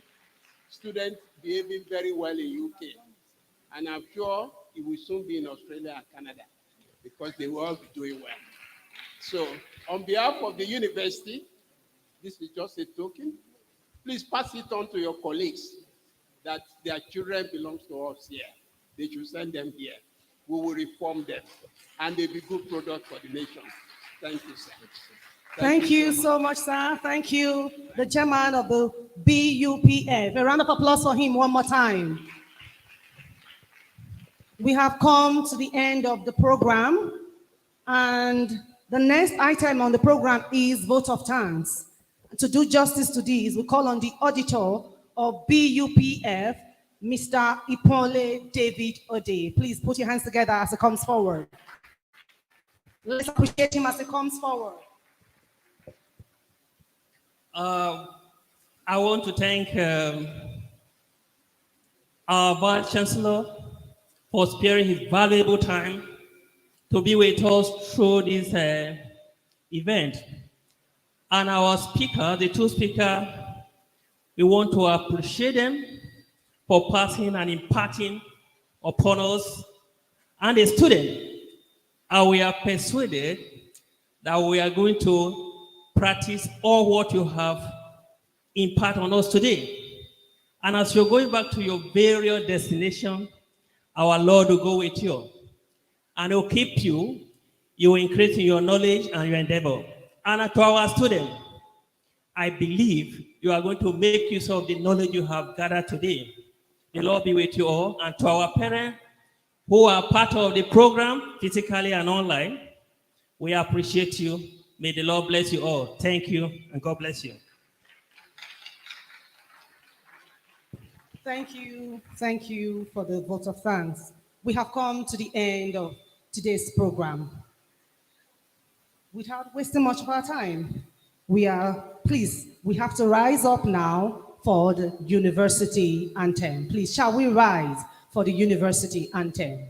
students behaving very well in UK. And I'm sure it will soon be in Australia and Canada because they will all be doing well. So on behalf of the university, this is just a token. Please pass it on to your colleagues that their children belong to us here. They should send them here. We will reform them and they'll be good product for the nation. Thank you, sir. Thank you so much, sir. Thank you, the chairman of the BUPF. A round of applause for him one more time. We have come to the end of the program, and the next item on the program is vote of thanks. To do justice to this, we call on the auditor of BUPF, Mr. Ipole David Ode. Please put your hands together as he comes forward. Let's appreciate him as he comes forward. I want to thank our Vice Chancellor for sparing his valuable time to be with us through this event. And our speaker, the two speakers, we want to appreciate them for passing and imparting upon us and the student. And we are persuaded that we are going to practice all what you have imparted on us today. And as you're going back to your various destinations, our Lord will go with you. And He will keep you. You will increase in your knowledge and your endeavor. And to our students, I believe you are going to make use of the knowledge you have gathered today. The Lord be with you all. And to our parents who are part of the program, physically and online, we appreciate you. May the Lord bless you all. Thank you, and God bless you. Thank you. Thank you for the vote of thanks. We have come to the end of today's program. Without wasting much of our time, we have to rise up now for the university anthem. Please, shall we rise for the university anthem?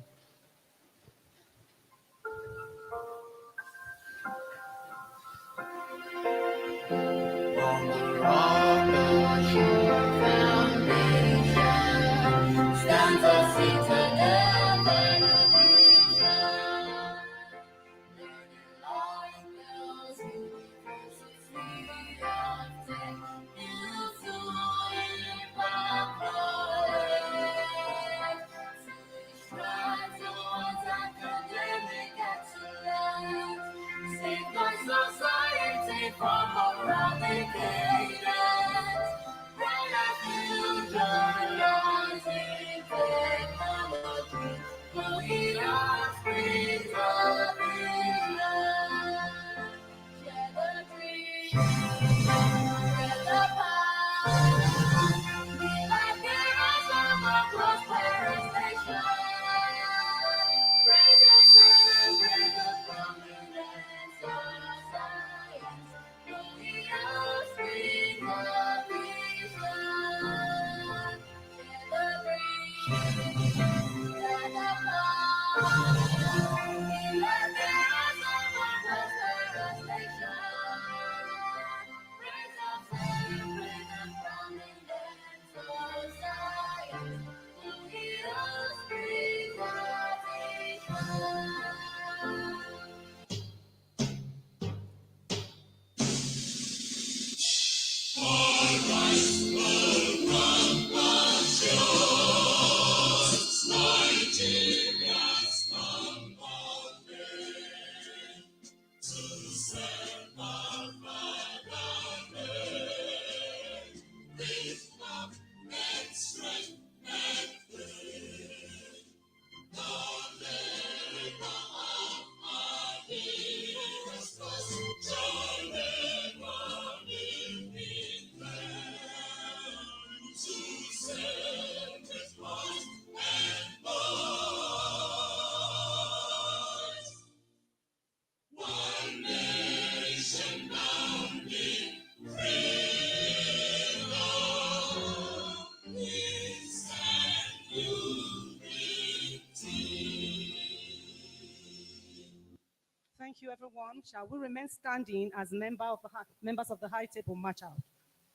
everyone. Shall we remain standing as members of the high table march out?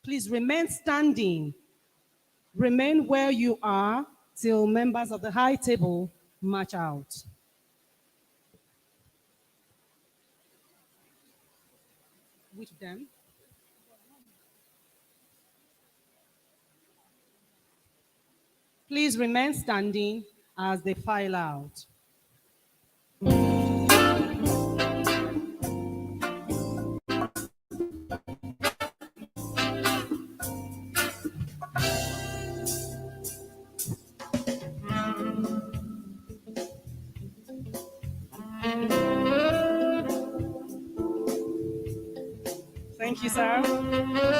Please remain standing. Remain where you are till members of the high table march out. Which of them? Please remain standing as they file out. Thank you, sir.